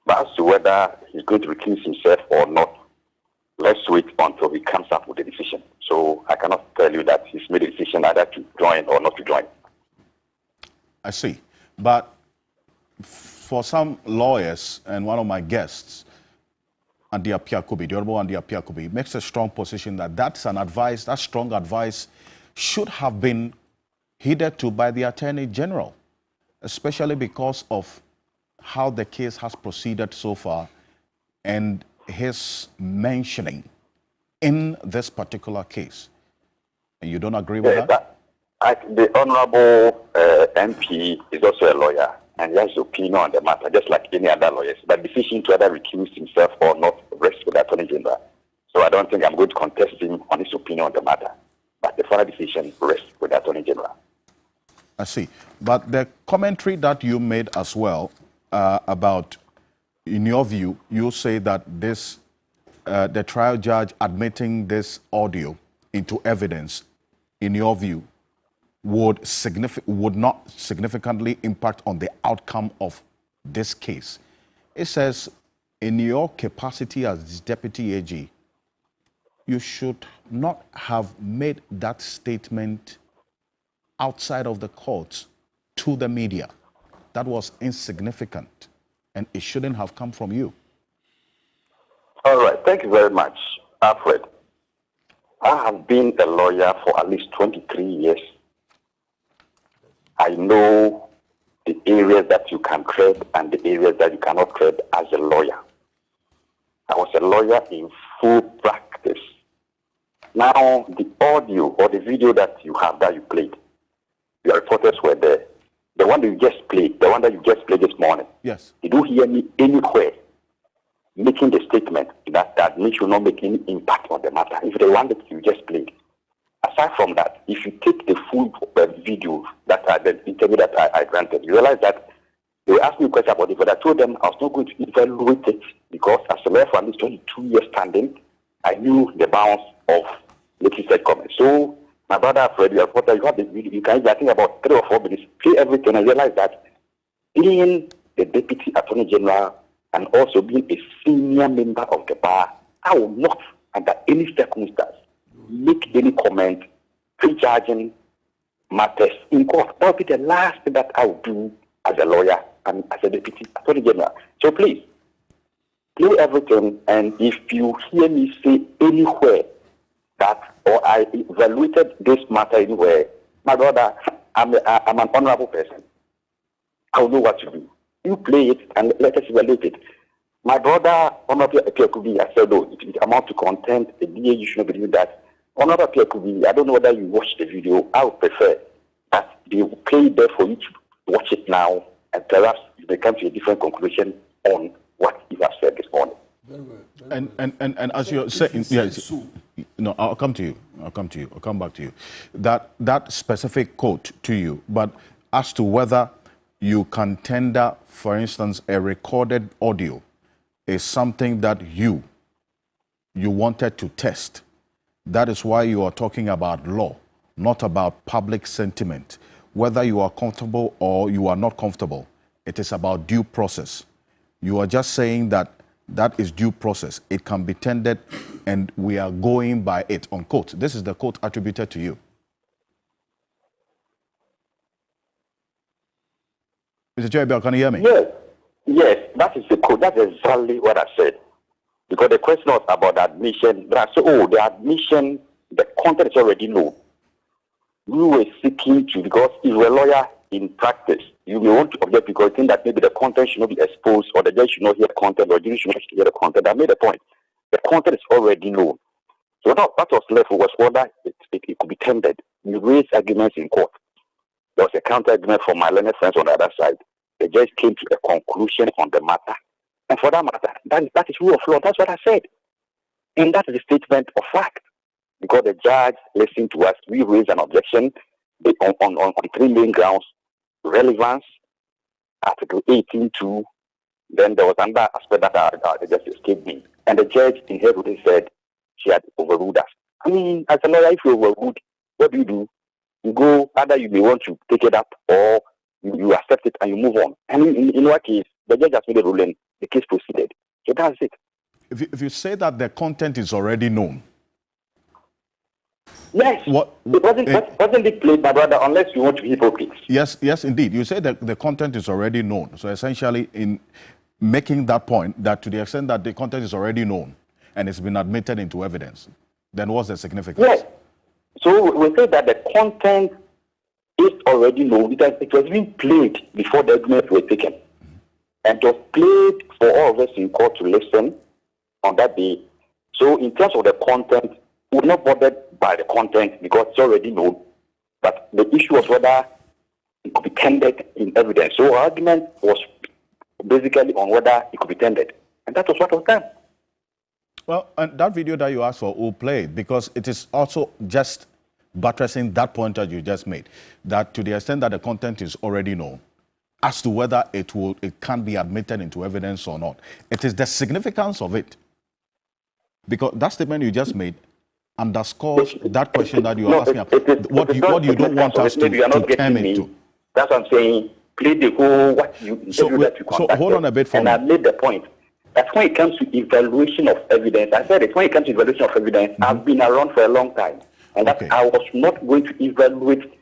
But as to whether he's going to recuse himself or not, let's wait until he comes up with a decision. So I cannot tell you that he's made a decision either to join or not to join. I see. But for some lawyers, and one of my guests, Andy Apiakobi, the Honorable Andy Apiakobi, makes a strong position that that's an advice, that strong advice should have been heeded to by the Attorney General, especially because of how the case has proceeded so far and his mentioning in this particular case. And you don't agree with that? The Honorable MP is also a lawyer, and he has his opinion on the matter, just like any other lawyers. But the decision to either recuse himself or not rests with the Attorney General. So I don't think I'm going to contest him on his opinion on the matter. But the final decision rests with the Attorney General. I see. But the commentary that you made as well about, in your view, you say that this, the trial judge admitting this audio into evidence, in your view, would not significantly impact on the outcome of this case. It says, in your capacity as Deputy AG, you should not have made that statement outside of the courts to the media. that was insignificant, and it shouldn't have come from you. All right. Thank you very much, Alfred. I have been a lawyer for at least 23 years. I know the areas that you can tread and the areas that you cannot tread as a lawyer. I was a lawyer in full practice. Now, the audio or the video that you have that you played, your reporters were there. The one that you just played, the one that you just played this morning. Yes. Did you hear me anywhere making the statement that me should not make any impact on the matter? If the one that you just played. Aside from that, if you take the full video the interview that I granted, you realize that they asked me a question about it, but I told them I was not going to evaluate it because as a lawyer for at least 22 years standing, I knew the bounds of making said comments. So, my brother Alfred, you have the video, you can, I think, about 3 or 4 minutes, play everything and realize that being the Deputy Attorney General and also being a senior member of the bar, I will not, under any circumstance, make any comment prejudging matters in court. That will be the last thing that I will do as a lawyer and as a Deputy Attorney General. So please, play everything, and if you hear me say anywhere that, or I evaluated this matter anywhere, my brother, I'm an honorable person. I will know what to do. You play it and let us evaluate it. My brother, Honorable Kubi, I said, no, it amounts to content. The DA, you should not believe that. Honorable Kubi, I don't know whether you watched the video. I would prefer that they will play it there for you to watch it now, and perhaps you may come to a different conclusion on what you have said this morning. And as you're saying, yes, no, I'll come to you. I'll come back to you. That specific quote to you, but as to whether you can tender, for instance, a recorded audio is something that you wanted to test. That is why you are talking about law, not about public sentiment. Whether you are comfortable or you are not comfortable, it is about due process. You are just saying that is due process. It can be tendered and we are going by it, unquote. This is the quote attributed to you. Mr. Joybell, can you hear me? Yes, that is the quote. That's exactly what I said. Because the question was about the admission. But I said, the admission, the content is already known. We were seeking to, because if you're a lawyer in practice, you may want to object because you think that maybe the content should not be exposed, or the judge should not hear the content, or the jury should not hear the content. I made a point. The content is already known. So now what was left was whether it could be tendered. You raised arguments in court. There was a counter argument from my learned friends on the other side. The judge came to a conclusion on the matter. And for that matter, that is rule of law. That's what I said. And that is a statement of fact. Because the judge listened to us, we raised an objection on the 3 main grounds: relevance, Article 18.2. Then there was another aspect that just escaped me. And the judge in her ruling said she had overruled us. I mean, as a lawyer, if you overruled, what do? You go, either you may want to take it up or you accept it and you move on. And in what case, the judge has made a ruling, the case proceeded. So that's it. If you say that the content is already known. Yes. Wasn't it played, my brother, unless you want to be hypocrites? Yes, indeed. You say that the content is already known. So essentially, in making that point, that to the extent that the content is already known and it's been admitted into evidence, then what's the significance? Yes. So we say that the content is already known because it was being played before the arguments were taken. And it was played for all of us in court to listen on that day. So in terms of the content, we're not bothered by the content because it's already known. But the issue was whether it could be tendered in evidence. So our argument was basically on whether it could be tendered. And that was what was done. Well, and that video that you asked for will play because it is also just buttressing that point that you just made, that to the extent that the content is already known, as to whether it can be admitted into evidence or not. It is the significance of it. Because that statement you just made underscores that question that you are asking. What you don't want us to turn into. That's what I'm saying. Play the whole what you so hold on a bit for me. And I made the point. That's when it comes to evaluation of evidence. I said it, when it comes to evaluation of evidence, I've been around for a long time. And that I was not going to evaluate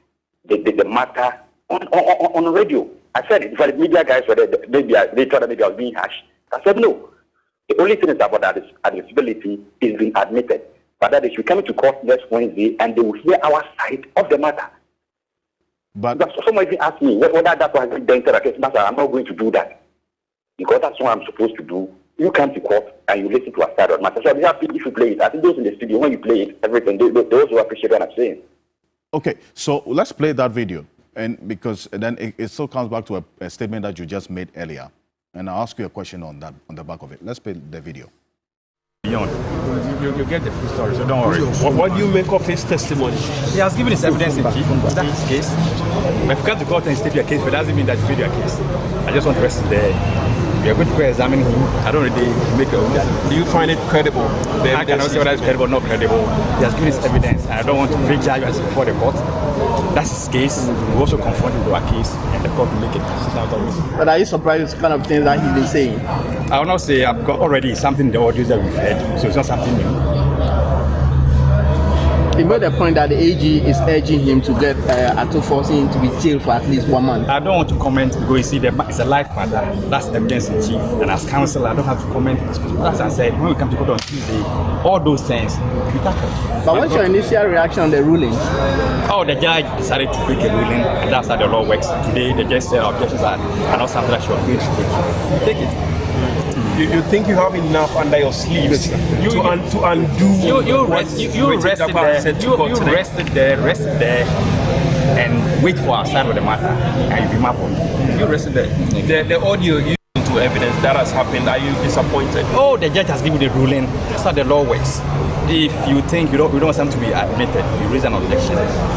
the matter on radio. I said it. For the media guys, they thought that maybe I was being harsh. I said no. The only thing is about that is admissibility is being admitted. But that is, we come to court next Wednesday and they will hear our side of the matter. But someone even asked me whether that's what I did. I'm not going to do that because that's what I'm supposed to do. You come to court and you listen to a side of the matter. So I'll be happy if you play it. I think those in the studio, when you play it, everything, they also appreciate what I'm saying. Okay, so let's play that video, and because then it still comes back to a statement that you just made earlier, and I'll ask you a question on that on the back of it. Let's play the video. Beyond, you get the full story, so don't worry. What do you make of his testimony? He has given his evidence in chief. That's his case. If you come to court and state your case, but that doesn't mean that you made your case. I just want to rest there. We are going to examine him. I don't really make a decision. Do you find it credible? I cannot say whether it's credible or not credible. He has given his evidence, and I don't want to prejudge us before the court. That's his case. We also confront him with our case, and the court will make a decision out of it. But are you surprised with the kind of things that he's been saying? I will not say. I've got already something in the audio that we've heard, so it's not something new. He made a point that the AG is urging him to get forcing him to be jailed for at least 1 month. I don't want to comment because you see, it's a life matter. That's evidence in chief, and as counsel, I don't have to comment. As I said, when we come to court on Tuesday, all those things we tackle. But what's your initial reaction on the ruling? Oh, the judge decided to make a ruling, and that's how the law works. Today, the judge said objections are not something that should be take it. You think you have enough under your sleeves to undo you rested there and wait for our side of the matter, and you'll be marveled. You rested there. The audio you to evidence that has happened. Are you disappointed? Oh, the judge has given the ruling. That's how the law works. If you think you don't want something to be admitted, you raise an objection.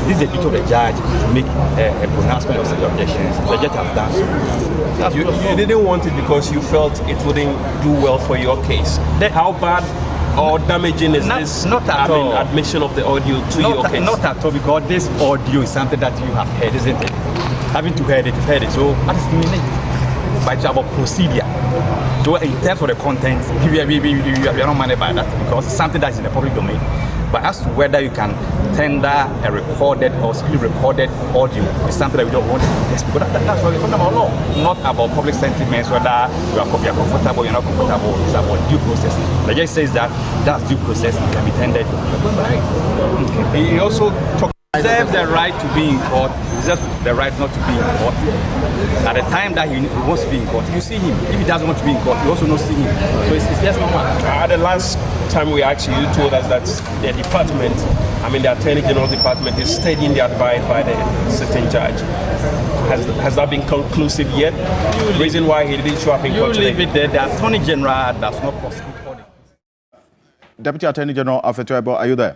This is the duty of the judge to make a pronouncement of such objections. The judge has done so. You didn't want it because you felt it wouldn't do well for your case. How bad or damaging is this? Not at all. Admission of the audio to your case. Not at all, because this audio is something that you have heard, isn't it? Having to heard it, you've heard it. So that is discriminating. By about procedure. So in terms of the content, we are not minded by that because it's something that's in the public domain. But as to whether you can tender a recorded or still recorded audio is something that we don't want to test, because that's what we're talking about law. Not about public sentiments, whether you are comfortable, you're not comfortable. It's about due process. The judge says that that's due process, it can be tendered. Okay. He also reserves the right to be in court, reserves the right not to be in court. At the time that he wants to be in court, you see him. If he doesn't want to be in court, you also not see him. So it's just normal. The last time we asked you, you told us that the department, the Attorney General's department is studying the advice by the sitting judge. Has that been conclusive yet? The reason why he didn't show up in court today? You leave it there. The Attorney General does not prosecute for it. Deputy Attorney General Alfred Ocansey, are you there?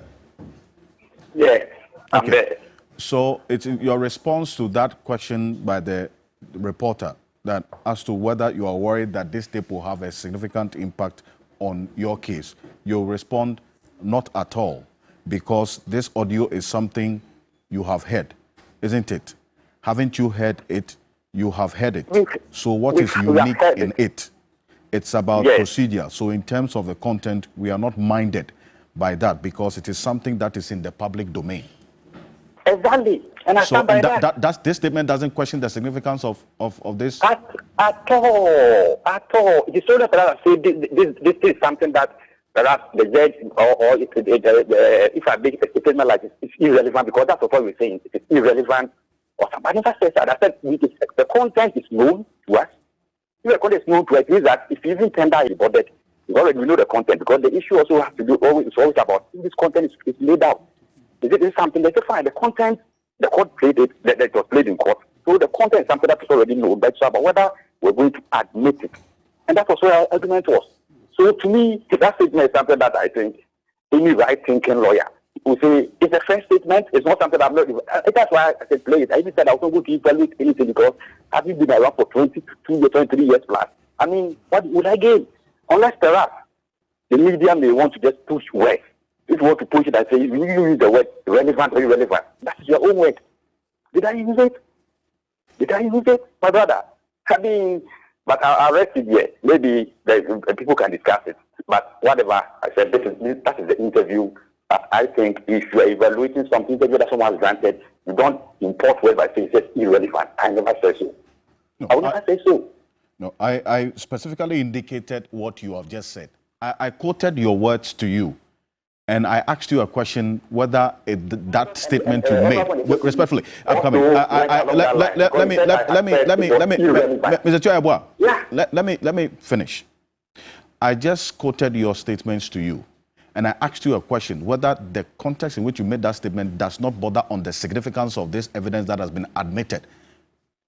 Yes, I'm there. So it's your response to that question by the reporter that as to whether you are worried that this tape will have a significant impact on your case. You respond, not at all, because this audio is something you have heard, isn't it? Haven't you heard it? You have heard it. So what is unique in it? It's about procedure. So in terms of the content, we are not minded by that because it is something that is in the public domain. Exactly. And I stand by that. This statement doesn't question the significance of this? At all. At all. It is so that I say this is something that perhaps the judge or if I make a statement like this, it's irrelevant because that's what we're saying. It's irrelevant or somebody never says that. I said the content is known to us. If the content is known to us, it means that if you even tender it about that, we already know the content because the issue also has to do always about if this content is laid out. Is it something that you find the content, the court played it, that was played in court. So the content is something that is already known, but it's about whether we're going to admit it. And that's also our argument was. So to me, that statement is something that I think any right-thinking lawyer will say, it's a fair statement, it's not something I'm not, that's why I said play it. I even said I was not going to evaluate anything because having been around for 22 years, 23 years plus, what would I gain? Unless perhaps the media may want to just push words. If you want to push it and say, you use the word relevant or irrelevant, that's your own word. Did I use it? My brother? But I'll rest it here. Maybe people can discuss it. But whatever I said, that is the interview. I think if you are evaluating some interview that someone has granted, you don't import words by saying it's irrelevant. I never said so. No, I would never say so. No, I specifically indicated what you have just said. I quoted your words to you, and I asked you a question whether that statement you made, respectfully, I'm coming. Let me, Mr. Choyabwa, let me finish. I just quoted your statements to you, and I asked you a question whether the context in which you made that statement does not border on the significance of this evidence that has been admitted.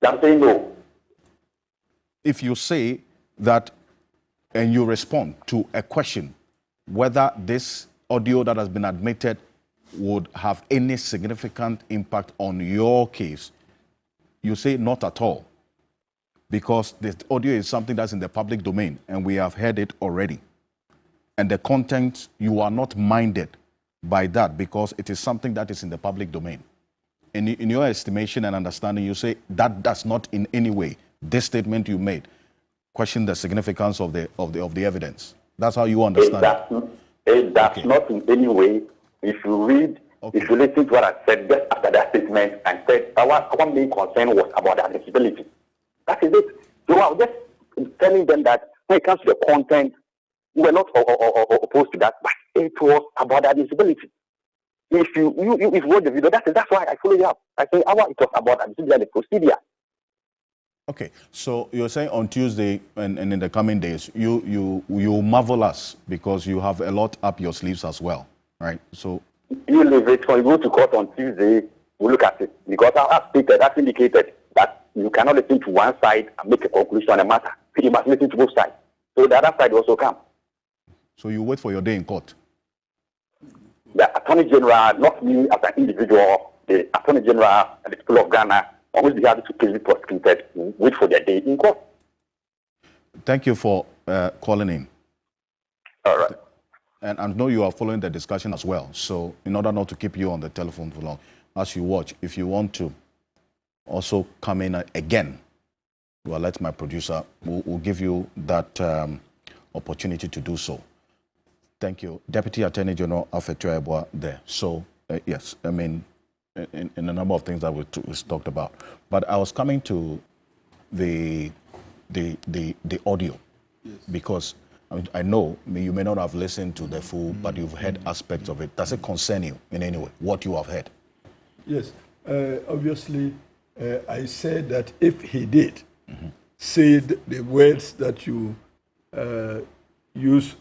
I'm saying no. If you say that and you respond to a question whether this audio that has been admitted would have any significant impact on your case, you say not at all, because the audio is something that's in the public domain and we have heard it already. And the content, you are not minded by that because it is something that is in the public domain. In your estimation and understanding, you say that does not in any way, this statement you made, question the significance of the evidence. That's how you understand it. Does not in any way. If you read, if you listen to what I said just after that statement and said our main concern was about the admissibility. That is it. So I was just telling them that when it comes to the content, we were not opposed to that, but it was about the admissibility. If you watch the video, that's why I follow you up. I say it was about admissibility, the procedure. Okay, so you're saying on Tuesday and in the coming days, you marvel us because you have a lot up your sleeves as well, right? So you leave it when you go to court on Tuesday, we look at it because I've indicated that you cannot listen to one side and make a conclusion on a matter. You must listen to both sides. So the other side also come. So you wait for your day in court. The Attorney General, not me as an individual, the Attorney General and the people of Ghana, on which they have to be prosecuted, wait for their day in court. Thank you for calling in. All right. And I know you are following the discussion as well. So in order not to keep you on the telephone for long, as you watch, if you want to also come in again, well, let my producer, will give you that opportunity to do so. Thank you. Deputy Attorney General Alfred Ocansey there. So, yes, I mean, in a number of things that we talked about. But I was coming to the audio, yes. Because I know you may not have listened to the full, but you've heard aspects of it. Does it concern you in any way, what you have heard? Yes. Obviously, I said that if he did say the words that you use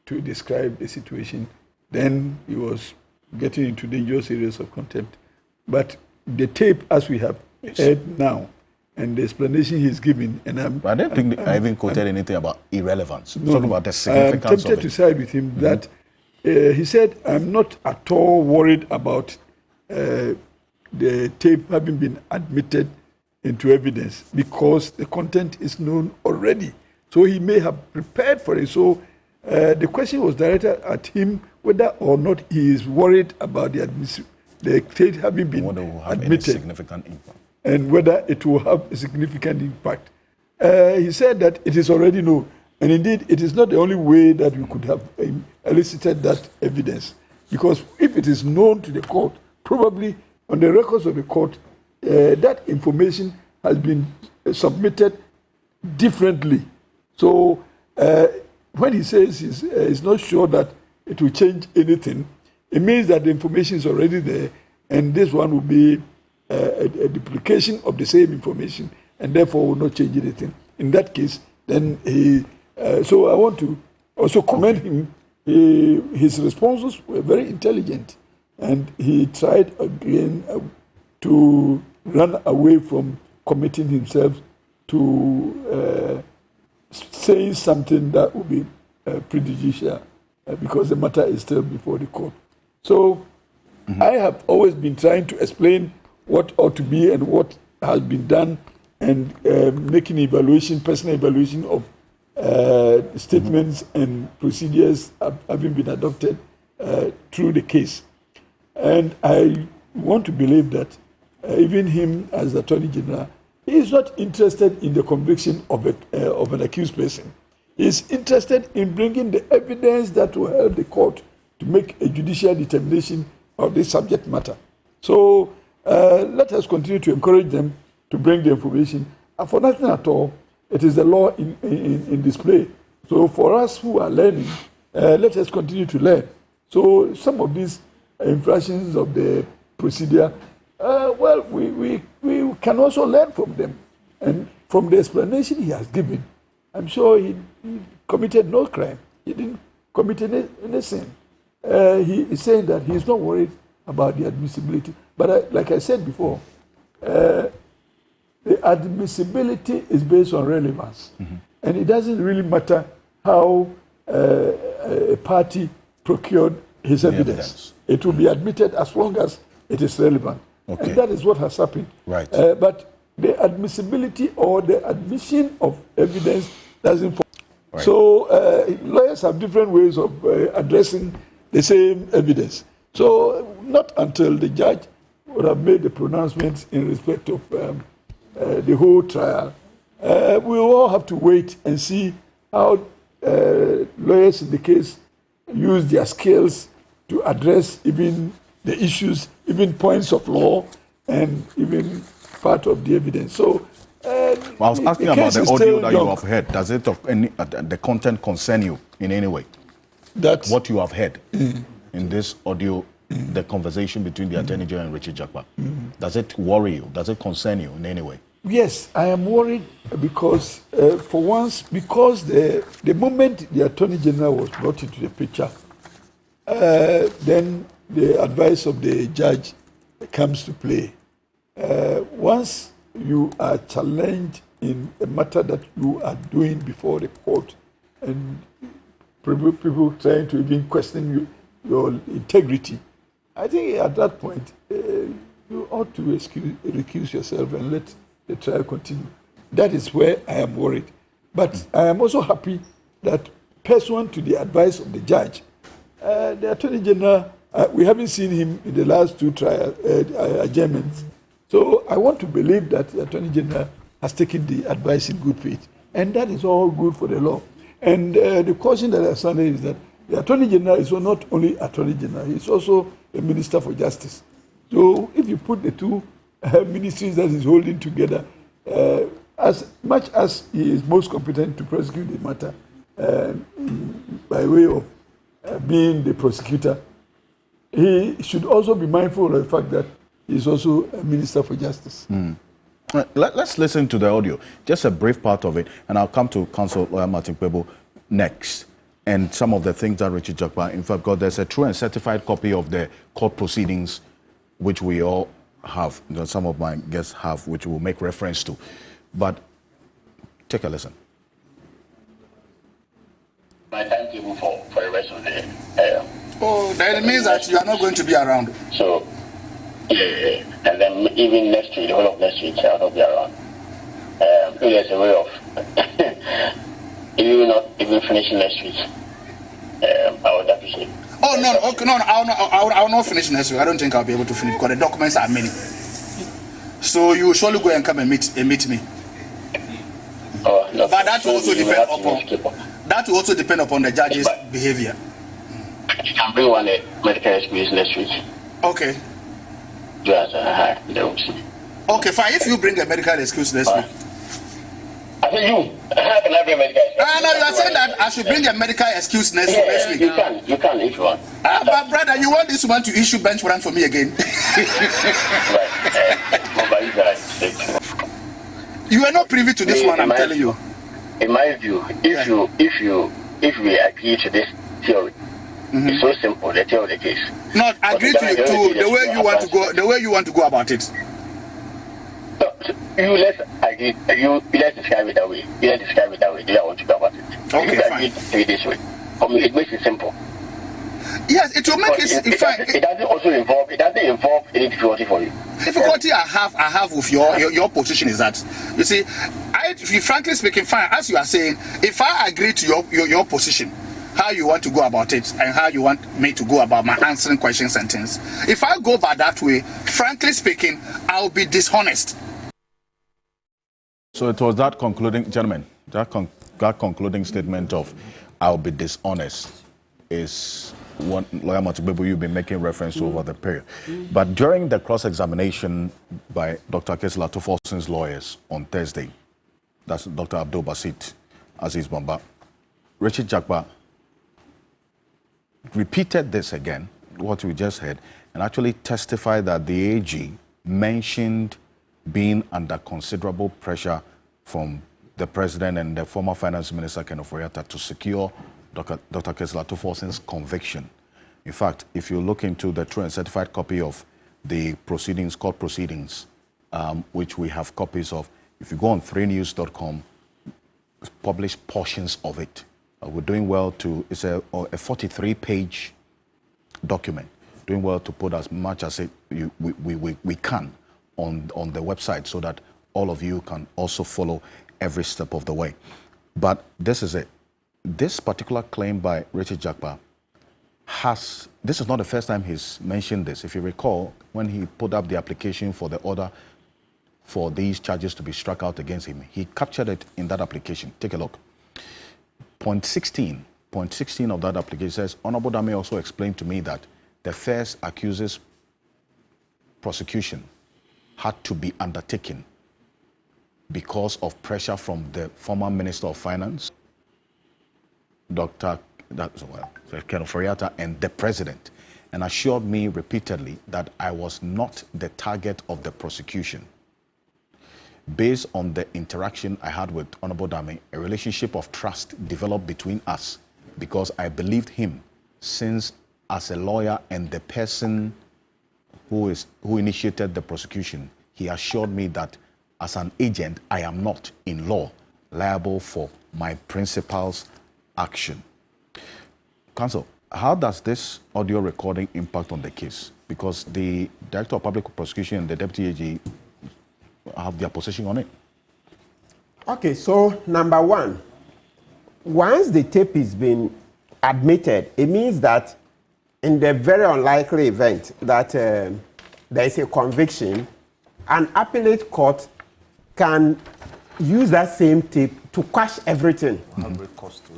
to describe the situation, then he was getting into dangerous areas of contempt. But the tape, as we have heard now, and the explanation he's giving, and I don't think I even quoted anything about irrelevance. No, talk about the significance of it. I'm tempted to side with him that he said, I'm not at all worried about the tape having been admitted into evidence because the content is known already. So he may have prepared for it. So the question was directed at him whether or not he is worried about the tape having been admitted, significant impact, and whether it will have a significant impact. He said that it is already known, and indeed it is not the only way that we could have elicited that evidence, because if it is known to the court, probably on the records of the court, that information has been submitted differently. So when he says he's not sure that it will change anything, it means that the information is already there, and this one will be a duplication of the same information, and therefore will not change anything. In that case, then so I want to also commend him. His responses were very intelligent, and he tried again to run away from committing himself to saying something that would be prejudicial, because the matter is still before the court. So I have always been trying to explain what ought to be and what has been done, and making evaluation, personal evaluation of statements and procedures having been adopted through the case. And I want to believe that even him as Attorney General, he is not interested in the conviction of an accused person. He is interested in bringing the evidence that will help the court to make a judicial determination of this subject matter. So let us continue to encourage them to bring the information. for nothing at all, it is the law in display. So for us who are learning, let us continue to learn. So some of these infractions of the procedure, well, we can also learn from them. And from the explanation he has given, I'm sure he committed no crime. He didn't commit any sin. He is saying that he is not worried about the admissibility. But like I said before, the admissibility is based on relevance. And it doesn't really matter how a party procured his evidence. It will be admitted as long as it is relevant. Okay. And that is what has happened. Right. But the admissibility or the admission of evidence doesn't follow. Right. So lawyers have different ways of addressing the same evidence. So not until the judge would have made the pronouncements in respect of the whole trial, we will all have to wait and see how lawyers in the case use their skills to address even the issues, even points of law, and even part of the evidence. So, well, I was asking about the audio that you have heard. Does it the content concern you in any way? That's what you have heard in this audio, the conversation between the Attorney General and Richard Jakpa. Does it worry you? Does it concern you in any way? Yes, I am worried because, for once, because the moment the Attorney General was brought into the picture, then the advice of the judge comes to play. Once you are challenged in a matter that you are doing before the court, and people trying to even question your integrity, I think at that point, you ought to recuse yourself and let the trial continue. That is where I am worried. But I am also happy that, pursuant to the advice of the judge, the Attorney General, we haven't seen him in the last two trial adjournments. So I want to believe that the Attorney General has taken the advice in good faith. And that is all good for the law. And the caution that I sounded is that the Attorney General is not only Attorney General, he is also a Minister for Justice. So if you put the two ministries that he's holding together, as much as he is most competent to prosecute the matter by way of being the prosecutor, he should also be mindful of the fact that he is also a Minister for Justice. Let's listen to the audio, just a brief part of it, and I'll come to Counsel Lawyer Martin Kpebu next. And some of the things that Richard Jakpa, in fact, there's a true and certified copy of the court proceedings, which we all have, some of my guests have, which we'll make reference to. But take a listen. My timetable for the rest of the day. That means that you are not going to be around. So, yeah. And then even next week, the whole of next week, I'll not be around. If there's a way of, if you not even finishing next week, I would appreciate it. Oh, no, okay, no, I'll not finish next week. I don't think I'll be able to finish because the documents are many. So you will surely go and come and meet me. Oh, no, but that will also depend upon the judge's behavior. You can bring one medical excuse next week. Okay. Just, okay, fine. If you bring a medical excuse next week. I said you. How can I bring a medical excuse? No, you are saying that I should bring a medical excuse next week. You can if you want. But brother, you want this one to issue bench warrant for me again? You are not privy to this one, I'm telling you. In my view, if we agree to this theory, it's so simple, the theory of the case. Not agree to the way you want to go, the way you want to go about it. You let's agree. Let's describe it that way. You let's describe it that way. Do you want to go about it? Okay, fine. Agree this way. It makes it simple. Yes, it will make it. It doesn't also involve. It doesn't involve any difficulty for you. Difficulty I have with your position is that, you see, frankly speaking, fine. As you are saying, if I agree to your position, how you want to go about it and how you want me to go about my answering questions and things. If I go by that way, frankly speaking, I'll be dishonest. So it was that concluding, gentlemen, that concluding statement of "I'll be dishonest" is what Lawyer Martin Kpebu you've been making reference to over the period. But during the cross-examination by Dr. Kesla Tufosin's lawyers on Thursday, that's Dr. Abdul Basit Aziz Bamba, Richard Jakba repeated this again, what we just heard, and actually testified that the AG mentioned being under considerable pressure from the president and the former finance minister, Ken Ofori-Atta, to secure Dr. Kessler Tuforsen's conviction. In fact, if you look into the true and certified copy of the proceedings, court proceedings, which we have copies of, if you go on 3news.com, publish portions of it. We're doing well to, it's a 43-page document, doing well to put as much as we can on the website so that all of you can also follow every step of the way. But this is it. This particular claim by Richard Jakba this is not the first time he's mentioned this. If you recall, when he put up the application for the order for these charges to be struck out against him, he captured it in that application. Take a look. Point 16 of that application says, Honorable Dame also explained to me that the first accuser's prosecution had to be undertaken because of pressure from the former Minister of Finance, Ken Ofori-Atta, and the President, and assured me repeatedly that I was not the target of the prosecution. Based on the interaction I had with Honorable Dame, a relationship of trust developed between us because I believed him, since as a lawyer and the person who initiated the prosecution, he assured me that as an agent, I am not, in law, liable for my principal's action. Counsel, how does this audio recording impact on the case? Because the Director of Public Prosecution and the Deputy AG have their position on it. Okay, so number one, once the tape is being admitted, it means that in the very unlikely event that there is a conviction, an appellate court can use that same tape to quash everything.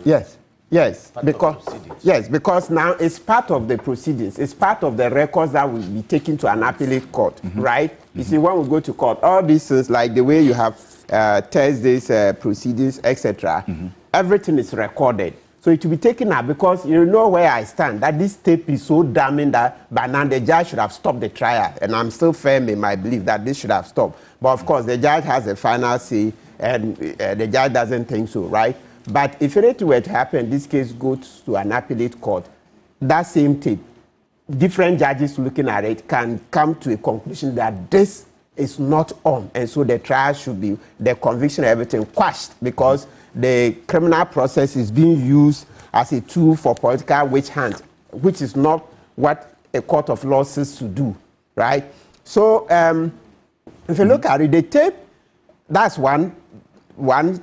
Yes, because now it's part of the proceedings. It's part of the records that will be taken to an appellate court, right? You see, when we go to court, all these things, like the way you have Thursday's proceedings, etc., everything is recorded. So it will be taken out because you know where I stand, that this tape is so damning that by now the judge should have stopped the trial. And I'm still firm in my belief that this should have stopped. But of course, the judge has a final say, and the judge doesn't think so, right? But if anything were to happen, this case goes to an appellate court, that same tape, different judges looking at it can come to a conclusion that this is not on. And so the trial should be, the conviction, everything quashed, because the criminal process is being used as a tool for political witch hunt, which is not what a court of law says to do, right? So if you look at it, the tape, that's one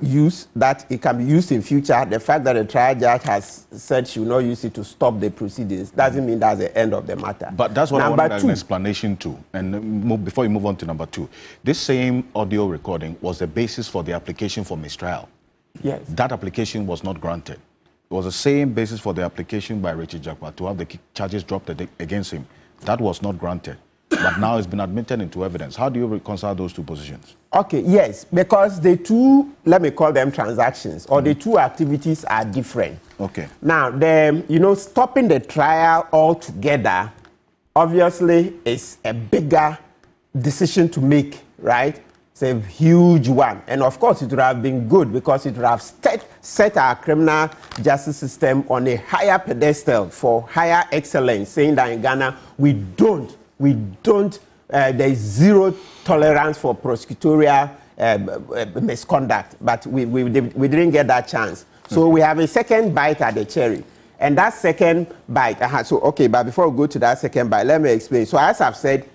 use that it can be used in future. The fact that the trial judge has said she will not use it to stop the proceedings doesn't mean that's the end of the matter. But that's what I wanted an explanation to. And before you move on to number two, this same audio recording was the basis for the application for mistrial. Yes. That application was not granted. It was the same basis for the application by Richard Jakba to have the charges dropped against him. That was not granted. But now it's been admitted into evidence. How do you reconcile those two positions? Okay, yes, because the two, let me call them transactions, or the two activities are different. Okay. Now, stopping the trial altogether, obviously, is a bigger decision to make, right? It's a huge one. And of course, it would have been good because it would have set our criminal justice system on a higher pedestal for higher excellence, saying that in Ghana, there is zero tolerance for prosecutorial misconduct, but we didn't get that chance. So we have a second bite at the cherry. And that second bite, but before we go to that second bite, let me explain. So as I've said,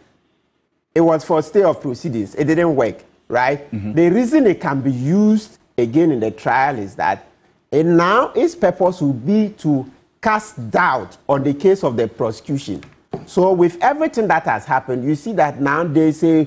it was for stay of proceedings. It didn't work, right? The reason it can be used again in the trial is that its purpose will be to cast doubt on the case of the prosecution. So with everything that has happened, you see that now there's a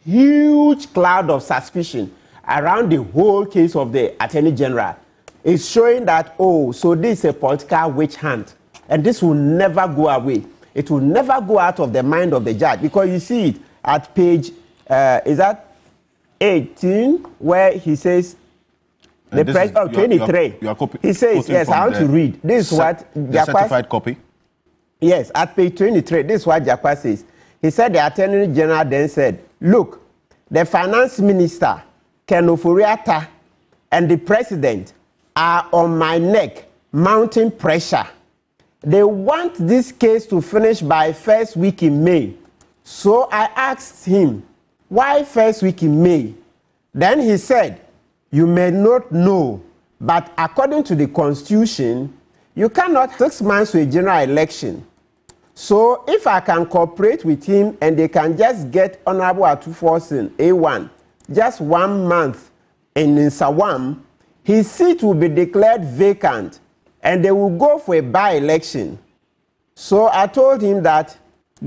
huge cloud of suspicion around the whole case of the Attorney General. It's showing that, so this is a political witch hunt. And this will never go away. It will never go out of the mind of the judge, because you see it at page, is that 18, where he says, The press, 23. He says, yes, I want to read. This is what the certified copy? Yes, at page 23, this is what Jakwa says. He said the Attorney General then said, look, the Finance Minister, Ken Ofori-Atta, and the President are on my neck, mounting pressure. They want this case to finish by first week in May. So I asked him, why first week in May? Then he said, you may not know, but according to the Constitution, you cannot 6 months to a general election. So if I can cooperate with him and they can just get Honorable Atuforsen, A1, just 1 month in Sawam, his seat will be declared vacant and they will go for a by-election. So I told him that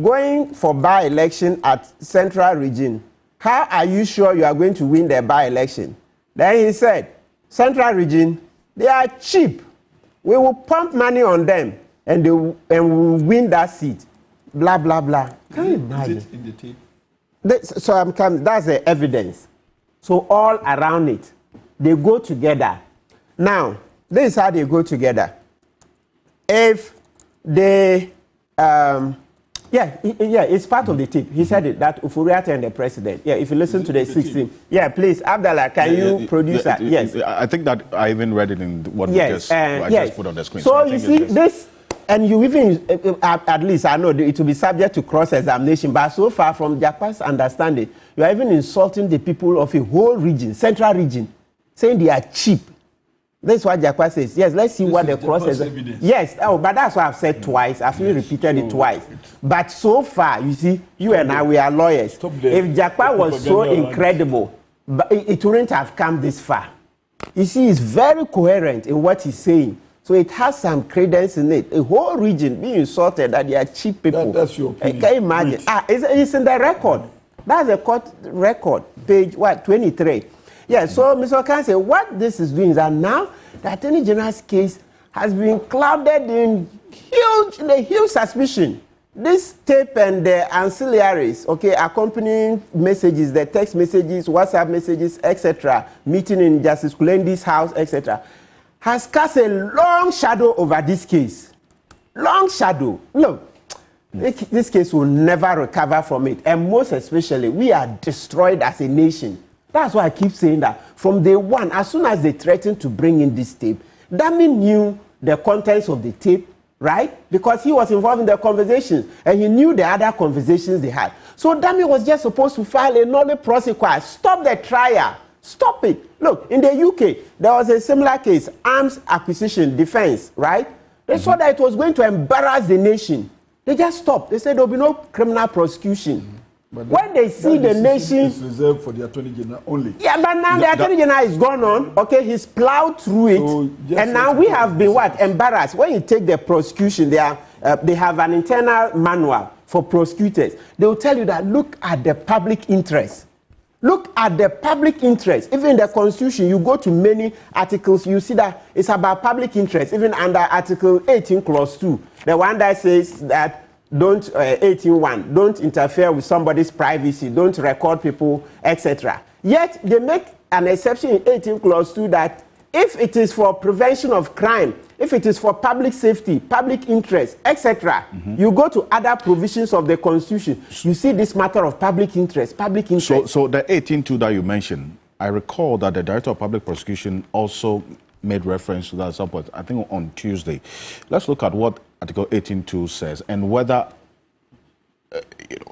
going for by-election at Central Region, how are you sure you are going to win the by-election? Then he said, Central Region, they are cheap. We will pump money on them and we will win that seat. Blah, blah, blah. Can you imagine? Is it in the tape? So I'm coming, that's the evidence. So all around it, they go together. Now, this is how they go together. If they, it's part of the tape. He said it, that Ofori-Atta and the President. Yeah, if you listen to the 16. Yeah, please, Abdallah, can you produce that? Yes. I think that I even read it in what we just put on the screen. So you see, this, and you even, at least I know it will be subject to cross-examination, but so far from Jakwa's understanding, you are even insulting the people of a whole region, Central Region, saying they are cheap. That's what Jakwa says. Yes, let's see what the cross is. Yes, but that's what I've said twice. I've really repeated it twice. But so far, you see, you and I, we are lawyers. If Jakwa was so incredible, but it wouldn't have come this far. You see, he's very coherent in what he's saying. So it has some credence in it. A whole region being insulted that they are cheap people. That's your opinion. Can you imagine? It's in the record. That's a court record, page 23. Yeah, so Mr. Ocansey, what this is doing is that now the Attorney General's case has been clouded in huge suspicion. This tape and the ancillaries, okay, accompanying messages, the text messages, WhatsApp messages, etc., meeting in Justice Kulendi's house, etc., has cast a long shadow over this case. Long shadow. Look, this case will never recover from it. And most especially, we are destroyed as a nation. That's why I keep saying that from day one, as soon as they threatened to bring in this tape, Dami knew the contents of the tape, right? Because he was involved in the conversations and he knew the other conversations they had. So Dami was just supposed to file a nolle prosequi, stop the trial, stop it. Look, in the UK, there was a similar case, arms acquisition, defense, right? They saw that it was going to embarrass the nation. They just stopped. They said there will be no criminal prosecution. But when they see the nation is reserved for the Attorney General only. Yeah, but now the Attorney General is gone on. Okay, he's plowed through it, so and now we have been embarrassed. When you take the prosecution, they have an internal manual for prosecutors. They will tell you that look at the public interest. Look at the public interest. Even in the Constitution, you go to many articles, you see that it's about public interest. Even under Article 18, Clause 2, the one that says that don't 18.1, don't interfere with somebody's privacy, don't record people, etc. Yet they make an exception in 18 clause 2 that if it is for prevention of crime, if it is for public safety, public interest, etc., you go to other provisions of the Constitution, you see this matter of public interest, So the 18.2 that you mentioned, I recall that the Director of Public Prosecution also made reference to that at some point, I think on Tuesday. Let's look at what Article 18.2 says and whether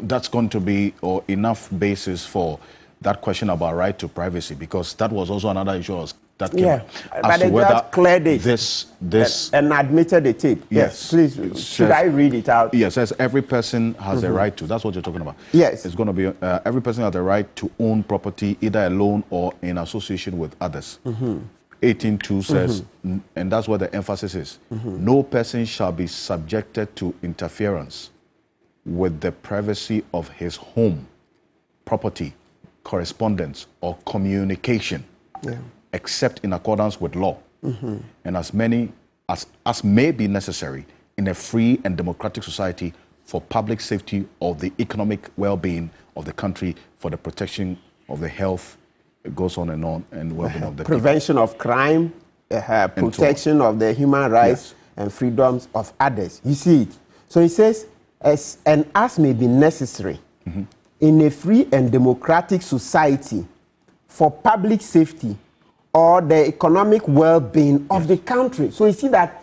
that's going to be enough basis for that question about right to privacy, because that was also another issue that came up. But they just cleared it and admitted the tape. Yes, please, should I read it out? Yes, says every person has a right to, that's what you're talking about. Yes. It's going to be, every person has the right to own property either alone or in association with others. 18.2 says, and that's where the emphasis is, no person shall be subjected to interference with the privacy of his home, property, correspondence, or communication, except in accordance with law, and as many as may be necessary in a free and democratic society for public safety or the economic well-being of the country, for the protection of the health it goes on, and well-being of the prevention of crime, protection of the human rights and freedoms of others. You see it. So he says, as may be necessary in a free and democratic society for public safety or the economic well-being of the country. So you see that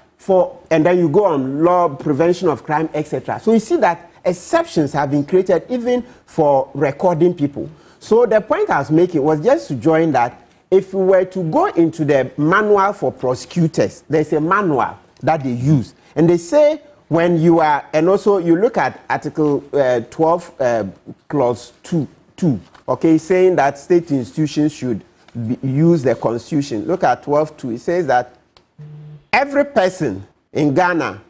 and then you go on law, prevention of crime, etc. So you see that exceptions have been created even for recording people. So the point I was making was just to join that if we were to go into the manual for prosecutors, there's a manual that they use. And they say when you are, and also you look at Article 12, Clause 2, okay, saying that state institutions should use the Constitution. Look at 12.2. It says that every person in Ghana,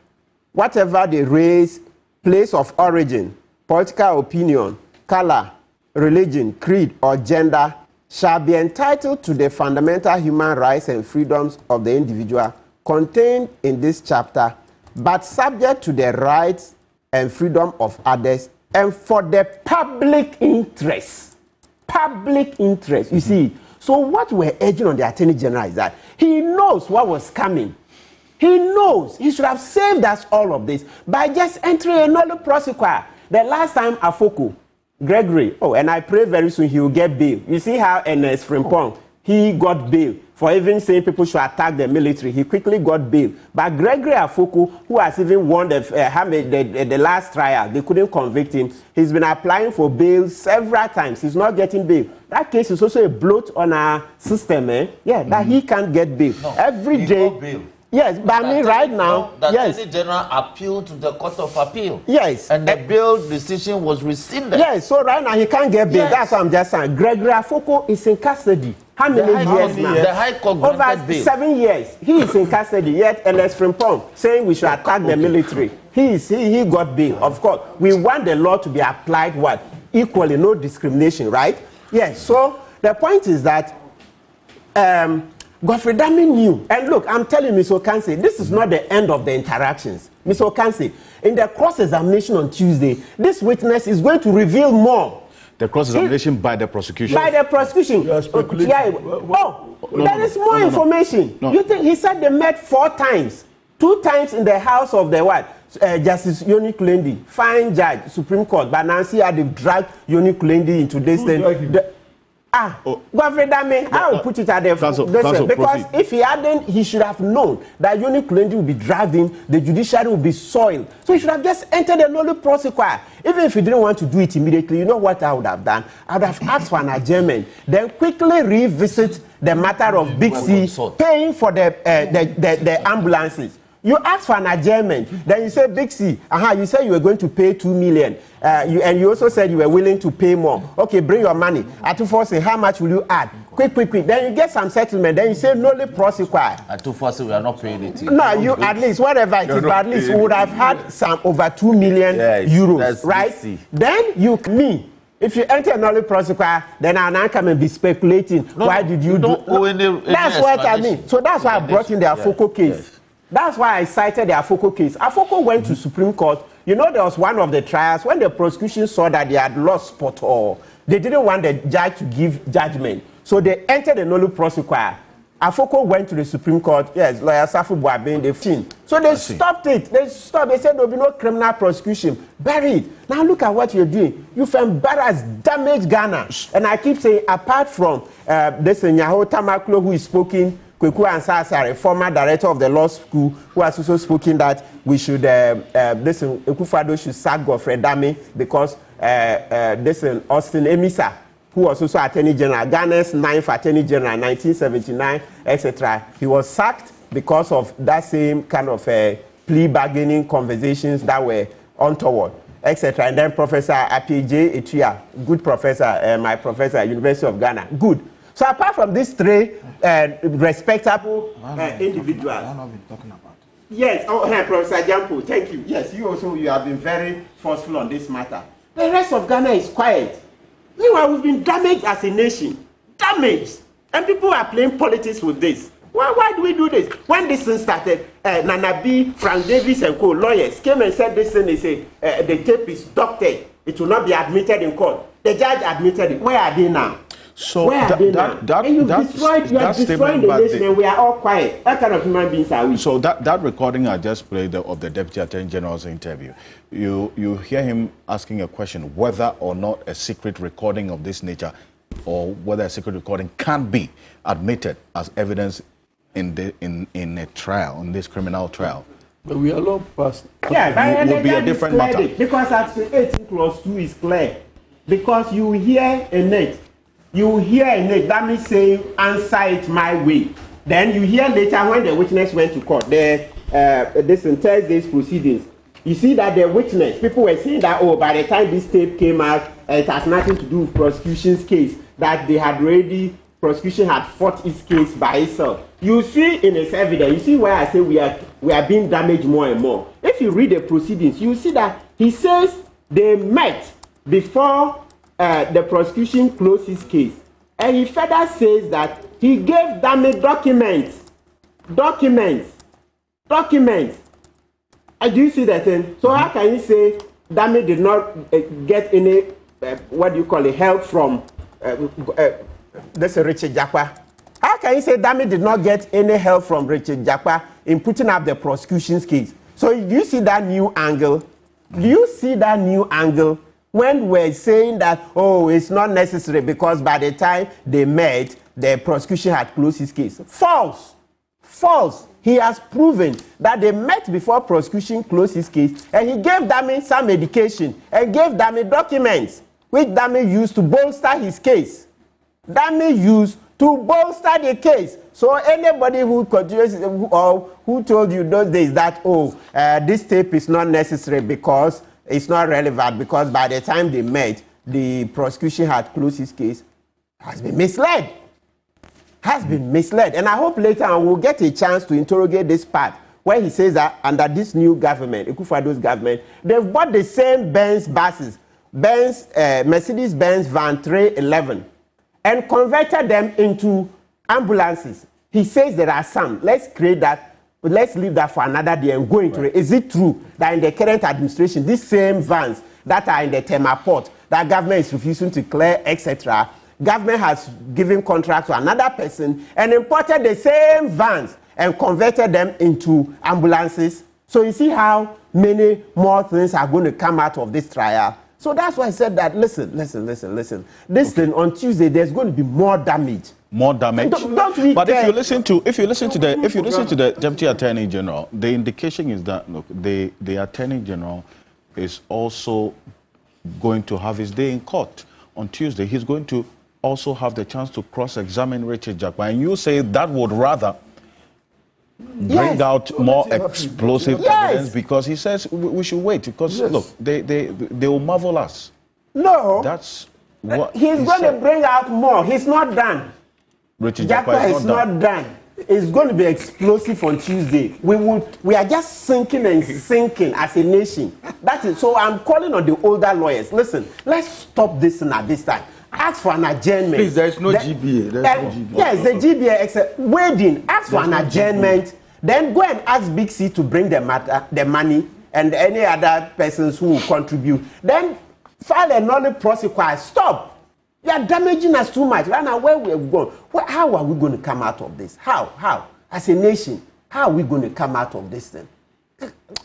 whatever the race, place of origin, political opinion, color, religion, creed, or gender, shall be entitled to the fundamental human rights and freedoms of the individual contained in this chapter, but subject to the rights and freedom of others and for the public interest. Public interest, you see. So what we're urging on the Attorney General is that he knows what was coming. He knows he should have saved us all of this by just entering a nolle prosequi. The last time Afoko, Gregory, and I pray very soon he will get bail. You see how Ernest Frimpong, he got bail for even saying people should attack the military. He quickly got bail. But Gregory Afoko, who has even won the last trial, they couldn't convict him. He's been applying for bail several times. He's not getting bail. That case is also a bloat on our system, that he can't get bail. No, every day. Got bail. Yes, but I mean right now, the Attorney General appealed to the Court of Appeal. Yes. And the bail decision was rescinded. Yes, so right now he can't get bail. Yes. That's what I'm just saying. Gregory Afoko is in custody. How many years now? The High Court over bail. 7 years. He is in custody. Yet Ernest Frimpong saying we should attack the military. He got bail. Of course, we want the law to be applied equally, no discrimination, right? Yes. So the point is that Godfrey Dami knew. And look, I'm telling Ms. Ocansey, this is not the end of the interactions. Ms. Ocansey, in the cross-examination on Tuesday, this witness is going to reveal more. The cross-examination by the prosecution? By the prosecution. There is more information. You think he said they met 4 times. 2 times in the house of the what? Justice Yoni Kulendi, fine judge, Supreme Court. But Nancy had dragged Yoni Kulendi into this thing. Godfrey Dami, I will put it at the because if he hadn't, he should have known that Yoni Kulendi will be dragged in, the judiciary will be soiled. So he should have just entered the nolle prosequi. Even if he didn't want to do it immediately, you know what I would have done? I would have asked for an adjournment, then quickly revisit the matter of Big C paying for the ambulances. You ask for an adjournment, then you say, Big C, you said you were going to pay 2 million, and you also said you were willing to pay more. Okay, bring your money. At 240, how much will you add? Quick. Then you get some settlement, then you say, nolle prosequi. At 240, we are not paying it. No, you at least, whatever it is, but at least we would have had some over 2 million euros, right? Then if you enter nolle prosequi, then I'll now come and be speculating. Why did you do? That's what I mean. So that's why I brought in the Afoko case. Yes. That's why I cited the Afoko case. Afoko went to Supreme Court. You know, there was one of the trials when the prosecution saw that they had lost spot or they didn't want the judge to give judgment. So they entered the nolle prosequi. Afoko went to the Supreme Court. Yes, lawyer Safu Boabin, they've seen. So they stopped it. They said there will be no criminal prosecution. Bury it. Now look at what you're doing. You've embarrassed, damaged Ghana. And I keep saying, apart from this Nyaho Tamaklo who is speaking, Kweku Ansasare, former director of the law school, who has also spoken that we should, Ekufuado should sack Godfrey Dami because Austin Emisa, who was also Attorney General, Ghana's 9th Attorney General, 1979, etc. He was sacked because of that same kind of plea bargaining conversations that were untoward, etc. And then Professor Apj Etuya, good professor, my professor at University of Ghana, good. So apart from these 3 respectable individuals, yes, Professor Jampo, thank you. Yes, you have been very forceful on this matter. The rest of Ghana is quiet. Meanwhile, we've been damaged as a nation, damaged, and people are playing politics with this. Why do we do this? When this thing started, Nana B, Frank Davis and co lawyers came and said this thing is the tape is doctored. It will not be admitted in court. The judge admitted it. Where are they now? So where are they now? And you've destroyed the nation, and we are all quiet. What kind of human beings are we? So that recording I just played of the Deputy Attorney General's interview, you hear him asking a question whether or not a secret recording of this nature, or whether a secret recording can be admitted as evidence in a trial, in this criminal trial. But we are not past. Yeah, would be a different matter. Because Article 18 Clause 2 is clear. Because you hear in it, that means saying, answer it my way. Then you hear later when the witness went to court, this in Thursday's proceedings, you see that the witness, people were saying that, oh, by the time this tape came out, it has nothing to do with prosecution's case, that they had already, prosecution had fought its case by itself. You see in its evidence, you see where I say we are being damaged more and more. If you read the proceedings, you see that he says they met before the prosecution closed his case. And he further says that he gave damage documents. Do you see that thing? So how can you say damage did not get any, help from this Richard Jakwa? How can you say Dami did not get any help from Richard Jakwa in putting up the prosecution's case? So do you see that new angle? When we're saying that, oh, it's not necessary because by the time they met, the prosecution had closed his case? False. He has proven that they met before prosecution closed his case, and he gave Dami some medication and gave Dami documents, which Dami used to bolster his case. To the case. So anybody who continues or who told you those days that, oh, this tape is not necessary because it's not relevant because by the time they met, the prosecution had closed his case, has been misled. And I hope later on we'll get a chance to interrogate this part where he says that under this new government, Ekufuado's government, they've bought the same Benz buses, Mercedes-Benz Van 311, and converted them into ambulances. He says there are some. Let's create that. But let's leave that for another day and go into it. Is it true that in the current administration, these same vans that are in the Tema port, that government is refusing to clear, etc., government has given contract to another person and imported the same vans and converted them into ambulances? So you see how many more things are going to come out of this trial. So that's why I said that, listen. This thing on Tuesday, there's going to be more damage. More damage. Don't we but care? if you listen to the Deputy Attorney General, the indication is that look, the Attorney General is also going to have his day in court on Tuesday. He's going to also have the chance to cross-examine Richard Jakwa, and you say that would rather bring out more explosive evidence because he says we should wait because look, they will marvel us. No, that's what he's going to bring out more. He's not done. Richard Jakwa is not done. It's going to be explosive on Tuesday. We are just sinking as a nation. That is so. I'm calling on the older lawyers. Listen, let's stop this at this time. Ask for an adjournment. Please, there is no GBA. Yes, the GBA except waiting. Ask for an adjournment. Then go and ask Big C to bring the money and any other persons who will contribute. Then file a non-prosecutor. Stop. You are damaging us too much. Right now, where we have gone, how are we going to come out of this? How? As a nation, how are we going to come out of this thing?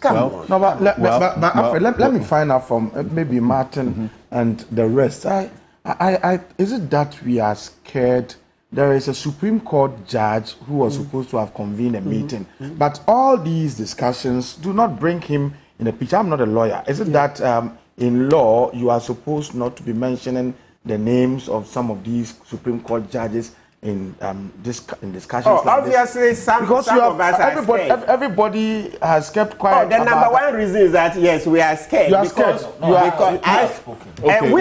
Come on. No, but let me find out from maybe Martin and the rest. Is it that we are scared? There is a Supreme Court judge who was supposed to have convened a meeting, but all these discussions do not bring him in the picture. I'm not a lawyer. Is it that in law you are supposed not to be mentioning the names of some of these Supreme Court judges in discussions? Oh, like obviously, some of us are scared. Everybody has kept quiet. Oh, the number one reason is that yes, we are scared. You are scared. We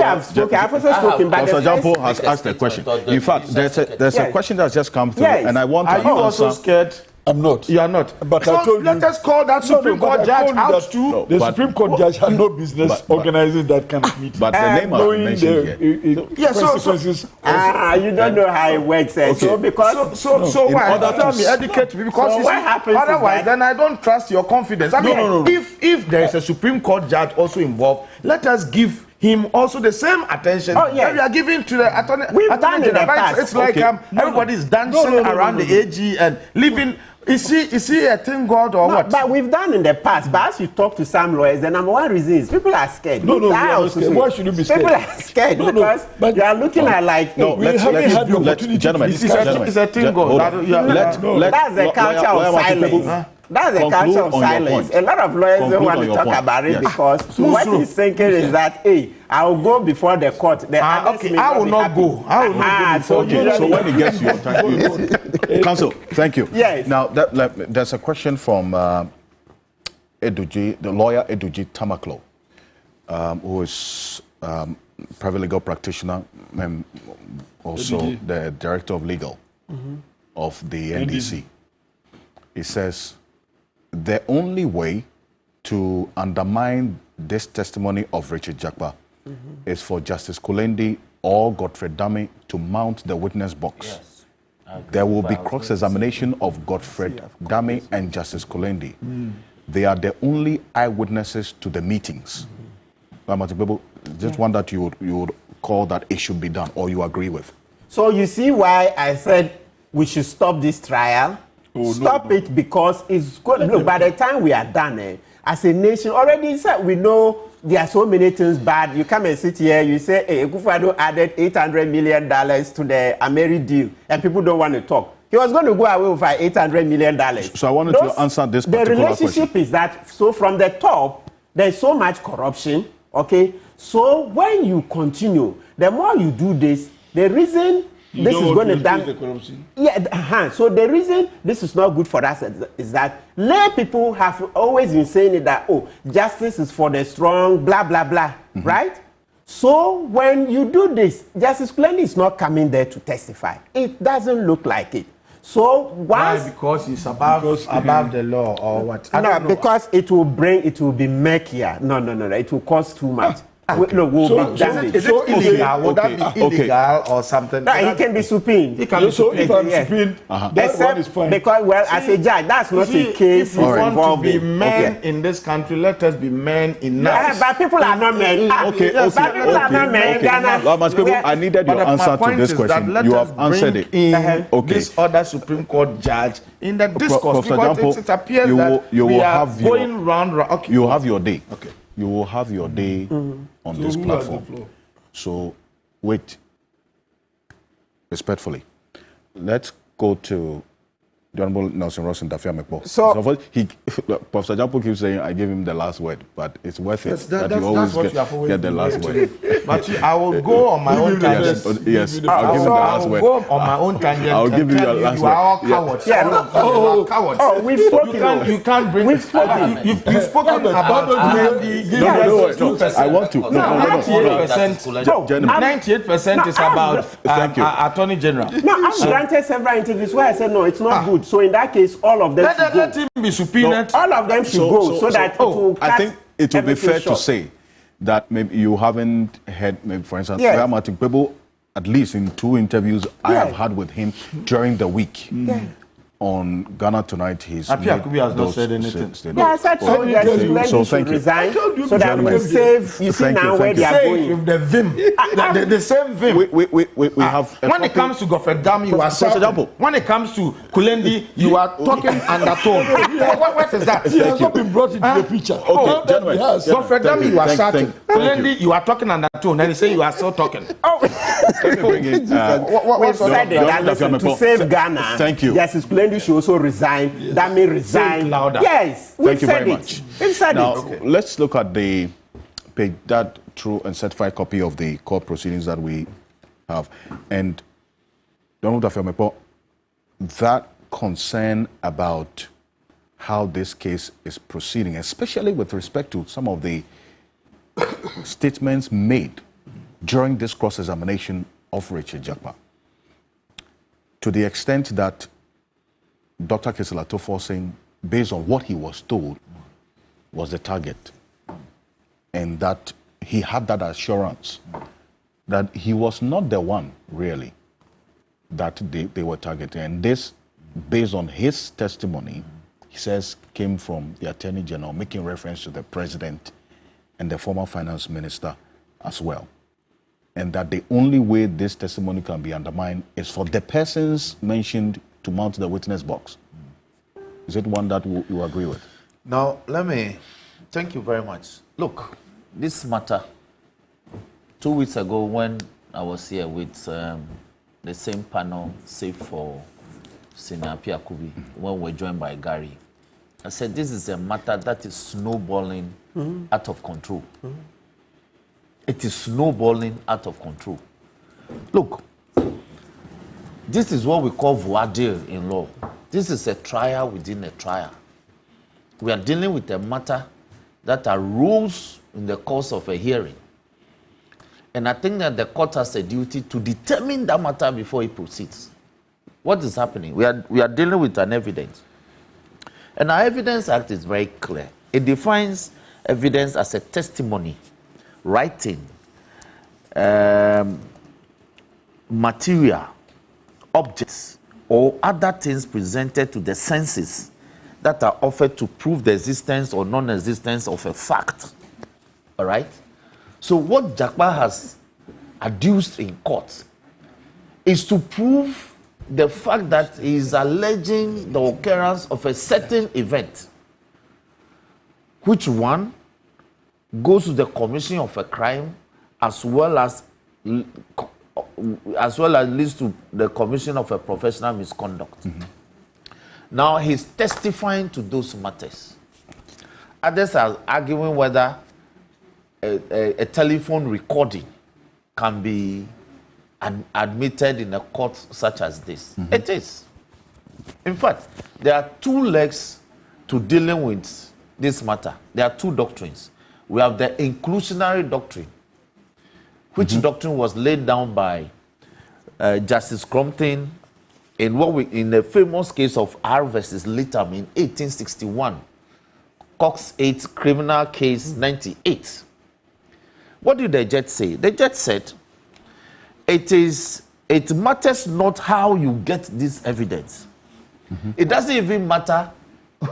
have spoken. I've also spoken. But Dr. Jampo has asked a question. In fact, there's a question that's just come through, and I want to answer. Are you also scared? I'm not. You are not. But so I told let us call that Supreme Court judge out too. The Supreme Court judge had no business organizing that kind of meeting. But the name has been mentioned here. You don't know how it works. Okay. So because so why? Tell me, educate me. Because what happens? Otherwise, then I don't trust your confidence. I mean, if there is a Supreme Court judge also involved, let us give him also the same attention that we are giving to the attorney. General. It's like everybody's dancing around the AG and living. Is he a thing God or what? But we've done in the past. But as you talk to some lawyers, the number one reason is people are scared. No, why should you be scared? People are scared because you are looking at like. No, we haven't had the opportunity. Gentlemen, it's a thing God. That's the culture of silence. That's the culture of silence. A lot of lawyers don't want to talk about it because what he's thinking is that, hey, I'll go before the court. I will not go. I will not go before so when it gets to your time, Counsel, thank you. Yes. Now, there's a question from Eduji, the lawyer Eduji Tamaklo, who is private legal practitioner and also the director of legal of the NDC. He says, the only way to undermine this testimony of Richard Jakpa is for Justice Kulendi or Godfrey Dame to mount the witness box. Yes. There will be cross-examination of Godfrey Dame and Justice Kulendi. They are the only eyewitnesses to the meetings. Just one that you would call that it should be done, or you agree with. So you see why I said we should stop this trial? Stop it because it's good. Look, by the time we are done, as a nation, already we know there are so many things bad. You come and sit here, you say, hey, Akufo-Addo added $800 million to the Ameri deal, and people don't want to talk. He was going to go away with $800 million. So I wanted to answer this particular question. The relationship is that, so from the top, there's so much corruption, okay? So when you continue, the more you do this, the reason this is going to damage. Yeah, so the reason this is not good for us is that lay people have always been saying that, oh, justice is for the strong, blah, blah, blah, right? So when you do this, Justice Kulendi is not coming there to testify. It doesn't look like it. So why? Because it's above the law or what? No, because it will be murkier. No, it will cost too much. Is it illegal? Would that be illegal or something? No, he can be supined. He can be supined. If I'm supined, that one is fine. Because, well, as a judge, that's not a case. If we want to be men in this country, let us be men enough. Yeah, but people are not men. But people are not men. I needed your answer to this question. You have answered it. This other Supreme Court judge in the discourse, because it appears that we are going round. You have your day. Okay. You will have your day on this platform. So, wait. Respectfully, let's go to the Honorable Nelson Ross and Dafia Mekpo. So Professor Jampo keeps saying I give him the last word, but it's worth it that you always get the last word. But I will go on my own tangent. Yes, I'll give him the last word. Go on my own tangent. I'll give you your last word. You are all cowards. Oh, we've spoken. You can't bring. We've spoken. You've spoken about No. I want to. No. 98% is about Attorney General. No, I've granted several interviews where I said no, it's not good. So in that case, all of them should go. Let him be subpoenaed. All of them should go so that it will cut. I think it will be fair to say that maybe you haven't heard, maybe for instance, Martin Pebo, at least in 2 interviews I have had with him during the week. On Ghana Tonight, he's Apia has not said anything. Yeah, I said so thank you. Resign so that we save. You see now where they are going. With the vim, the same vim. We have. When it comes to Godfrey Dame, you are shouting. When it comes to Kulendi, you are talking undertone. What is that? He has not been brought into the picture. Okay, gentlemen. Godfrey Dame, you are shouting. Kulendi, you are talking undertone, and they say you are still talking. We've said that to save Ghana. Thank you. Yes, it's Kulendi should also resign. Yes. That may resign. Louder. Yes. Thank you very much. We've said now, let's look at the page, that true and certified copy of the court proceedings that we have. And Donald Afemepo, that concern about how this case is proceeding, especially with respect to some of the statements made during this cross-examination of Richard Jakpa, to the extent that Dr. Kisila Toforsin, based on what he was told, was the target, and that he had that assurance that he was not the one, really, that they were targeting. And this, based on his testimony, he says, came from the Attorney General, making reference to the President and the former Finance Minister, as well. And that the only way this testimony can be undermined is for the persons mentioned to mount the witness box. Is it one that you agree with? Now, thank you very much. Look, this matter, 2 weeks ago when I was here with the same panel, save for Senior Piakubi, when we were joined by Gary, I said this is a matter that is snowballing out of control. It is snowballing out of control. Look, this is what we call voir dire in law. This is a trial within a trial. We are dealing with a matter that arose in the course of a hearing. And I think that the court has a duty to determine that matter before it proceeds. What is happening? We are dealing with an evidence. And our Evidence Act is very clear. It defines evidence as a testimony, writing, material, objects, or other things presented to the senses that are offered to prove the existence or non-existence of a fact. All right? So what Jakpa has adduced in court is to prove the fact that he is alleging the occurrence of a certain event, which one goes to the commission of a crime as well as leads to the commission of a professional misconduct. Now he's testifying to those matters. Others are arguing whether a telephone recording can be admitted in a court such as this. It is. In fact, there are two legs to dealing with this matter. There are two doctrines. We have the inclusionary doctrine, which doctrine was laid down by Justice Crompton in the famous case of R versus Littam in 1861, Cox 8 criminal case 98. What did the judge say? The judge said, it matters not how you get this evidence. It doesn't even matter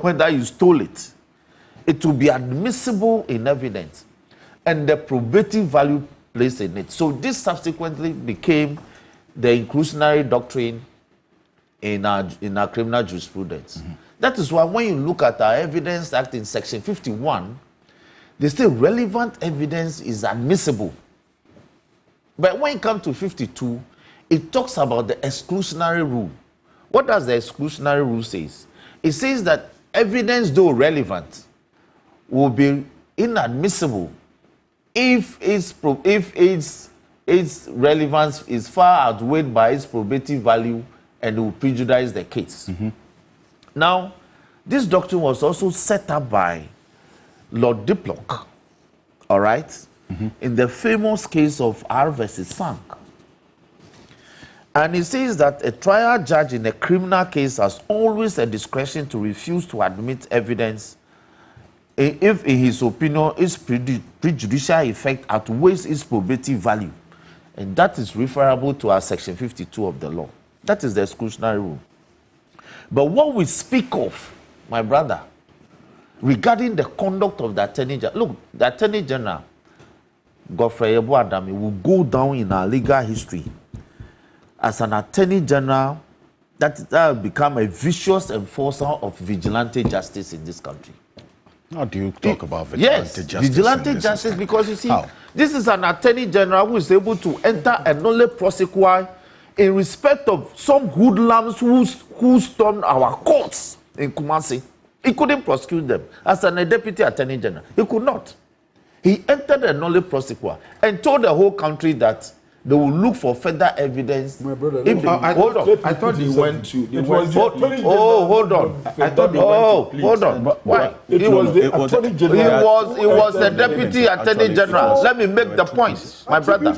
whether you stole it. It will be admissible in evidence, and the probative value placed in it. So this subsequently became the inclusionary doctrine in our criminal jurisprudence. That is why when you look at our Evidence Act in Section 51, they say relevant evidence is admissible. But when it comes to 52, it talks about the exclusionary rule. What does the exclusionary rule say? It says that evidence, though relevant, will be inadmissible if its relevance is far outweighed by its probative value and will prejudice the case. Now, this doctrine was also set up by Lord Diplock, all right, in the famous case of R versus Sank. And it says that a trial judge in a criminal case has always a discretion to refuse to admit evidence if, in his opinion, its prejudicial effect outweighs its probative value. And that is referable to our Section 52 of the law. That is the exclusionary rule. But what we speak of, my brother, regarding the conduct of the Attorney General, look, the Attorney General, Godfrey Yeboah Adami, will go down in our legal history as an Attorney General that will become a vicious enforcer of vigilante justice in this country. How do you talk about vigilante justice? Vigilante justice, because you see, this is an Attorney General who is able to enter a nolle prosequi in respect of some hoodlums who stormed our courts in Kumasi. He couldn't prosecute them. As a Deputy Attorney General, he could not. He entered a nolle prosequi and told the whole country that they will look for further evidence. My brother, hold on. I thought he went to. Hold on. I thought hold on. Why? He was the Attorney General. He was the Deputy Attorney General. Let me make the point, my brother.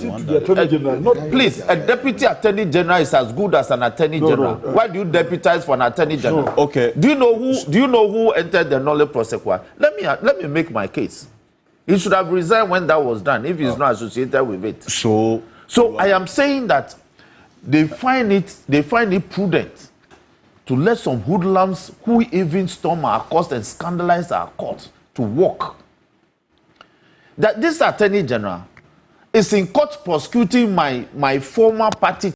Please, a Deputy Attorney General is as good as an Attorney General. Why do you deputize for an Attorney General? Okay. Do you know who entered the nolle prosequi? Let me make my case. He should have resigned when that was done if he's not associated with it. So I am saying that they find it prudent to let some hoodlums who even storm our court and scandalize our court to walk. That this Attorney General is in court prosecuting my former party